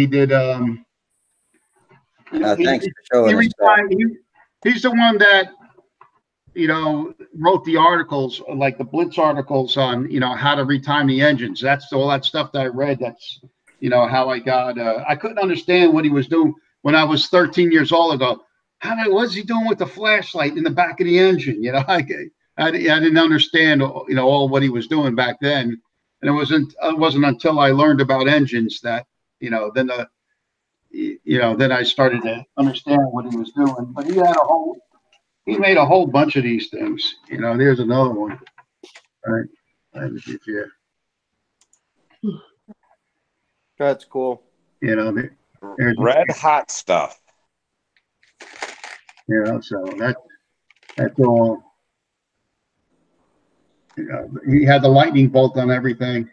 did.
Thanks for showing us that.
He's the one that wrote the articles, like the Blitz articles on how to retime the engines. That's all that stuff that I read. That's how I got. I couldn't understand what he was doing when I was 13 years old ago. What's he doing with the flashlight in the back of the engine? I didn't understand all what he was doing back then, and it wasn't until I learned about engines that then I started to understand what he was doing. But he made a whole bunch of these things. There's another one. All right. Let me see if you.
That's cool.
There's
red hot stuff.
So that's all. He had the lightning bolt on everything.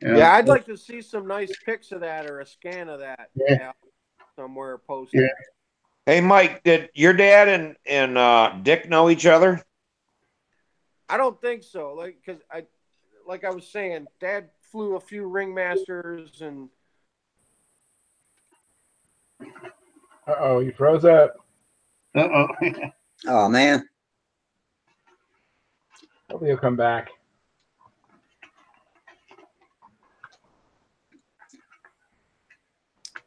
Yeah, I'd like to see some nice pics of that or a scan of that.
Yeah.
Somewhere posted.
Yeah.
Hey, Mike, did your dad and Dick know each other?
I don't think so. Because I was saying, Dad flew a few ringmasters and.
Uh-oh, you froze up.
Uh-oh.
Oh man.
Hopefully he'll come back.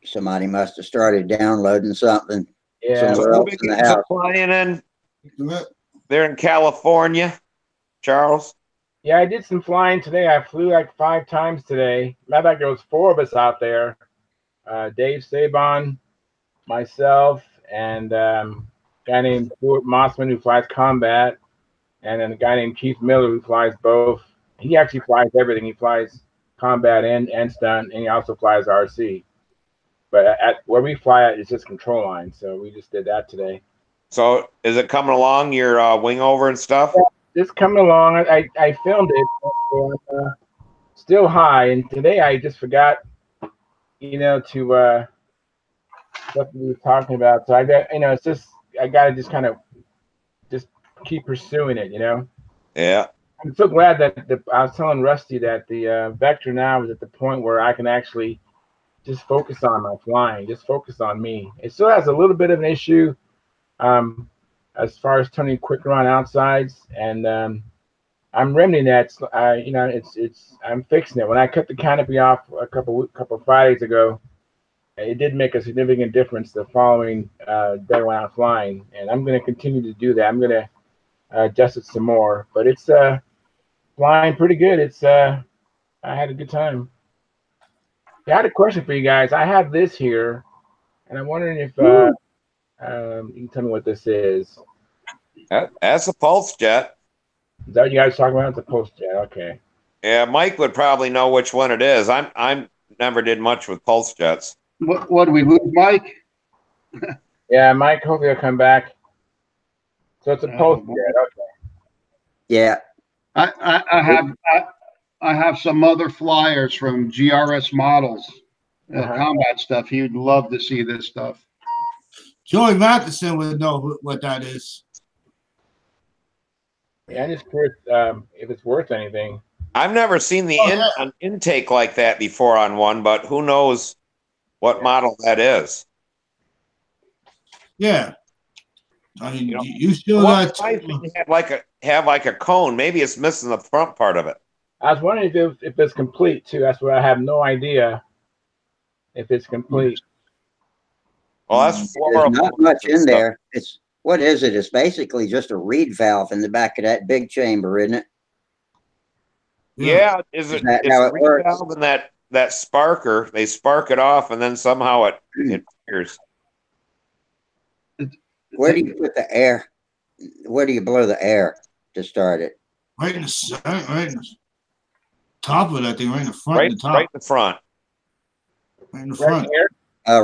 Somebody must have started downloading something
Yeah.
somewhere else in the house.
Flying in. They're in California, Charles.
Yeah, I did some flying today. I flew like 5 times today. Matter of fact, there was 4 of us out there. Dave Sabon, myself, and a guy named Stuart Mossman who flies combat, and then a guy named Keith Miller who flies both. He actually flies everything. He flies combat and stunt, and he also flies RC. But at where we fly at is just control line, so we just did that today.
So is it coming along your wing over and stuff?
Yeah, it's coming along. I filmed it. Still high, and today I just forgot, to what we were talking about. So I got, it's just I gotta just kind of just keep pursuing it,
Yeah.
I'm so glad that I was telling Rusty that the Vector now is at the point where I can actually just focus on my flying, just focus on me. It still has a little bit of an issue as far as turning quicker on outsides, and I'm remedying that. I'm fixing it. When I cut the canopy off a couple Fridays ago, it did make a significant difference the following day when I'm flying, and I'm going to continue to do that. I'm going to adjust it some more, but it's flying pretty good. I had a good time. Yeah, I had a question for you guys. I have this here, and I'm wondering if you can tell me what this is.
That's a pulse jet.
Is that what you guys talking about? It's a pulse jet. Okay.
Yeah, Mike would probably know which one it is. I'm never did much with pulse jets.
What do we lose, Mike?
Yeah, Mike. Hopefully he'll come back. So it's a pulse jet. Okay.
Yeah.
I have some other flyers from GRS models, combat stuff. He'd love to see this stuff.
Joey Matheson would know what that is.
Yeah, I'm just curious if it's worth anything.
I've never seen an intake like that before on one, but who knows what model that is?
Yeah. I mean, you still got
have like a cone. Maybe it's missing the front part of it.
I was wondering if it's complete too. That's what I have no idea if it's complete.
Well, that's
There's not much in there. What is it? It's basically just a reed valve in the back of that big chamber, isn't it?
Yeah. Is it? It's
how
a
it
reed
works?
valve and that sparker. They spark it off, and then somehow it fires.
Where do you put the air? Where do you blow the air? to start it?
Right in the center, right in the top of that thing, right in the front
Right,
and the top.
right in the front.
Right in the
Right
front.
here.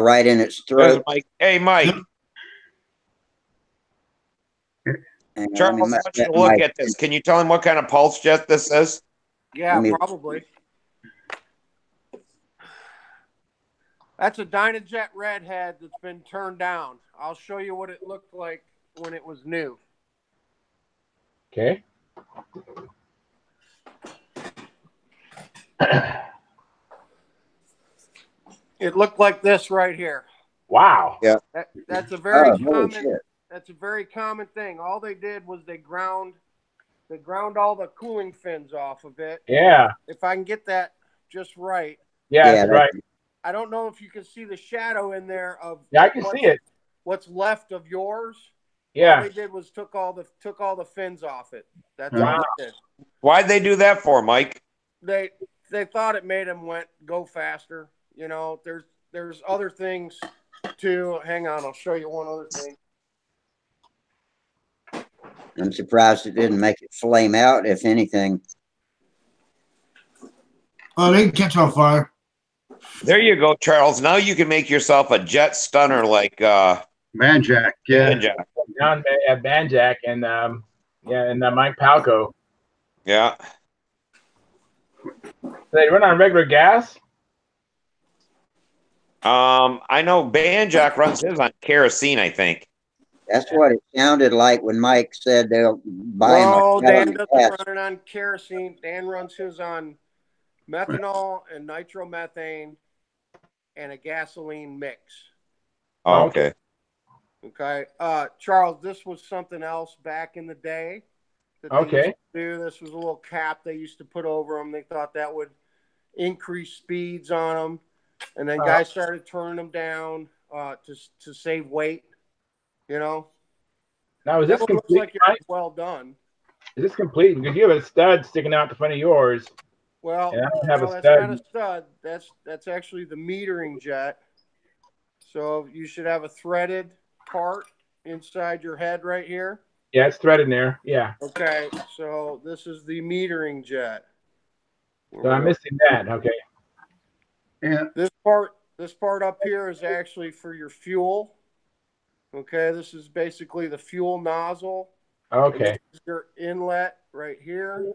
Right in its
There's
throat.
Mike. Hey, Mike.
And
Charles, I want you to look at this. Can you tell him what kind of pulse jet this is?
Yeah, probably. That's a Dynajet Redhead that's been turned down. I'll show you what it looked like when it was new.
Okay.
It looked like this right here.
Wow.
Yeah.
That's a very
holy
common.
shit.
That's a very common thing. All they did was they ground all the cooling fins off of it.
Yeah.
If I can get that just right.
Yeah,
Yeah,
that's right.
I don't know if you can see the shadow in there of.
Yeah, I can see it.
What's left of yours?
Yeah.
All they did was took all the fins off it. That's
Wow.
all they did.
Why'd they do that for, Mike?
They thought it made them go faster. You know, there's other things too. Hang on, I'll show you one other thing.
I'm surprised it didn't make it flame out, if anything.
Oh, they can catch on fire.
There you go, Charles. Now you can make yourself a jet stunner like
Manjack, yeah.
Banjack.
Down at Banjack and Mike Palco.
Yeah.
They run on regular gas.
I know Banjack runs his on kerosene, I think.
That's what it sounded like when Mike said they'll buy him.
No,
a
Dan
gallon of
doesn't
gas.
run it on kerosene. Dan runs his on methanol and nitromethane and a gasoline mix.
Oh, okay.
Okay. Charles, this was something else back in the day that they used to do. This was a little cap they used to put over them. They thought that would increase speeds on them. And then guys started turning them down to save weight, you know.
Now, is this complete?
Looks like it's well done.
Is this complete? Because you have a stud sticking out the front of yours.
Well,
and I don't have a
that's
stud.
not a stud. That's actually the metering jet. So you should have a threaded part inside your head right here.
Yeah, it's threaded in there. Yeah.
Okay, so this is the metering jet.
So I'm missing that. Okay.
Yeah.
This part up here is actually for your fuel. Okay, this is basically the fuel nozzle.
Okay.
This is your inlet right here.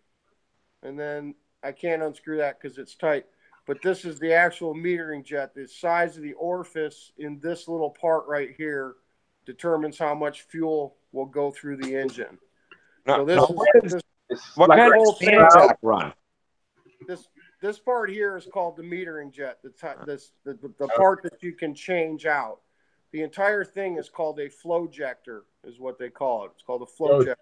And then I can't unscrew that because it's tight. But this is the actual metering jet. The size of the orifice in this little part right here determines how much fuel will go through the engine. So this
what
like
kind
whole
of
thing.
Banjack run?
This part here is called the metering jet. The part that you can change out. The entire thing is called a flowjector, is what they call it. It's called a flowjector.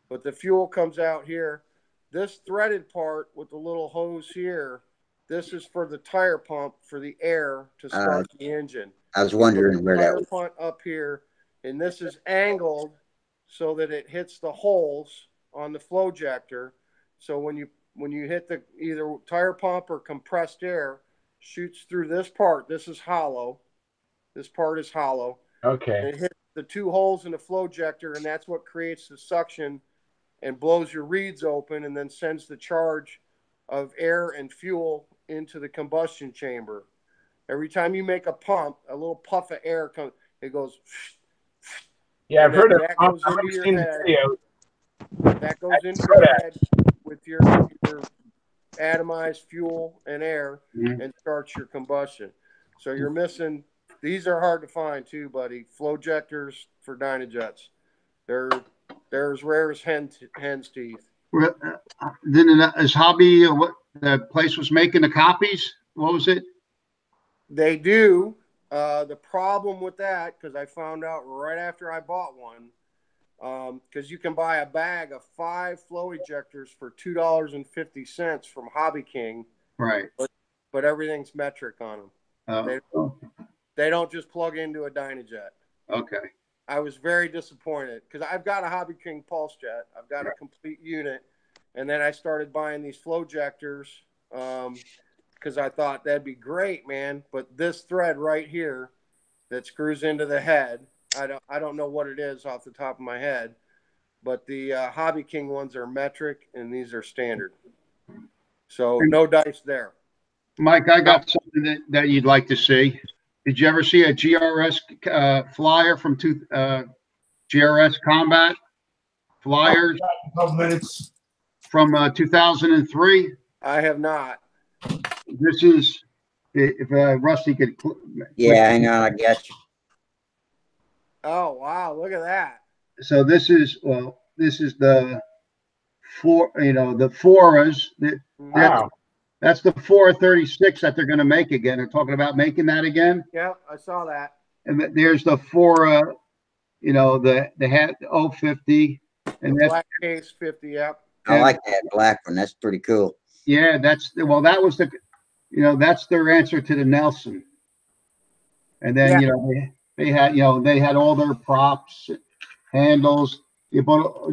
But the fuel comes out here. This threaded part with the little hose here, this is for the tire pump for the air to start the engine.
I was wondering where that was.
Tire pump up here, and this is angled so that it hits the holes on the flowjector. So when you hit the either tire pump or compressed air, shoots through this part. This is hollow. This part is hollow.
Okay.
And it hits the two holes in the flowjector, and that's what creates the suction and blows your reeds open and then sends the charge of air and fuel into the combustion chamber. Every time you make a pump, a little puff of air comes. It goes.
Yeah, I've heard of
that. Goes
I've
into your
seen
head.
the video.
That goes into your head with your atomized fuel and air and starts your combustion. So you're missing. These are hard to find too, buddy. Flowjectors for Dynajets. They're as rare as hen's teeth.
Well, didn't his hobby, what the place was making the copies? What was it?
They do. The problem with that, because I found out right after I bought one, because you can buy a bag of 5 flow ejectors for $2.50 from Hobby King.
Right.
But everything's metric on them. They don't just plug into a Dynajet.
Okay.
I was very disappointed because I've got a Hobby King Pulse Jet. I've got a complete unit. And then I started buying these flowjectors because I thought that'd be great, man. But this thread right here that screws into the head, I don't know what it is off the top of my head, but the Hobby King ones are metric, and these are standard. So no dice there.
Mike, I got something that you'd like to see. Did you ever see a GRS flyer from GRS Combat flyers
A couple minutes.
from 2003?
I have not.
This is, if Rusty could.
Yeah, hang on, I guess.
Oh wow! Look at that.
So this is the the Foras.
Wow.
That's the 436 that they're going to make again. They're talking about making that again.
Yep, I saw that.
And there's the Fora, they had 050 and
The
that's,
black case 50. Yep.
I like that black one. That's pretty cool.
yeah, that was that's their answer to the Nelson. And then, they had all their props, handles.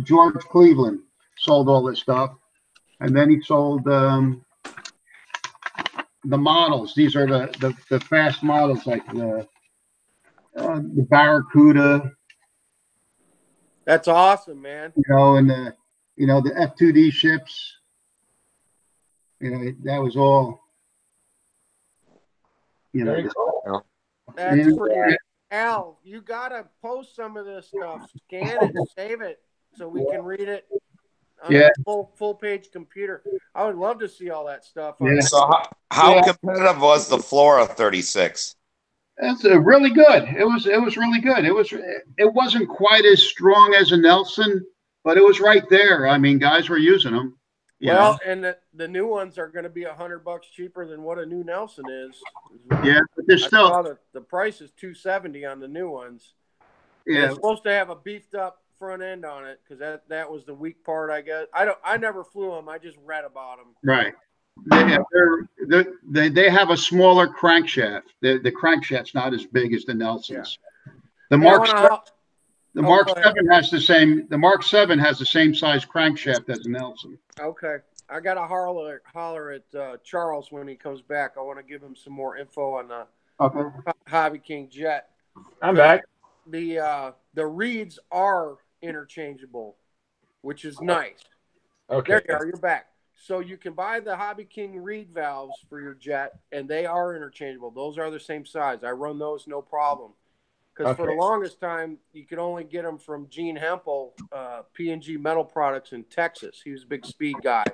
George Cleveland sold all this stuff. And then he sold the models. These are the fast models, like the Barracuda,
That's awesome, man.
and the F2D ships. That was all.
Very cool.
That's pretty. Al, you gotta post some of this stuff. Scan it, save it, so we can read it on a full page computer. I would love to see all that stuff.
So how competitive was the Flora 36?
That's really good. It was really good. It wasn't quite as strong as a Nelson, but it was right there. I mean, guys were using them.
And the new ones are going to be $100 cheaper than what a new Nelson is.
Yeah, but they're still.
The price is $270 on the new ones.
Yeah,
it's supposed to have a beefed up front end on it because that was the weak part, I guess. I never flew them. I just read about them.
Right. They have a smaller crankshaft. The crankshaft's not as big as the Nelsons.
Yeah.
The Mark 7 has the same. The Mark 7 has the same size crankshaft as a Nelson.
Okay, I got to holler at Charles when he comes back. I want to give him some more info on the Hobby King jet.
I'm back.
The reeds are interchangeable, which is nice.
Okay.
There you are. You're back. So you can buy the Hobby King reed valves for your jet, and they are interchangeable. Those are the same size. I run those no problem. Because for the longest time, you could only get them from Gene Hempel, P&G Metal Products in Texas. He was a big speed guy.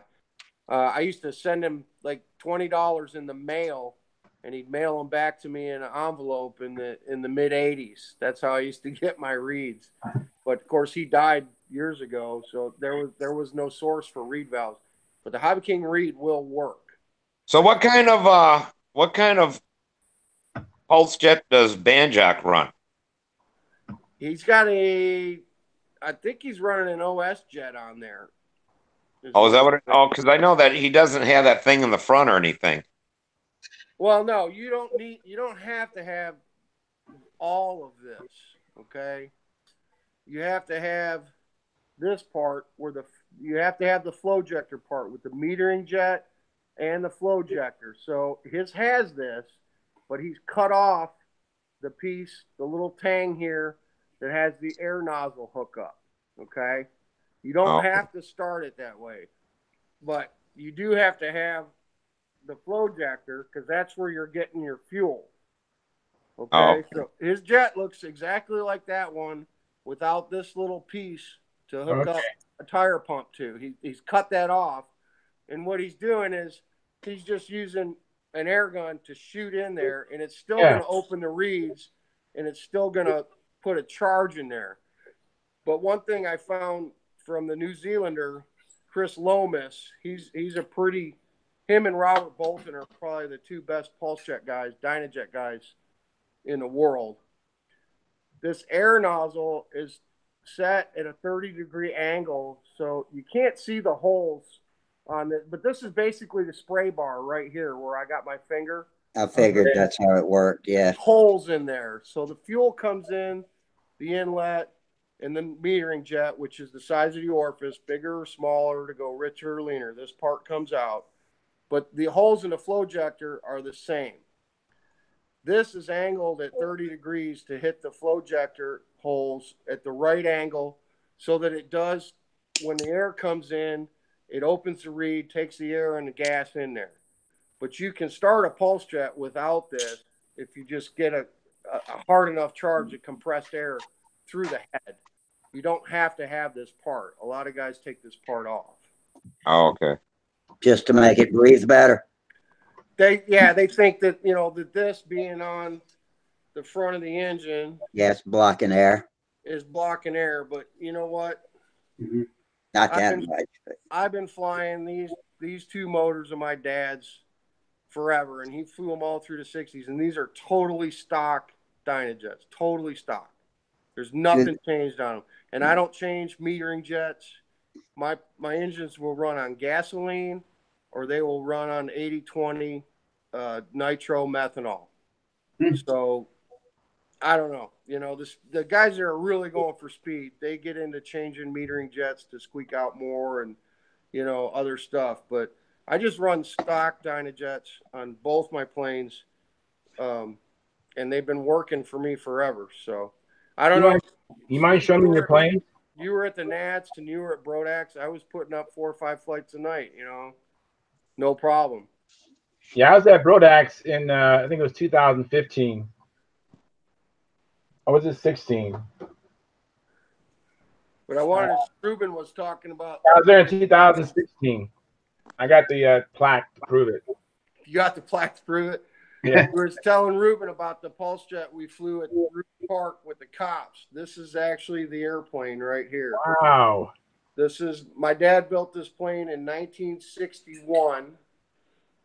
I used to send him like $20 in the mail, and he'd mail them back to me in an envelope in the mid '80s. That's how I used to get my reeds. But of course, he died years ago, so there was no source for reed valves. But the Hobby King reed will work.
So what kind of pulse jet does Banjock run?
He's got I think he's running an OS jet on there.
Oh, is that what? Because I know that he doesn't have that thing in the front or anything.
Well, no, you don't have to have all of this. Okay, you have to have this part where you have to have the flow ejector part with the metering jet and the flow ejector. So his has this, but he's cut off the piece, the little tang here that has the air nozzle hookup. Okay, you don't have to start it that way, but you do have to have the flow ejector because that's where you're getting your fuel. Okay, so his jet looks exactly like that one without this little piece to hook up a tire pump to. He's cut that off, and what he's doing is he's just using an air gun to shoot in there, and it's still going to open the reeds, and it's still going to put a charge in there. But one thing I found from the New Zealander, Chris Lomas, him and Robert Bolton are probably the two best pulse jet guys, Dynajet guys in the world. This air nozzle is set at a 30-degree angle, so you can't see the holes on it. But this is basically the spray bar right here where I got my finger.
I figured that's how it worked, yeah.
Holes in there. So the fuel comes in, the inlet, and the metering jet, which is the size of the orifice, bigger or smaller to go richer or leaner. This part comes out. But the holes in the flow ejector are the same. This is angled at 30 degrees to hit the flow ejector holes at the right angle so that it does, when the air comes in, it opens the reed, takes the air and the gas in there. But you can start a pulse jet without this if you just get a hard enough charge of compressed air through the head. You don't have to have this part. A lot of guys take this part off.
Oh, okay.
Just to make it breathe better.
They think that, you know, that this being on the front of the engine,
Yeah, it's blocking air.
is blocking air. But you know what?
Not that much. But
I've been flying these two motors of my dad's forever, and he flew them all through the 60s, and these are totally stock Dynajets, totally stock. There's nothing changed on them, and I don't change metering jets. My engines will run on gasoline, or they will run on 80-20 nitro methanol. So I don't know. You know, the guys that are really going for speed, they get into changing metering jets to squeak out more and, you know, other stuff. But I just run stock Dynajets on both my planes, and they've been working for me forever. So I don't know.
You mind showing me your plane?
You were at the Nats and you were at Brodax. I was putting up 4 or 5 flights a night, you know, no problem.
Yeah, I was at Brodax in, I think it was 2015. Or was it 16?
But I wanted Ruben was talking about.
I was there in 2016. I got the plaque to prove it.
You got the plaque to prove it?
Yeah.
We were telling Ruben about the pulse jet we flew at Root Park with the cops. This is actually the airplane right here.
Wow.
This is, my dad built this plane in 1961.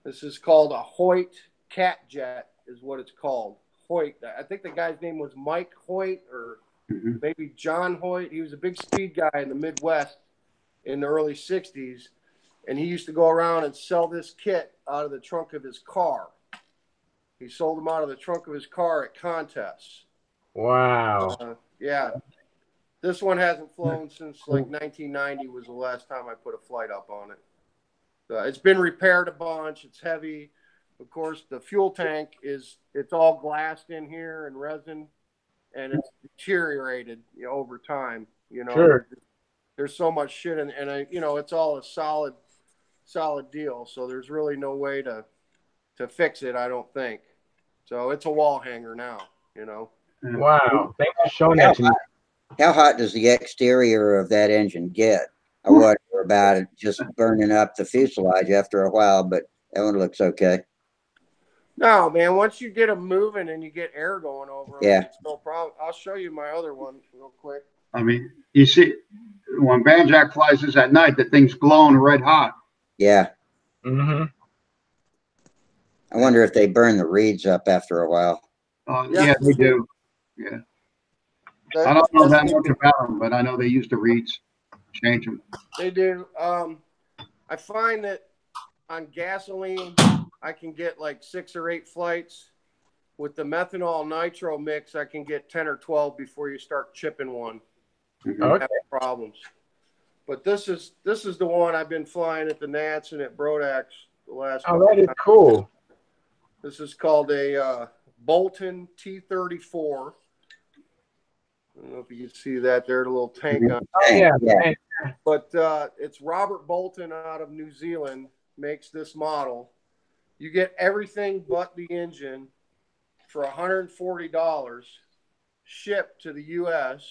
This is called a Hoyt Cat Jet is what it's called. Hoyt. I think the guy's name was Mike Hoyt or maybe John Hoyt. He was a big speed guy in the Midwest in the early 60s. And he used to go around and sell this kit out of the trunk of his car. He sold them out of the trunk of his car at contests.
Wow.
Yeah. This one hasn't flown since like 1990 was the last time I put a flight up on it. It's been repaired a bunch. It's heavy. Of course, the fuel tank it's all glassed in here and resin, and it's deteriorated, you know, over time. You know,
Sure.
There's so much shit, and I, you know, it's all a solid deal. So there's really no way to fix it, I don't think. So it's a wall hanger now, you know.
Wow. Thanks for showing that to me.
how hot does the exterior of that engine get? I wonder about it just burning up the fuselage after a while, but that one looks okay.
No, man, once you get them moving and you get air going over them,
Yeah.
it's no problem. I'll show you my other one real quick.
I mean, you see, when Banjack flies this at night, the thing's glowing red hot.
Yeah.
Mm-hmm.
I wonder if they burn the reeds up after a while.
Yeah, they do. Yeah. I don't know that much about them, but I know they use the reeds, change them.
They do. I find that on gasoline, I can get like 6 or 8 flights. With the methanol nitro mix, I can get 10 or 12 before you start chipping one.
Okay.
Have problems. But this is the one I've been flying at the Nats and at Brodax the last.
Oh, that is cool.
This is called a Bolton T-34. I don't know if you can see that there, the little tank on.
Oh, yeah.
Yeah.
But it's Robert Bolton out of New Zealand makes this model. You get everything but the engine for $140 shipped to the U.S.,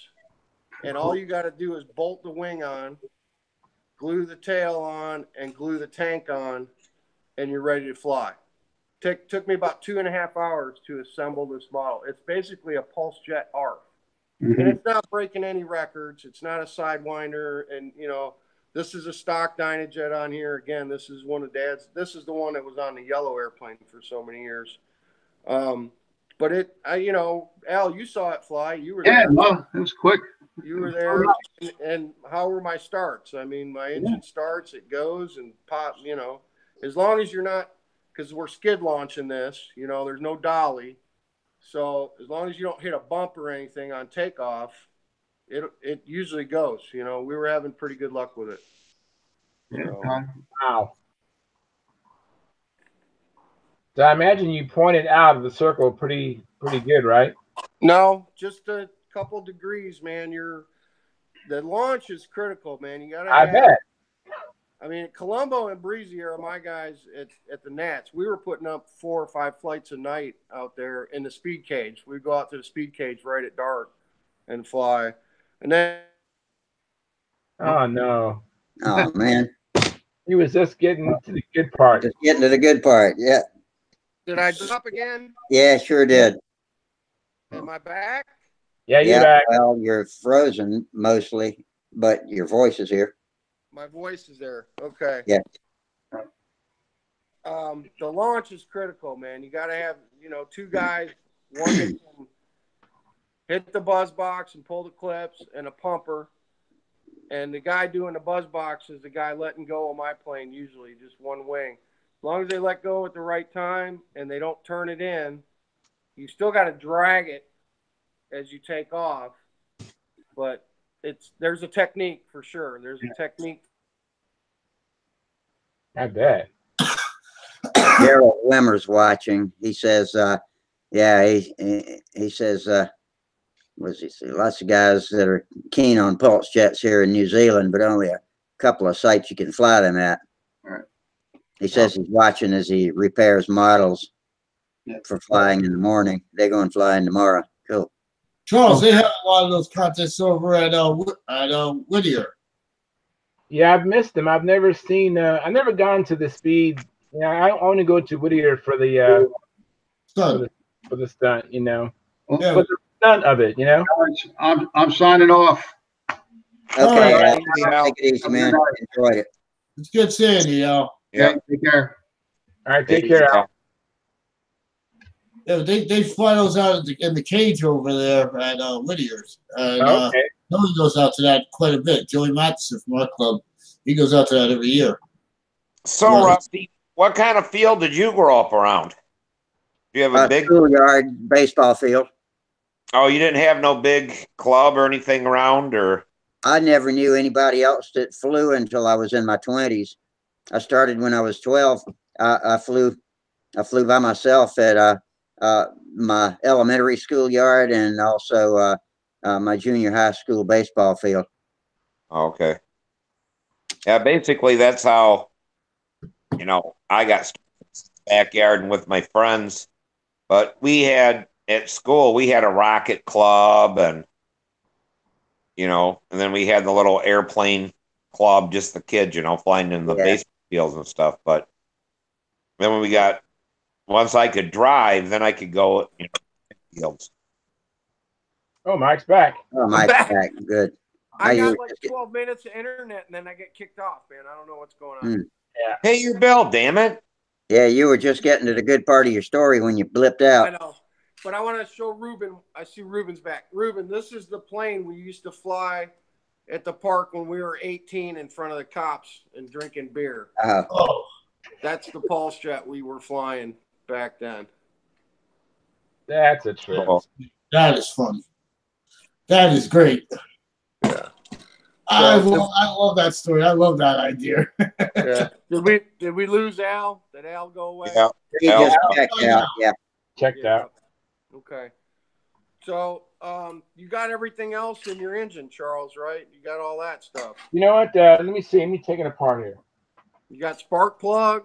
and all you got to do is bolt the wing on, glue the tail on, and glue the tank on, and you're ready to fly. Took me about 2.5 hours to assemble this model. It's basically a pulse jet ARF. And it's not breaking any records. It's not a Sidewinder. And, you know, this is a stock Dynajet on here. Again, this is one of Dad's. This is the one that was on the yellow airplane for so many years. But you know, Al, you saw it fly. You were there.
No, it was quick.
You were there. And how were my starts? I mean, my engine starts, it goes and pop, you know, as long as you're not, because we're skid launching this, you know, there's no dolly. So as long as you don't hit a bump or anything on takeoff, it usually goes. You know, we were having pretty good luck with it. So,
Wow. So I imagine you pointed out of the circle pretty good, right?
no, just a couple degrees, man. the launch is critical, man. You gotta.
I bet.
I mean, Colombo and Breezy are my guys at the Nats. We were putting up 4 or 5 flights a night out there in the speed cage. We'd go out to the speed cage right at dark and fly. And then.
Oh, no.
Oh, man.
He was just getting to the good part.
Just getting to the good part. Yeah.
Did I drop again?
Yeah, sure did.
Am I back?
Yeah, you're
Yeah,
back.
well, you're frozen mostly, but your voice is here.
My voice is there. Okay.
Yeah.
The launch is critical, man. You got to have, 2 guys, one that can hit the buzz box and pull the clips, and a pumper. And the guy doing the buzz box is the guy letting go of my plane, usually just one wing. As long as they let go at the right time and they don't turn it in, you still got to drag it as you take off. But there's a technique for sure. There's a technique.
I bet.
Daryl Wimmer's watching. He says, he says, what does he say? Lots of guys that are keen on pulse jets here in New Zealand, but only a couple of sites you can fly them at.
Right.
He says he's watching as he repairs models for flying in the morning. They're going flying tomorrow. Cool.
Charles, they have a lot of those contests over at Whittier.
Yeah, I've missed them. I've never seen. I've never gone to the speed. Yeah, I only go to Whittier for the
Stunt.
for the stunt.
Yeah.
For the stunt of it.
I'm signing off.
Okay,
All right.
Al, take it easy, man. Enjoyed it.
It's good seeing you, Al.
Yeah, take care.
All right, take care, Al.
Yeah, they fly those out in the cage over there at Whittier's. And,
Okay.
Joey goes out to that quite a bit. Joey Matheson from our club. He goes out to that every year.
So,
Yeah.
Rusty, what kind of field did you grow up around? Do you have a big
schoolyard baseball field?
Oh, you didn't have no big club or anything around, or?
I never knew anybody else that flew until I was in my 20s. I started when I was 12. I flew by myself at my elementary schoolyard and also my junior high school baseball field.
Okay. Yeah, basically that's how, I got started in the backyard and with my friends. But we had, at school, we had a rocket club and then we had the little airplane club, just the kids, flying in the baseball fields and stuff. But then once I could drive, then I could go fields.
Oh, Mike's back.
Oh, Mike's back. Good.
I got like 12 minutes of internet and then I get kicked off, man. I don't know what's going on.
Yeah.
Pay your bill, damn it.
Yeah, you were just getting to the good part of your story when you blipped out.
I know. But I want to show Ruben. I see Ruben's back. Ruben, this is the plane we used to fly at the park when we were 18 in front of the cops and drinking beer.
Oh.
That's the pulse jet we were flying back then.
That's a trip.
That is funny. That is great.
Yeah.
I love that story. I love that idea.
Yeah. Did we lose Al? Did Al go away?
Yeah.
He just checked out. Yeah.
Checked out.
Okay. So you got everything else in your engine, Charles, right? You got all that stuff.
You know what? Let me see. Let me take it apart here.
You got spark plug.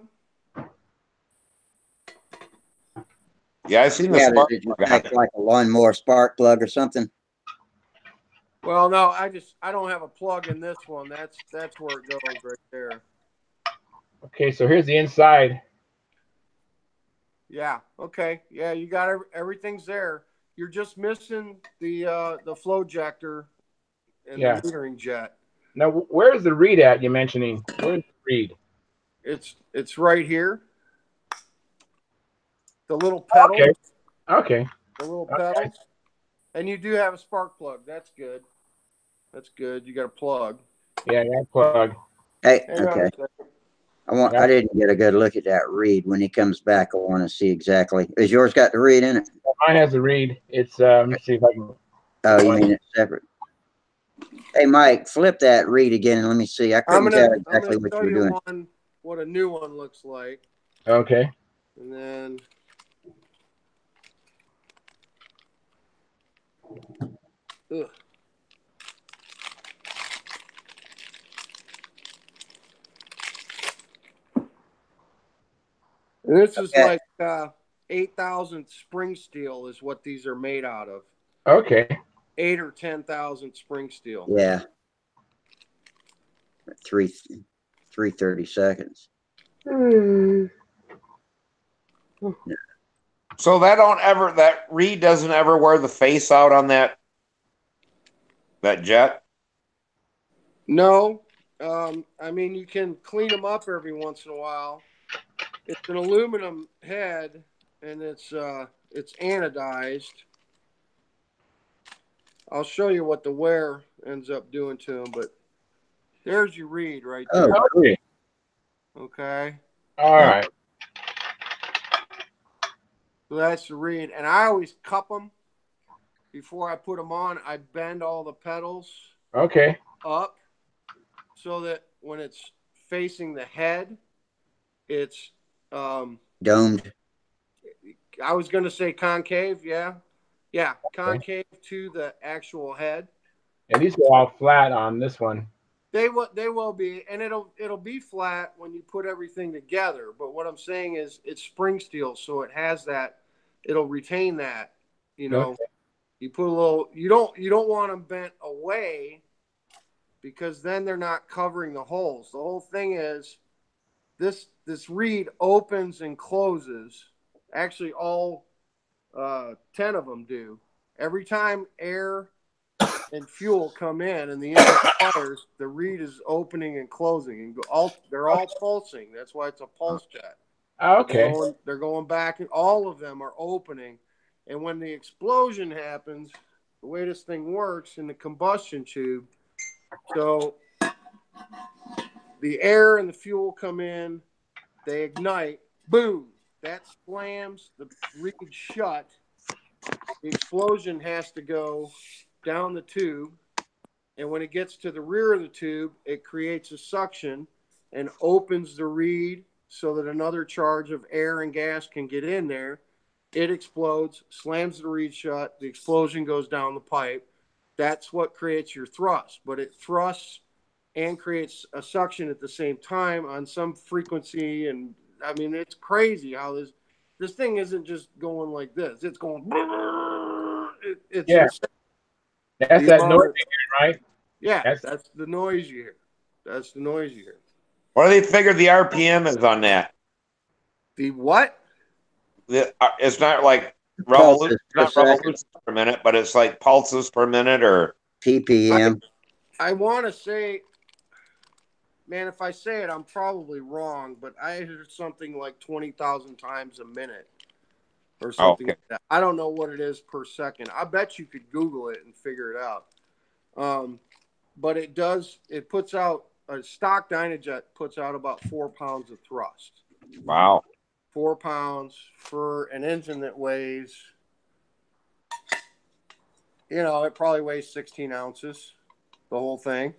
Yeah, I seen the spark
Did you
plug.
take like a lawnmower spark plug or something?
Well, no, I don't have a plug in this one. That's where it goes right there.
Okay, so here's the inside.
Yeah. Okay. Yeah, you got everything's there. You're just missing the flow ejector and the metering jet.
Now, where's the read at? You're mentioning. Where's the read?
It's right here. The little pedal.
Okay.
The little pedals. And you do have a spark plug. That's good. That's good. You got a plug.
Yeah, I got a plug.
Hey, okay. I didn't get a good look at that read. When he comes back, I want to see exactly. Is yours got the read in it?
Mine has the read. It's let me see if I can.
Oh, you mean it's separate? Hey, Mike, flip that read again and let me see. I couldn't tell exactly what you were doing.
What a new one looks like.
Okay.
And then. Ugh. And this is
Okay.
like 8,000 spring steel is what these are made out of.
Okay.
8 or 10,000 spring steel.
Yeah. 330 seconds.
So that Reed doesn't ever wear the face out on that jet?
No. I mean, you can clean them up every once in a while. It's an aluminum head, and it's anodized. I'll show you what the wear ends up doing to them, but there's your Reed right there.
Oh,
Okay.
Okay.
All right.
So that's the Reed. And I always cup them before I put them on. I bend all the pedals
Okay.
up so that when it's facing the head, it's
domed.
I was going to say concave. Yeah. Concave to the actual head.
And these are all flat on this one.
They will be, and it'll be flat when you put everything together. But what I'm saying is it's spring steel, so it has that. It'll retain that. You know,
Okay.
you put a little. You don't want them bent away because then they're not covering the holes. The whole thing is this Reed opens and closes. Actually, all 10 of them do. Every time air and fuel come in and the engine fires, the Reed is opening and closing, and they're all pulsing. That's why it's a pulse jet.
Okay.
They're going back, and all of them are opening. And when the explosion happens, the way this thing works in the combustion tube, so the air and the fuel come in, they ignite, boom, that slams the Reed shut. The explosion has to go down the tube. And when it gets to the rear of the tube, it creates a suction and opens the Reed so that another charge of air and gas can get in there. It explodes, slams the Reed shut. The explosion goes down the pipe. That's what creates your thrust. But it thrusts and creates a suction at the same time on some frequency. And I mean, it's crazy how this thing isn't just going like this. It's going. It's
Yeah.
insane.
That's that noise you hear, right?
Yeah, that's the noise you hear. That's the noise you hear.
What do they figure the RPM is on that?
The what?
It's not like
Pulses
revolutions per minute, but it's like pulses per minute or
ppm.
I want to say, man, if I say it, I'm probably wrong, but I heard something like 20,000 times a minute or something like that. I don't know what it is per second. I bet you could Google it and figure it out. But it does, it puts out, a stock Dynajet puts out about 4 pounds of thrust.
Wow.
4 pounds for an engine that weighs, it probably weighs 16 ounces, the whole thing.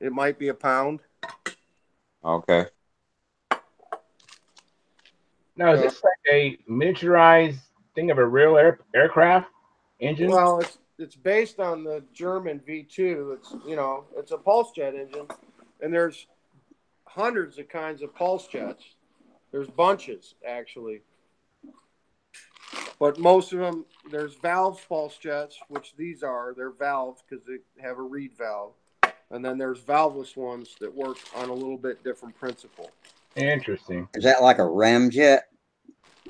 It might be a pound.
Okay.
Now, is this like a miniaturized thing of a real aircraft engine?
Well, it's based on the German V2. It's a pulse jet engine, and there's hundreds of kinds of pulse jets. There's bunches, actually. But most of them, there's valve pulse jets, which these are. They're valves because they have a Reed valve. And then there's valveless ones that work on a little bit different principle.
Interesting.
Is that like a ramjet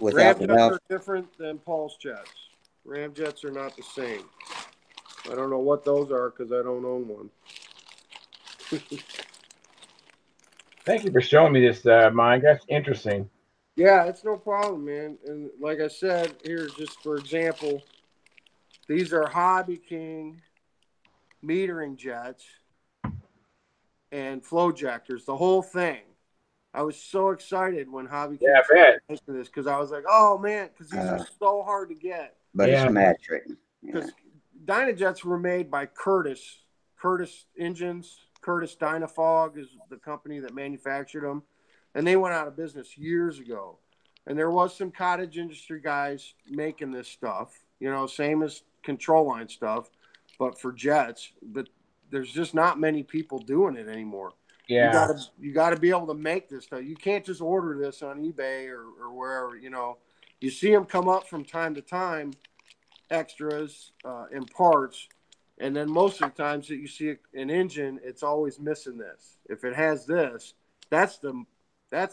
without the
Ramjets
valve?
are different than pulse jets. Ramjets are not the same. I don't know what those are because I don't own one.
Thank you for showing me this, Mike. That's interesting.
Yeah, it's no problem, man. And like I said, here, just for example, these are Hobby King metering jets and flow jectors, the whole thing. I was so excited when Hobby King
bet.
making this because I was like, oh, man, because these are so hard to get.
But it's metric.
Because Dynajets were made by Curtis Engines. Curtis Dynafog is the company that manufactured them. And they went out of business years ago. And there was some cottage industry guys making this stuff, same as control line stuff, but for jets. But there's just not many people doing it anymore.
Yeah.
You gotta be able to make this stuff. You can't just order this on eBay or wherever. You know, you see them come up from time to time, extras and parts, and then most of the times that you see an engine, it's always missing this. If it has this, that's the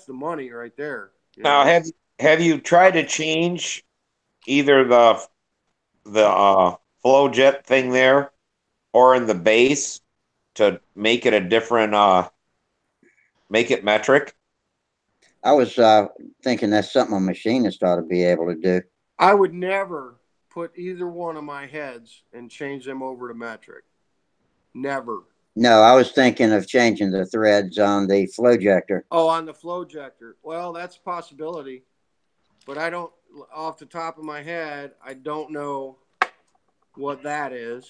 money right there. You
Now,
know?
have you tried to change either the flow jet thing there or in the base to make it a different make it metric?
I was thinking that's something a machinist ought to be able to do.
I would never put either one of my heads and change them over to metric. Never.
No, I was thinking of changing the threads on the flow ejector.
Oh, on the flow ejector. Well, that's a possibility, but I don't, off the top of my head, I don't know what that is.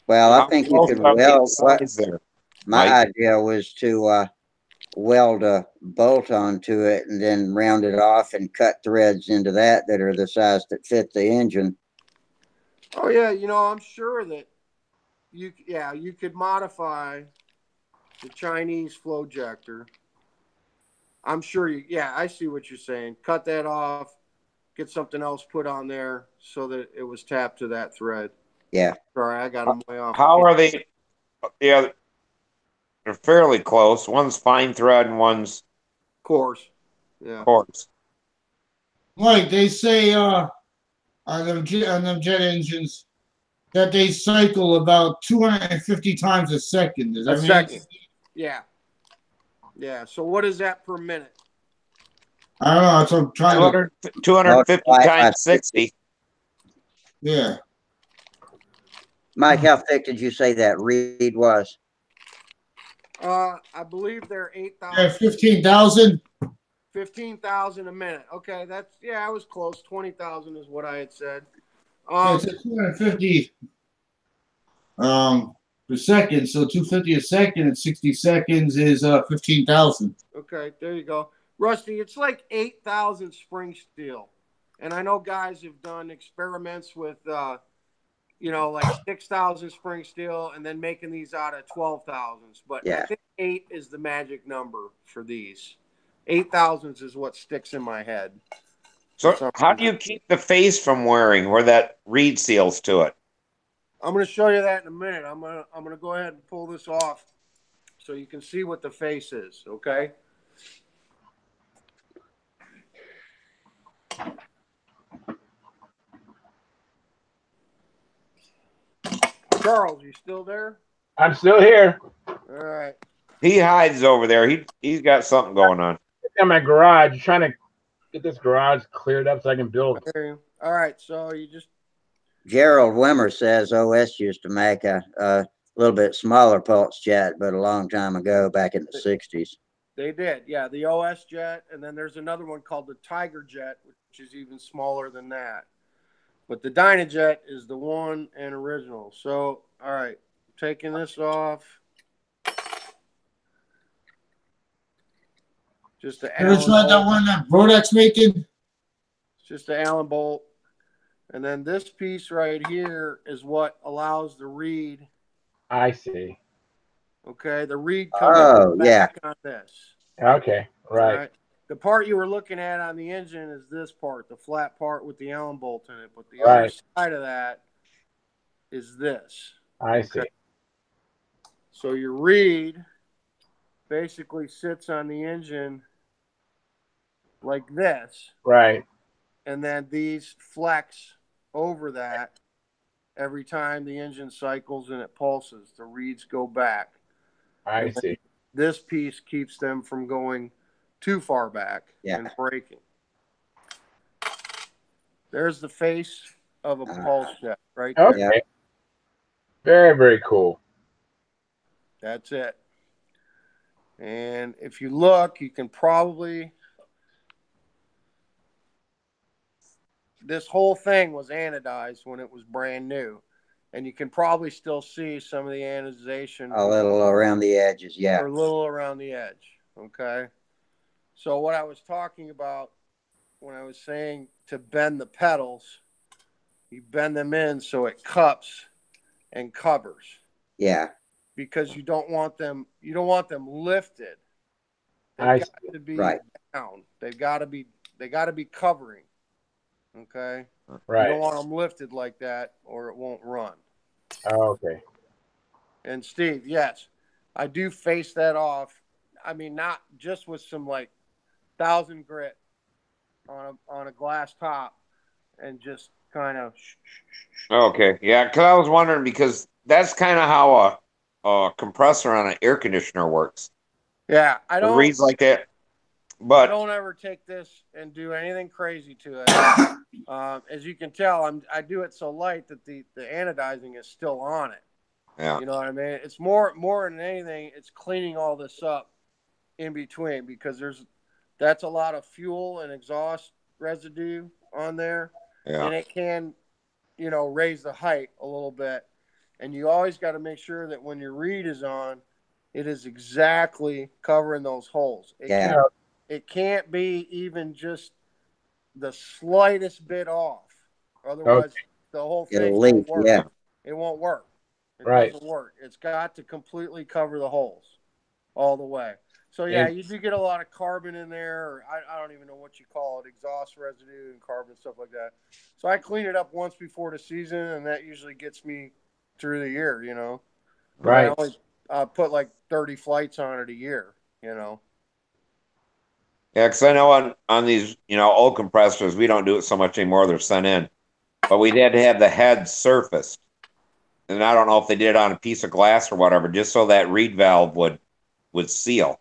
Well, I think you could weld.
There,
My
Mike.
idea was to weld a bolt onto it and then round it off and cut threads into that are the size that fit the engine.
Oh yeah, you know, I'm sure that you could modify the Chinese flow ejector. I'm sure I see what you're saying. Cut that off, get something else put on there so that it was tapped to that thread.
Yeah.
Sorry, I got them way off.
How are they? Yeah, they're fairly close. One's fine thread and one's
Coarse. Yeah.
coarse.
Like they say on them jet engines that they cycle about 250 times a second. Does that
A
mean?
second. Yeah. Yeah. So what is that per minute?
I don't know. So I'm trying to.
250 times 60.
Yeah.
Mike, how thick did you say that reed was?
I believe they're 8,000.
Yeah, 15,000.
15,000 a minute. Okay, I was close. 20,000 is what I had said.
It's 250 per second. So 250 a second and 60 seconds is 15,000.
Okay, there you go. Rusty, it's like 8,000 spring steel. And I know guys have done experiments with like 6,000 spring steel and then making these out of 12,000s. But I think 8 is the magic number for these. 8,000s is what sticks in my head.
So how do you keep the face from wearing where that reed seals to it?
I'm going to show you that in a minute. I'm going to go ahead and pull this off so you can see what the face is, okay? Charles, you still there?
I'm still here.
All right.
He hides over there. He's got something going on.
In my garage, trying to get this garage cleared up so I can build.
All right, so you just.
Gerald Wimmer says OS used to make a little bit smaller pulse jet, but a long time ago, back in the 60s.
They did, yeah. The OS jet, and then there's another one called the Tiger jet, which is even smaller than that. But the Dynajet is the one and original. So, all right, taking this off. Just the Allen
Ever tried that one that Brodak's making?
It's just the Allen bolt. And then this piece right here is what allows the reed.
I see.
Okay, the reed comes back on this.
Okay, right.
All right. The part you were looking at on the engine is this part, the flat part with the Allen bolt in it. But the other side of that is this.
I see.
So your reed basically sits on the engine like this.
Right.
And then these flex over that every time the engine cycles and it pulses. The reeds go back.
I see.
This piece keeps them from going too far back and breaking. There's the face of a pulse jet right there.
Okay. Very, very cool.
That's it. And if you look, you can probably... This whole thing was anodized when it was brand new. And you can probably still see some of the anodization.
A little around the edges, yeah.
Or a little around the edge, okay? So what I was talking about when I was saying to bend the pedals, you bend them in so it cups and covers.
Yeah.
because you don't want them lifted.
I
They've got to be
Right.
down. They got to be covering. Okay. You
right.
don't want them lifted like that, or it won't run.
Oh, okay.
And Steve, yes, I do face that off. I mean, not just with some like 1,000 grit on a glass top, and just kind of.
Okay, yeah, because I was wondering because that's kind of how a compressor on an air conditioner works.
Yeah, I
It
don't.
reads like that,
I
but
don't ever take this and do anything crazy to it. As you can tell, I do it so light that the anodizing is still on it.
yeah,
You know what I mean? It's more than anything, it's cleaning all this up in between, because that's a lot of fuel and exhaust residue on there,
yeah,
and it can, raise the height a little bit. And you always got to make sure that when your reed is on, it is exactly covering those holes.
Yeah.
It can't be even just the slightest bit off. Otherwise, the whole thing
It'll leak.
won't work.
Yeah.
It won't work. It
Right.
doesn't work. It's got to completely cover the holes all the way. So, yeah, you do get a lot of carbon in there. Or I don't even know what you call it, exhaust residue and carbon, stuff like that. So I clean it up once before the season, and that usually gets me through the year,
Right.
I only put like 30 flights on it a year,
yeah. Because I know on these old compressors we don't do it so much anymore. They're sent in, but we did have the head surfaced, and I don't know if they did it on a piece of glass or whatever, just so that reed valve would seal.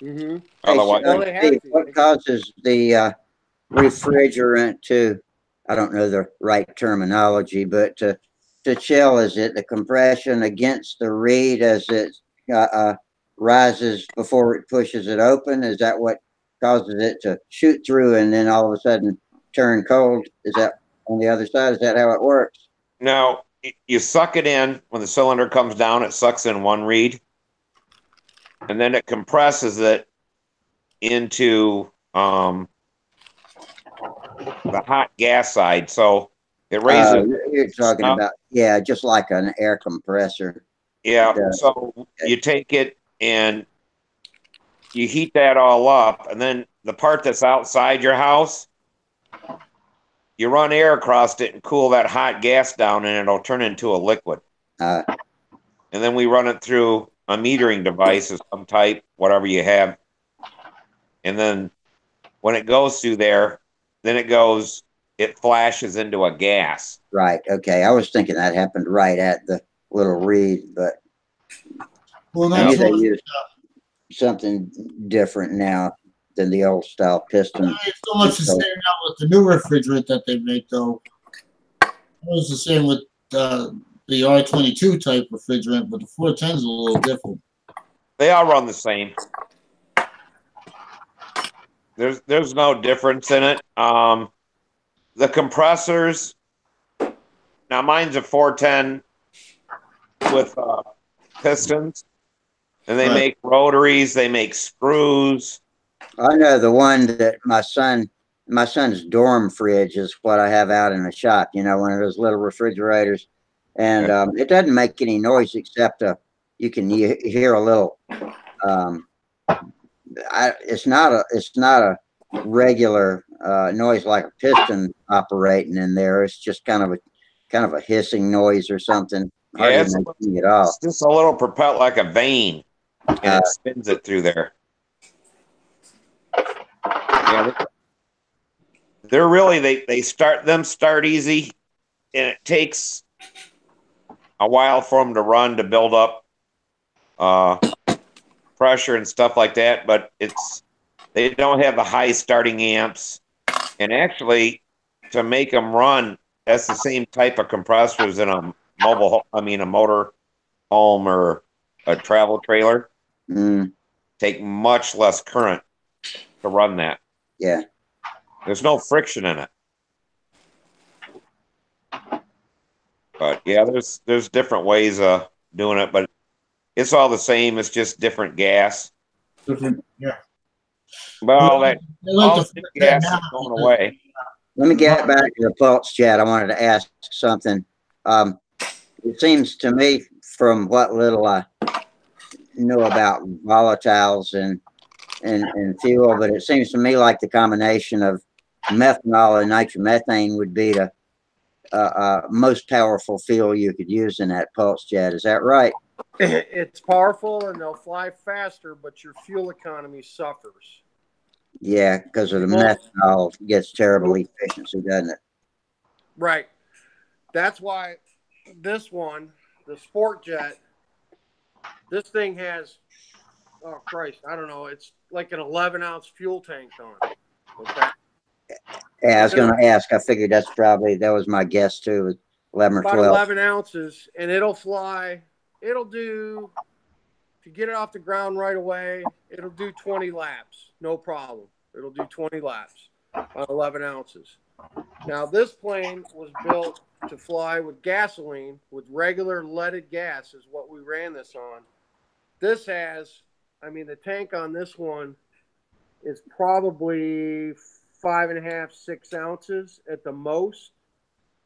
Mm-hmm.
Otherwise,
Steve, what causes the refrigerant to, I don't know the right terminology, but to chill? Is it the compression against the reed as it rises before it pushes it open? Is that what causes it to shoot through and then all of a sudden turn cold? Is that on the other side? Is that how it works?
now you suck it in when the cylinder comes down. It sucks in one reed, and then it compresses it into the hot gas side. So it raises.
You're talking about, just like an air compressor.
Yeah. So you take it and you heat that all up, and then the part that's outside your house, you run air across it and cool that hot gas down, and it'll turn into a liquid. And then we run it through a metering device of some type, whatever you have. And then when it goes through there, then it flashes into a gas.
Right. Okay. I was thinking that happened right at the little reed, but
Well,
they use something different now than the old style piston.
It's so much the same now with the new refrigerant that they make, though. It was the same with the R22 type refrigerant, but the 410 is a little different.
They all run the same. There's no difference in it. The compressors, now mine's a 410 with pistons, and they make rotaries, they make screws.
I know the one that my son's dorm fridge is what I have out in the shop, one of those little refrigerators. And it doesn't make any noise except you can hear a little it's not a regular noise like a piston operating in there. It's just kind of a hissing noise or something.
Yeah,
Hardly anything at all.
It's just a little propel, like a vein, and it spins it through there. Yeah, they're really they start easy, and it takes a while for them to run to build up pressure and stuff like that. But they don't have the high starting amps, and actually to make them run, that's the same type of compressors in a motor home or a travel trailer. Take much less current to run that.
Yeah.
There's no friction in it. But yeah, there's different ways of doing it, but it's all the same. It's just different gas.
Different, yeah.
Well, all the gas is going away.
Let me get back to the pulse chat. I wanted to ask something. It seems to me from what little I know about volatiles and fuel, but it seems to me like the combination of methanol and nitromethane would be the most powerful fuel you could use in that pulse jet. Is that right?
It's powerful and they'll fly faster, but your fuel economy suffers.
Yeah, because of the methanol gets terrible efficiency, doesn't it?
Right. That's why this one, the sport jet, this thing has, oh Christ, I don't know, it's like an 11-ounce fuel tank on it. Okay.
Yeah, I was going to ask. I figured that was my guess too, 11 or 12.
About 11 ounces, and it'll fly. It'll do, if you get it off the ground right away, it'll do 20 laps, no problem. It'll do 20 laps on 11 ounces. Now, this plane was built to fly with gasoline, with regular leaded gas is what we ran this on. This has, I mean, the tank on this one is probably 5.5, 6 ounces at the most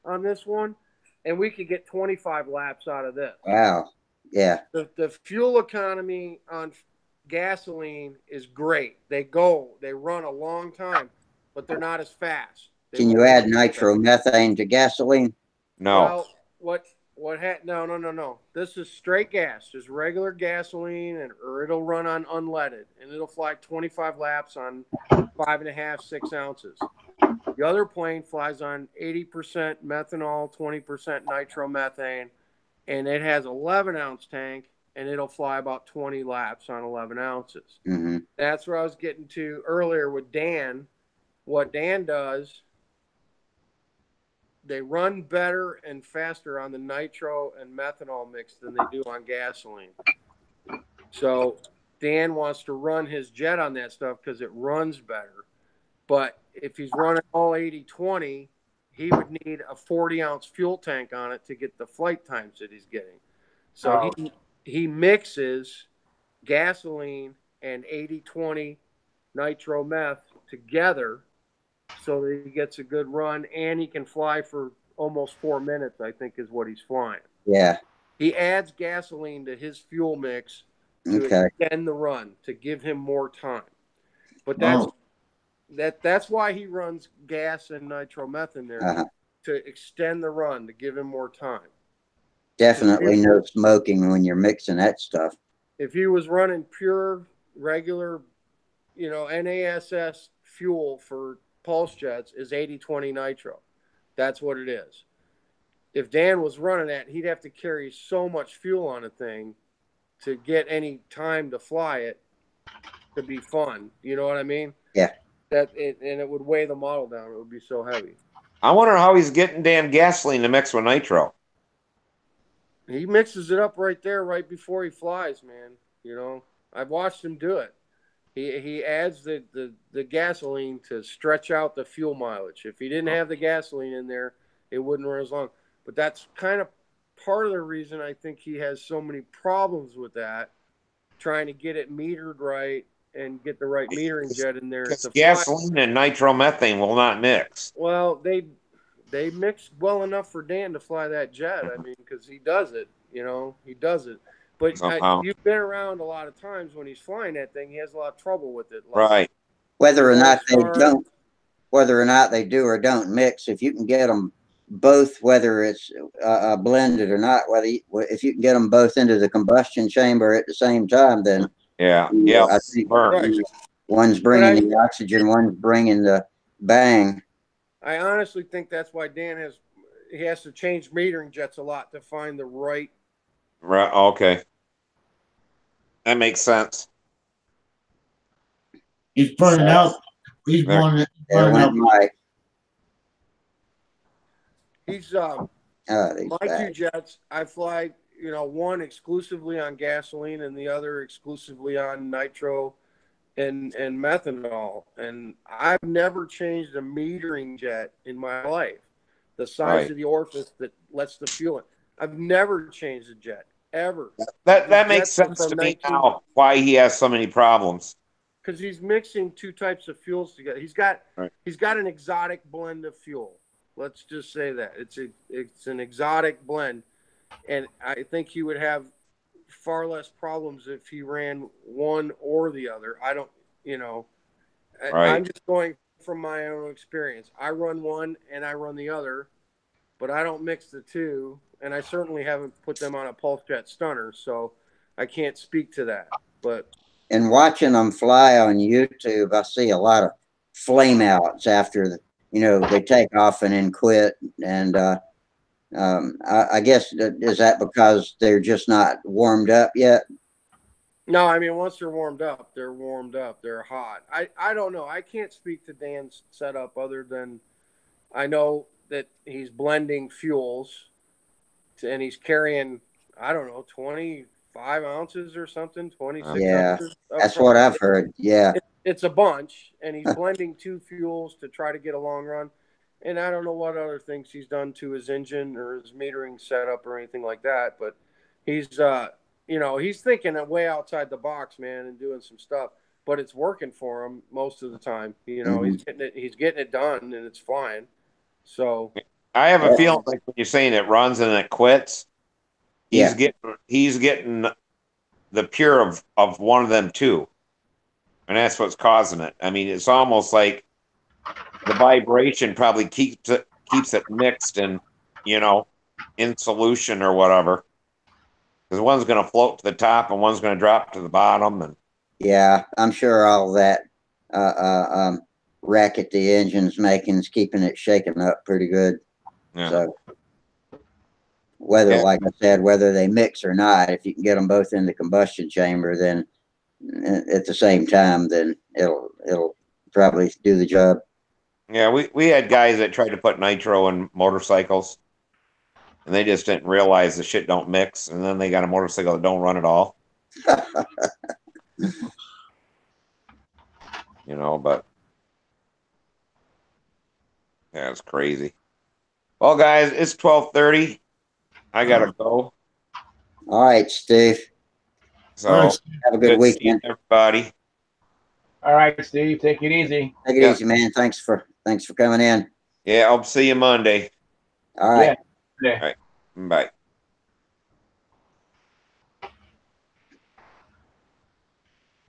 on this one, and we could get 25 laps out of this.
Wow. Yeah.
The fuel economy on gasoline is great. They run a long time, but they're not as fast.
Can you add nitromethane to gasoline?
No.
Well, no. This is straight gas, just regular gasoline, or it'll run on unleaded, and it'll fly 25 laps on 5.5, 6 ounces. The other plane flies on 80% methanol, 20% nitromethane, and it has 11-ounce tank, and it'll fly about 20 laps on 11 ounces.
Mm-hmm.
That's where I was getting to earlier with Dan. What Dan does, they run better and faster on the nitro and methanol mix than they do on gasoline. So Dan wants to run his jet on that stuff because it runs better. But if he's running all 80-20, he would need a 40-ounce fuel tank on it to get the flight times that he's getting. So he mixes gasoline and 80-20 nitro meth together so that he gets a good run, and he can fly for almost 4 minutes, I think is what he's flying.
Yeah.
He adds gasoline to his fuel mix to extend the run, to give him more time. But that's why he runs gas and nitromethane there, to extend the run, to give him more time.
Definitely no smoking when you're mixing that stuff.
If he was running pure, regular, NASS fuel for pulse jets is 80-20 nitro. That's what it is. If Dan was running that, he'd have to carry so much fuel on a thing to get any time to fly it to be fun. You know what I mean?
Yeah.
And it would weigh the model down. It would be so heavy.
I wonder how he's getting damn gasoline to mix with nitro.
He mixes it up right there, right before he flies, man. I've watched him do it. He adds the gasoline to stretch out the fuel mileage. If he didn't have the gasoline in there, it wouldn't run as long. But that's kind of part of the reason I think he has so many problems with that, trying to get it metered right and get the right metering jet in there.
Because gasoline and nitromethane will not mix.
Well, they mix well enough for Dan to fly that jet. I mean, because he does it. He does it. But you've been around a lot of times when he's flying that thing. He has a lot of trouble with it.
Right.
Whether or not they do or don't mix, if you can get them both, whether it's blended or not, if you can get them both into the combustion chamber at the same time, then I think one's bringing the oxygen, one's bringing the bang.
I honestly think that's why Dan has to change metering jets a lot to find the right.
Right. Okay. That makes sense.
He's burning out. He's burning out.
He's my two jets. I fly, one exclusively on gasoline and the other exclusively on nitro and methanol. And I've never changed a metering jet in my life. The size of the orifice that lets the fuel in. I've never changed a jet ever.
That makes sense to me now. Why he has so many problems?
Because he's mixing two types of fuels together. He's got an exotic blend of fuel. Let's just say that it's an exotic blend, and I think he would have far less problems if he ran one or the other. I don't, you know,
Right.
I'm just going from my own experience. I run one and I run the other, but I don't mix the two, and I certainly haven't put them on a pulse jet stunner, so I can't speak to that. But
And watching them fly on YouTube, I see a lot of flame outs after they take off and then quit. And I guess is that because they're just not warmed up yet?
no, I mean, once they're warmed up, they're warmed up. They're hot. I don't know. I can't speak to Dan's setup other than I know that he's blending fuels and he's carrying, I don't know, 25 ounces or something, 26
Yeah,
ounces.
that's what I've heard. Yeah.
It's a bunch, and he's blending two fuels to try to get a long run. And I don't know what other things he's done to his engine or his metering setup or anything like that, but he's he's thinking way outside the box, man, and doing some stuff. But it's working for him most of the time. He's getting it done, and it's flying. So
I have a feeling like when you're saying it runs and it quits, he's getting the pure of one of them too, and that's what's causing it. I mean, it's almost like the vibration probably keeps it mixed and in solution or whatever. Because one's going to float to the top and one's going to drop to the bottom. And
yeah, I'm sure all that racket the engine's making is keeping it shaken up pretty good.
yeah.
So like I said, whether they mix or not, if you can get them both in the combustion chamber, then at the same time, then it'll probably do the job.
Yeah, we had guys that tried to put nitro in motorcycles, and they just didn't realize the shit don't mix, and then they got a motorcycle that don't run at all. But yeah, it's crazy. Well, guys, it's 12:30. I gotta go.
All right, Steve.
So
have a good weekend,
everybody.
All right, Steve. Take it easy.
Take it easy, man. Thanks for coming in.
Yeah, I'll see you Monday.
All right.
Yeah.
All right. Bye.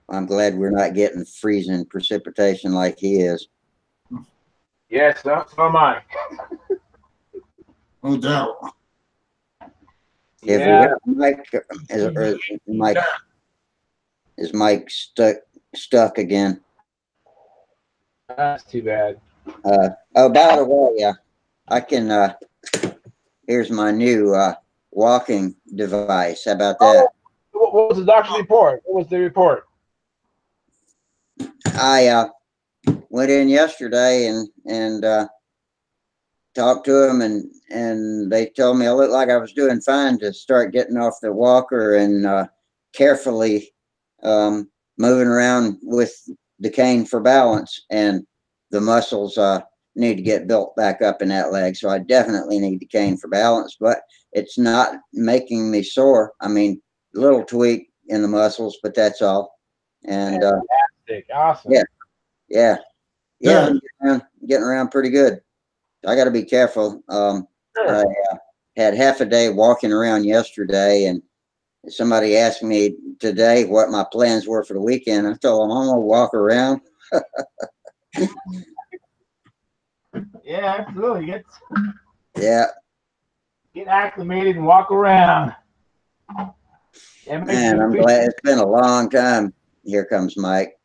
I'm glad we're not getting freezing precipitation like he is.
Yes, so am I.
No doubt.
Yeah. Mike, is Mike stuck again?
That's too bad.
By the way, I can. Here's my new walking device. How about that?
What was the doctor's report? What was the report?
I went in yesterday and talked to him, and they told me I looked like I was doing fine to start getting off the walker and carefully moving around with the cane for balance, and the muscles need to get built back up in that leg. So I definitely need the cane for balance, but it's not making me sore. I mean, a little tweak in the muscles, but that's all. And
fantastic. Awesome.
Yeah. I'm getting around pretty good. I got to be careful.
Sure.
I had half a day walking around yesterday, and somebody asked me today what my plans were for the weekend. I told them I'm gonna walk around.
Yeah, absolutely. Get acclimated and walk around.
Man, I'm glad it's been a long time. Here comes Mike.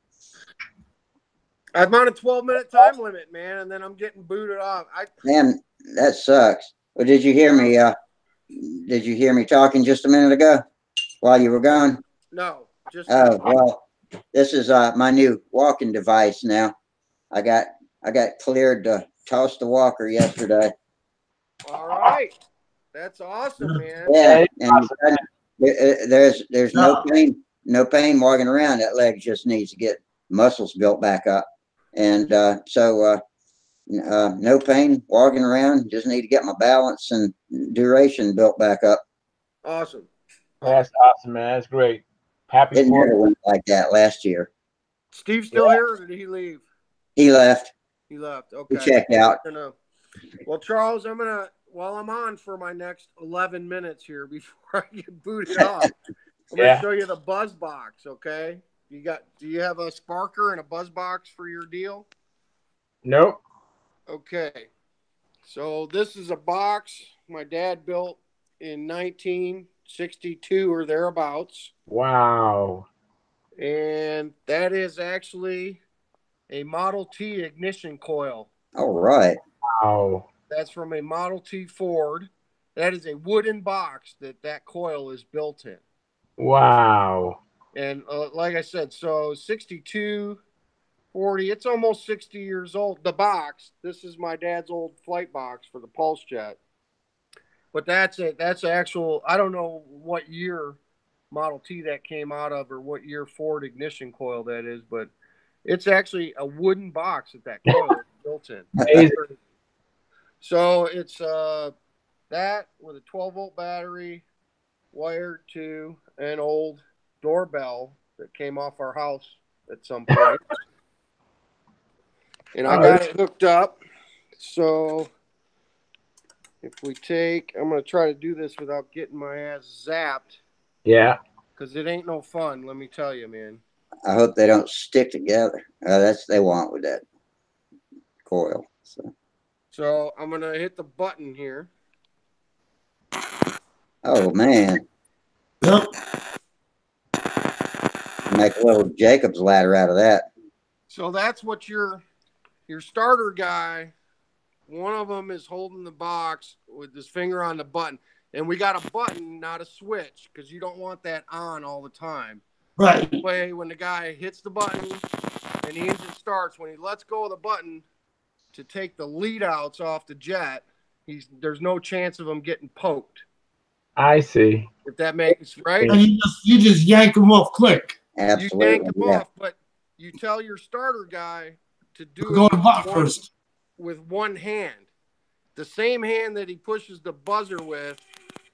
I'm on a 12-minute time limit, man, and then I'm getting booted off.
Man, that sucks. Well, did you hear me? Did you hear me talking just a minute ago while you were gone?
No, just.
Oh well, this is my new walking device now. I got cleared to toss the walker yesterday.
All right, that's awesome, man.
Yeah, and there's no pain walking around. That leg just needs to get muscles built back up, and so no pain walking around. Just need to get my balance and duration built back up.
Awesome.
That's awesome, man. That's great. Happy
It never went like that last year.
Steve still here, or did he leave?
He left.
He left. Okay.
He checked out.
Well, Charles, I'm gonna while I'm on for my next 11 minutes here before I get booted off, I'm going to show you the buzz box, okay? Do you have a sparker and a buzz box for your deal?
Nope.
Okay. So this is a box my dad built in 1962 or thereabouts.
Wow.
And that is actually a Model T ignition coil.
All right.
Wow.
That's from a Model T Ford. That is a wooden box that coil is built in.
Wow.
And like I said, so 62, 40, it's almost 60 years old. The box, this is my dad's old flight box for the Pulse Jet. But that's it. That's actual, I don't know what year Model T that came out of or what year Ford ignition coil that is, but it's actually a wooden box that coil is built in.
Amazing.
So it's that with a 12-volt battery wired to an old doorbell that came off our house at some point. And I got it hooked up. So if we take, I'm going to try to do this without getting my ass zapped.
Yeah.
Because it ain't no fun, let me tell you, man.
I hope they don't stick together. That's what they want with that coil.
So I'm going to hit the button here.
Oh, man.
Yep.
Make a little Jacob's ladder out of that.
So that's what your starter guy, one of them is holding the box with his finger on the button. And we got a button, not a switch, because you don't want that on all the time.
Right.
That way, when the guy hits the button and the engine starts, when he lets go of the button to take the lead outs off the jet, there's no chance of him getting poked.
I see.
If that makes right.
And you just yank them off quick.
Absolutely.
You yank them off, but you tell your starter guy to do
Go
it
to bot first.
with one hand. The same hand that he pushes the buzzer with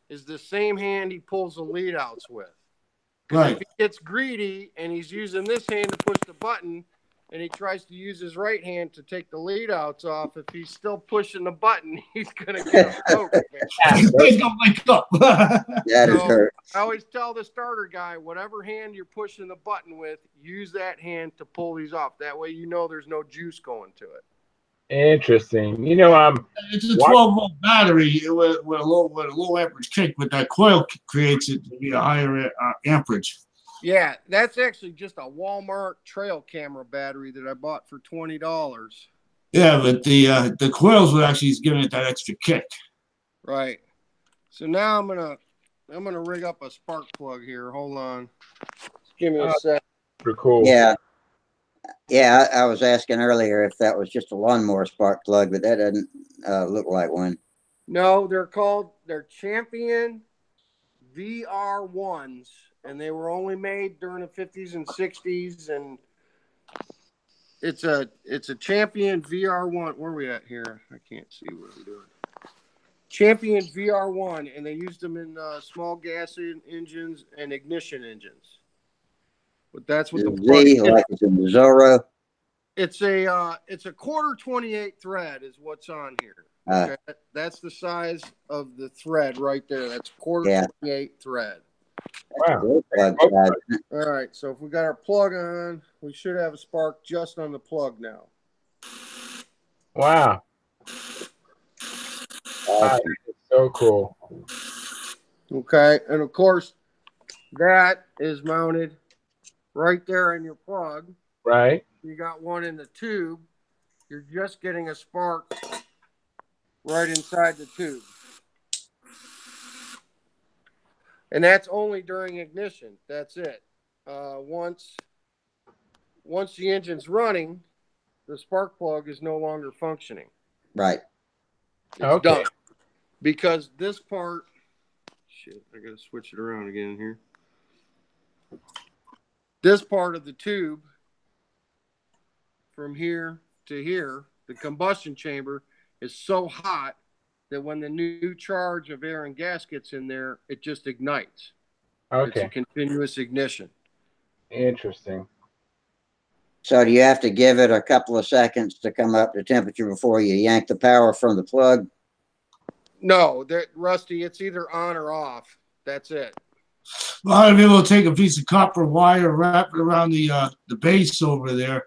is the same hand he pulls the lead outs with. Because if he gets greedy and he's using this hand to push the button and he tries to use his right hand to take the lead outs off, if he's still pushing the button, he's going to get a poke.
He's going to wake up.
I always tell the starter guy, whatever hand you're pushing the button with, use that hand to pull these off. That way you know there's no juice going to it.
Interesting.
It's a 12-volt battery with a low amperage kick, but that coil creates it to be a higher amperage.
Yeah, that's actually just a Walmart trail camera battery that I bought for $20.
Yeah, but the coils would actually giving it that extra kick.
Right. So now I'm gonna rig up a spark plug here. Hold on. Just give me a sec.
Pretty cool.
Yeah. Yeah, I was asking earlier if that was just a lawnmower spark plug, but that doesn't look like one.
No, they're Champion VR1s, and they were only made during the 50s and 60s, and it's a Champion VR1. Where are we at here? I can't see what I'm doing. Champion VR1, and they used them in small gas engines and ignition engines. But that's what the plug is.
Like it's in the Zorro.
It's a quarter 28 thread is what's on here. Okay? That's the size of the thread right there. That's quarter 28 thread.
Wow.
All right. So if we got our plug on, we should have a spark just on the plug now.
Wow. That is so cool.
Okay. And of course, that is mounted right there in your plug.
Right.
You got one in the tube. You're just getting a spark right inside the tube. And that's only during ignition. That's it. Once the engine's running, the spark plug is no longer functioning.
Right.
It's done. Because this part, shit, I got to switch it around again here. This part of the tube, from here to here, the combustion chamber is so hot that when the new charge of air and gas gets in there, it just ignites.
Okay.
It's a continuous ignition.
Interesting.
So do you have to give it a couple of seconds to come up to temperature before you yank the power from the plug?
No, Rusty, it's either on or off. That's it.
A lot of people take a piece of copper wire, wrap it around the base over there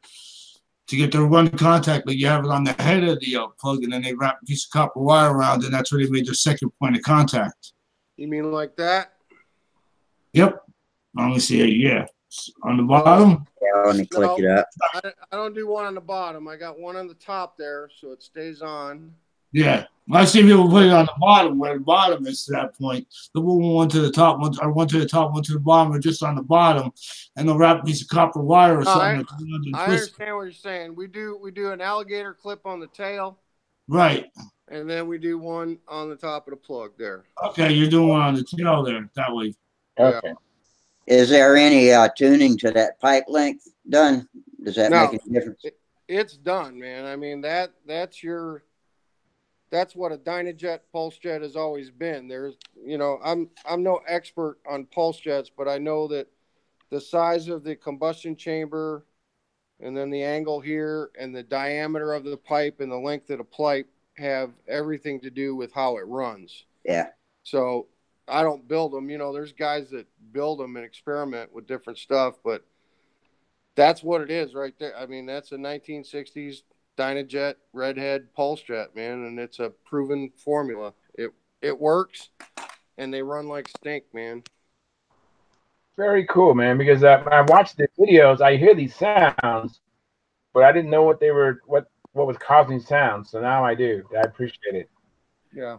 to get the one contact, but you have it on the head of the plug, and then they wrap a piece of copper wire around, and that's where they made their second point of contact.
You mean like that?
Yep. Let me see it. Yeah. On the bottom?
Yeah, let me click it up.
I don't do one on the bottom. I got one on the top there, so it stays on.
Yeah. I see people put it on the bottom, where the bottom is to that point. The one to the top, one to the top, one to the bottom, or just on the bottom, and they'll wrap a piece of copper wire or something.
I understand what you're saying. We do an alligator clip on the tail.
Right.
And then we do one on the top of the plug there.
Okay, you're doing one on the tail there, that way.
Okay.
Yeah.
Is there any tuning to that pipe length done? Does that make any difference?
It's done, man. I mean, that's what a Dynajet pulse jet has always been. There's, I'm no expert on pulse jets, but I know that the size of the combustion chamber and then the angle here and the diameter of the pipe and the length of the pipe have everything to do with how it runs.
Yeah.
So I don't build them. There's guys that build them and experiment with different stuff, but that's what it is right there. I mean, that's a 1960s Dynajet redhead pulse jet, man, and it's a proven formula. It works, and they run like stink, man.
Very cool, man. Because I watched the videos, I hear these sounds, but I didn't know what was causing sounds. So now I do. I appreciate it.
Yeah.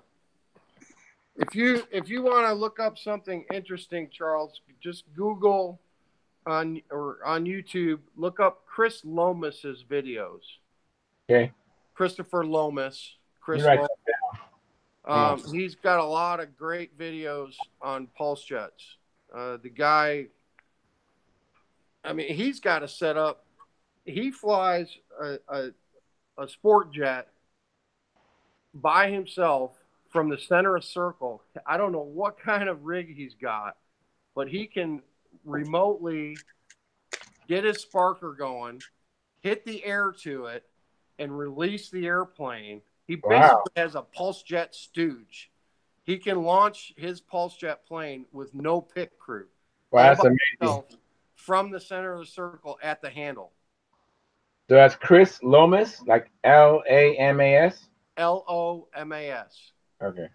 If you want to look up something interesting, Charles, just Google on YouTube, look up Chris Lomas's videos.
Okay.
Christopher Lomas. Chris
You're right.
Lomas. He's got a lot of great videos on pulse jets. The guy, I mean, he's got a setup. He flies a sport jet by himself from the center of circle. I don't know what kind of rig he's got, but he can remotely get his sparker going, hit the air to it, and release the airplane. He basically has a pulse jet stooge. He can launch his pulse jet plane with no pit crew.
Wow, that's amazing.
From the center of the circle at the handle.
So that's Chris Lomas, like Lamas?
Lomas.
Okay.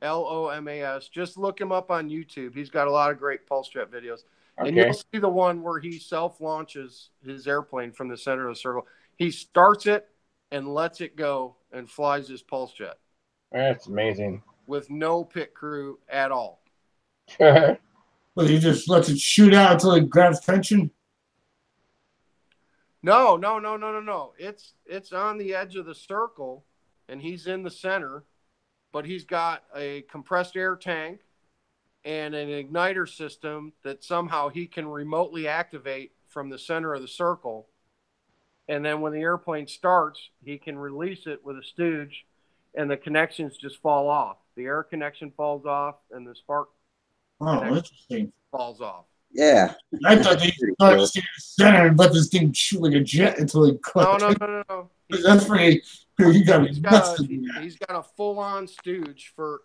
Lomas. Just look him up on YouTube. He's got a lot of great pulse jet videos.
Okay.
And you'll see the one where he self-launches his airplane from the center of the circle. He starts it and lets it go and flies his pulse jet.
That's amazing.
With no pit crew at all.
Well, he just lets it shoot out until it grabs tension?
No. It's on the edge of the circle, and he's in the center, but he's got a compressed air tank and an igniter system that somehow he can remotely activate from the center of the circle. And then when the airplane starts, he can release it with a stooge, and the connections just fall off. The air connection falls off, and the spark
interesting.
Falls off.
Yeah.
I thought they started to stay in the center and let this thing shoot like a jet until it caught.
No.
That's pretty.
He's got a full-on stooge for.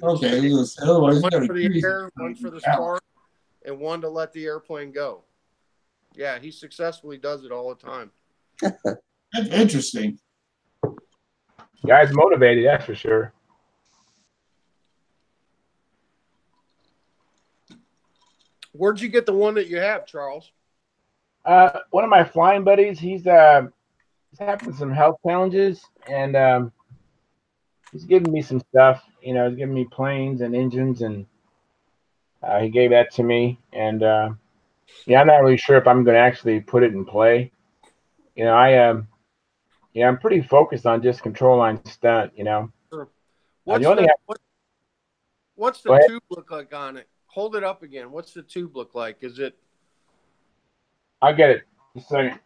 Okay.
One for the air, one for the spark, and one to let the airplane go. Yeah, he successfully does it all the time.
Interesting.
Guy's motivated, that's for sure.
Where'd you get the one that you have, Charles?
One of my flying buddies, he's having some health challenges, and he's giving me some stuff. He's giving me planes and engines, and he gave that to me. And I'm not really sure if I'm going to actually put it in play. I'm pretty focused on just control line stunt.
Sure. What's the tube look like on it? Hold it up again. What's the tube look like? Is it?
I'll get it. Just a second.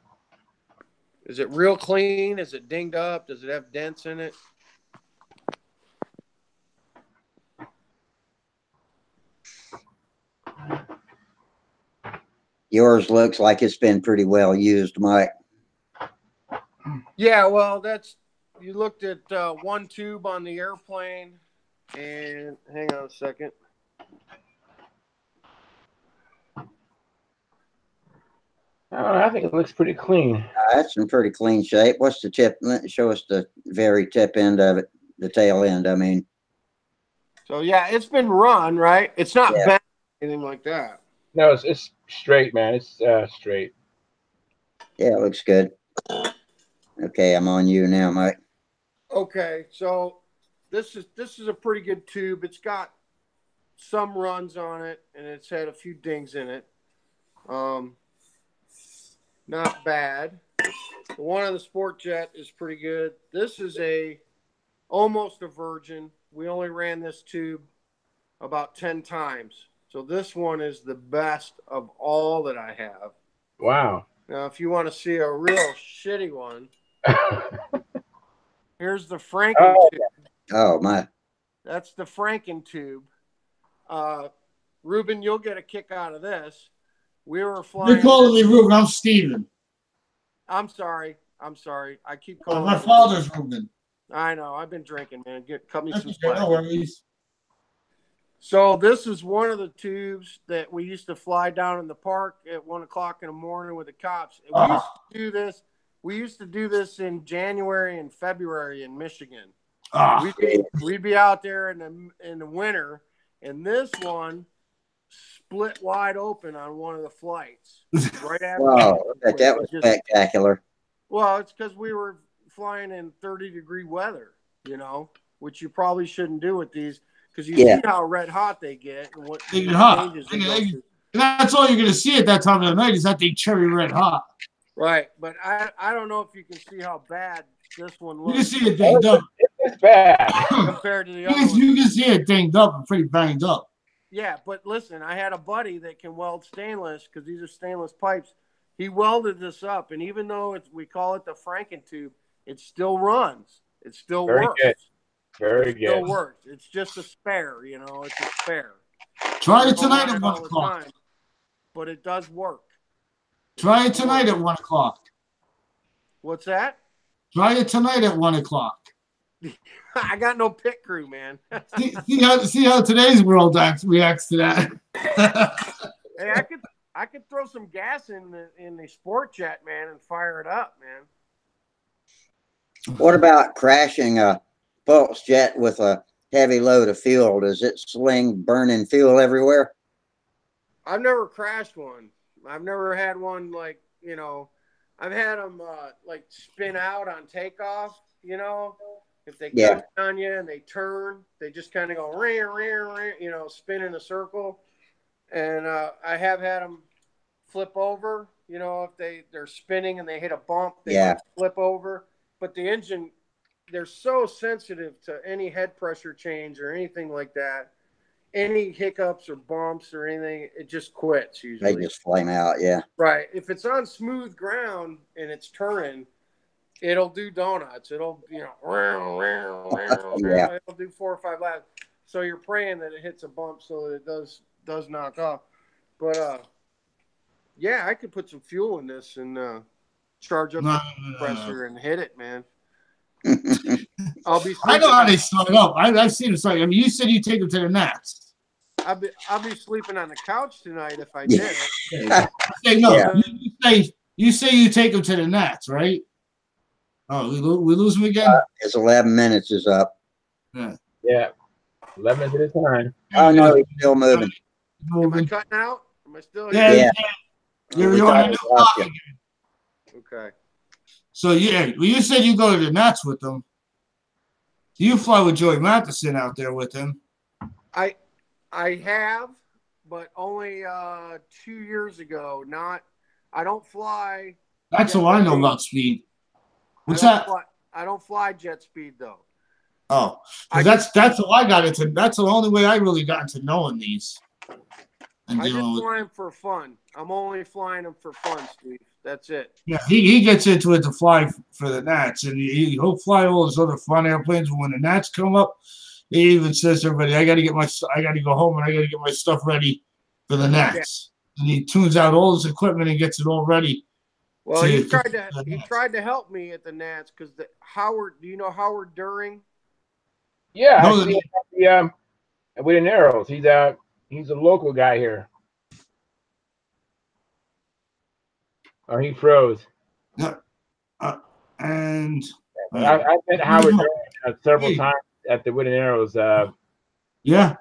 Is it real clean? Is it dinged up? Does it have dents in it?
Yours looks like it's been pretty well used, Mike.
Yeah, well, you looked at one tube on the airplane, And hang on a second.
I think it looks pretty clean.
That's in pretty clean shape. What's the tip? Show us the very tip end of it, the tail end. I mean.
So yeah, it's been run, right? It's not
Yeah.
bent or anything like that.
No, it's straight, man. It's straight.
Yeah, it looks good. Okay, I'm on you now, Mike.
Okay, so this is a pretty good tube. It's got some runs on it, and it's had a few dings in it. Not bad. The one on the Sport Jet is pretty good. This is almost a virgin. We only ran this tube about 10 times. So this one is the best of all that I have.
Wow.
Now, if you want to see a real shitty one, here's the Franken tube.
Oh, my.
That's the Franken tube. Ruben, you'll get a kick out of this. We were flying.
You're calling me Ruben. I'm Steven.
I'm sorry. I keep calling.
My father's Ruben.
I know. I've been drinking, man. Cut me some
Okay,
slack.
no worries.
So this is one of the tubes that we used to fly down in the park at 1 o'clock in the morning with the cops. We used to do this. We used to do this in January and February in Michigan. We'd be out there in the winter, and this one split wide open on one of the flights. Right after.
Wow, that was spectacular.
Well, it's because we were flying in 30-degree weather, which you probably shouldn't do with these because you see how red hot they get and what changes they go through.
That's all you're going to see at that time of the night is that thing cherry red hot.
Right, but I don't know if you can see how bad this one looks.
You can see it dinged up.
It's bad.
Compared to the other one.
You can see it dinged up and pretty banged up.
Yeah, but listen, I had a buddy that can weld stainless because these are stainless pipes. He welded this up, and even though we call it the Franken tube, it still runs. It still works.
Good. Very good.
It still works. It's just a spare, it's a spare.
Try it tonight at 1 o'clock.
But it does work.
Try it tonight at 1 o'clock.
What's that?
Try it tonight at 1 o'clock.
I got no pit crew, man.
see how today's world reacts to that.
Hey, I could throw some gas in the Sport Jet, man, and fire it up, man.
What about crashing a pulse jet with a heavy load of fuel? Does it sling burning fuel everywhere?
I've never crashed one. I've never had one like, I've had them like spin out on takeoff, if they cut on you and they turn, they just kind of go, spin in a circle. And I have had them flip over, if they're spinning and they hit a bump, they flip over. But the engine, they're so sensitive to any head pressure change or anything like that. Any hiccups or bumps or anything, it just quits usually.
They just flame out, yeah.
Right. If it's on smooth ground and it's turning, it'll do donuts. It'll, it'll do 4 or 5 laps. So you're praying that it hits a bump so that it does knock off. But yeah, I could put some fuel in this and charge up the compressor and hit it, man.
I know how they start up. I've seen it start. I mean, you said you take them to the Nats.
I'll be sleeping on the couch tonight if I did.
You say you take them to the Nats, right? Oh, we lose them again.
It's 11 minutes is up.
Yeah. 11 minutes at a time.
Oh no, he's still moving.
Am I cutting out? Am I still
here?
Yeah.
You're on a new clock again.
Okay.
So you said you go to the Nats with them. You fly with Joey Matheson out there with him.
I have, but only 2 years ago. I don't fly.
That's all I know about speed. What's that?
I don't fly jet speed though.
Oh, that's how I got into. That's the only way I really got into knowing these.
I just fly them for fun. I'm only flying them for fun, Steve. That's it.
Yeah, he gets into it to fly for the Nats, and he'll fly all those other fun airplanes. When the Nats come up, he even says to everybody, I got to go home and I got to get my stuff ready for the Nats. Yeah. And he tunes out all his equipment and gets it all ready.
Well, he tried to help me at the Nats because Howard. Do you know Howard During?
Yeah, I
No,
see him at the Wooden Arrows. He's a local guy here. Oh, he froze.
yeah, and
I met Howard several
Hey.
times at the Wooden Arrows.
yeah.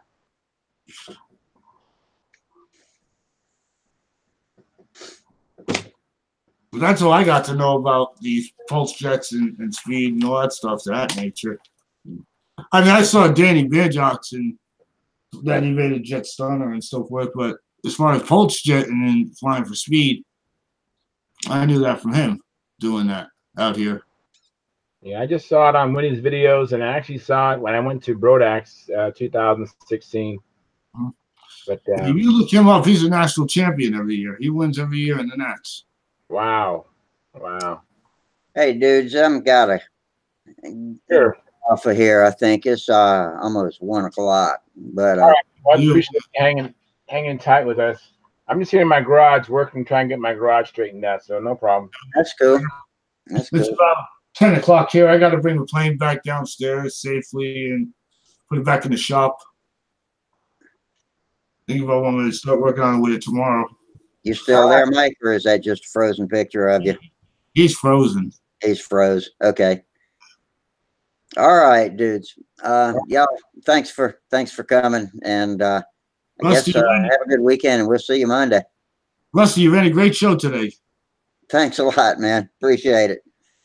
But that's all I got to know about these pulse jets and speed and all that stuff to that nature. I mean, I saw Danny Banjox and that he made a jet stunner and so forth, but as far as pulse jet and then flying for speed, I knew that from him doing that out here.
Yeah, I just saw it on one of his videos, and I actually saw it when I went to Brodax 2016. But
If you look him up, he's a national champion every year. He wins every year in the Nats.
wow.
Hey, dudes, I'm gotta
Sure.
off of here. I think it's almost 1 o'clock. But
All right. Well, I appreciate you hanging tight with us. I'm just here in my garage working, trying to get my garage straightened out, so no problem.
that's cool. That's
It's
cool.
about 10 o'clock here. I got to bring the plane back downstairs safely and put it back in the shop. Think about when we start working on it with it tomorrow.
You still there, Mike, or is that just a frozen picture of you?
He's frozen.
He's froze. Okay. All right, dudes. Y'all, thanks for coming, and I
Rusty,
guess have a good weekend, and we'll see you Monday.
Rusty, you ran a great show today.
Thanks a lot, man. Appreciate it.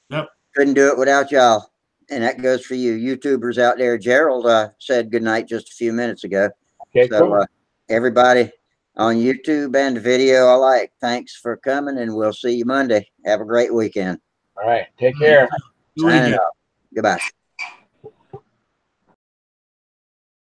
Yep.
Couldn't do it without y'all, and that goes for you YouTubers out there. Gerald said good night just a few minutes ago.
Okay,
So
cool.
everybody on YouTube and video alike, thanks for coming, and we'll see you Monday. Have a great weekend.
All right. Take care.
Signing off. Goodbye.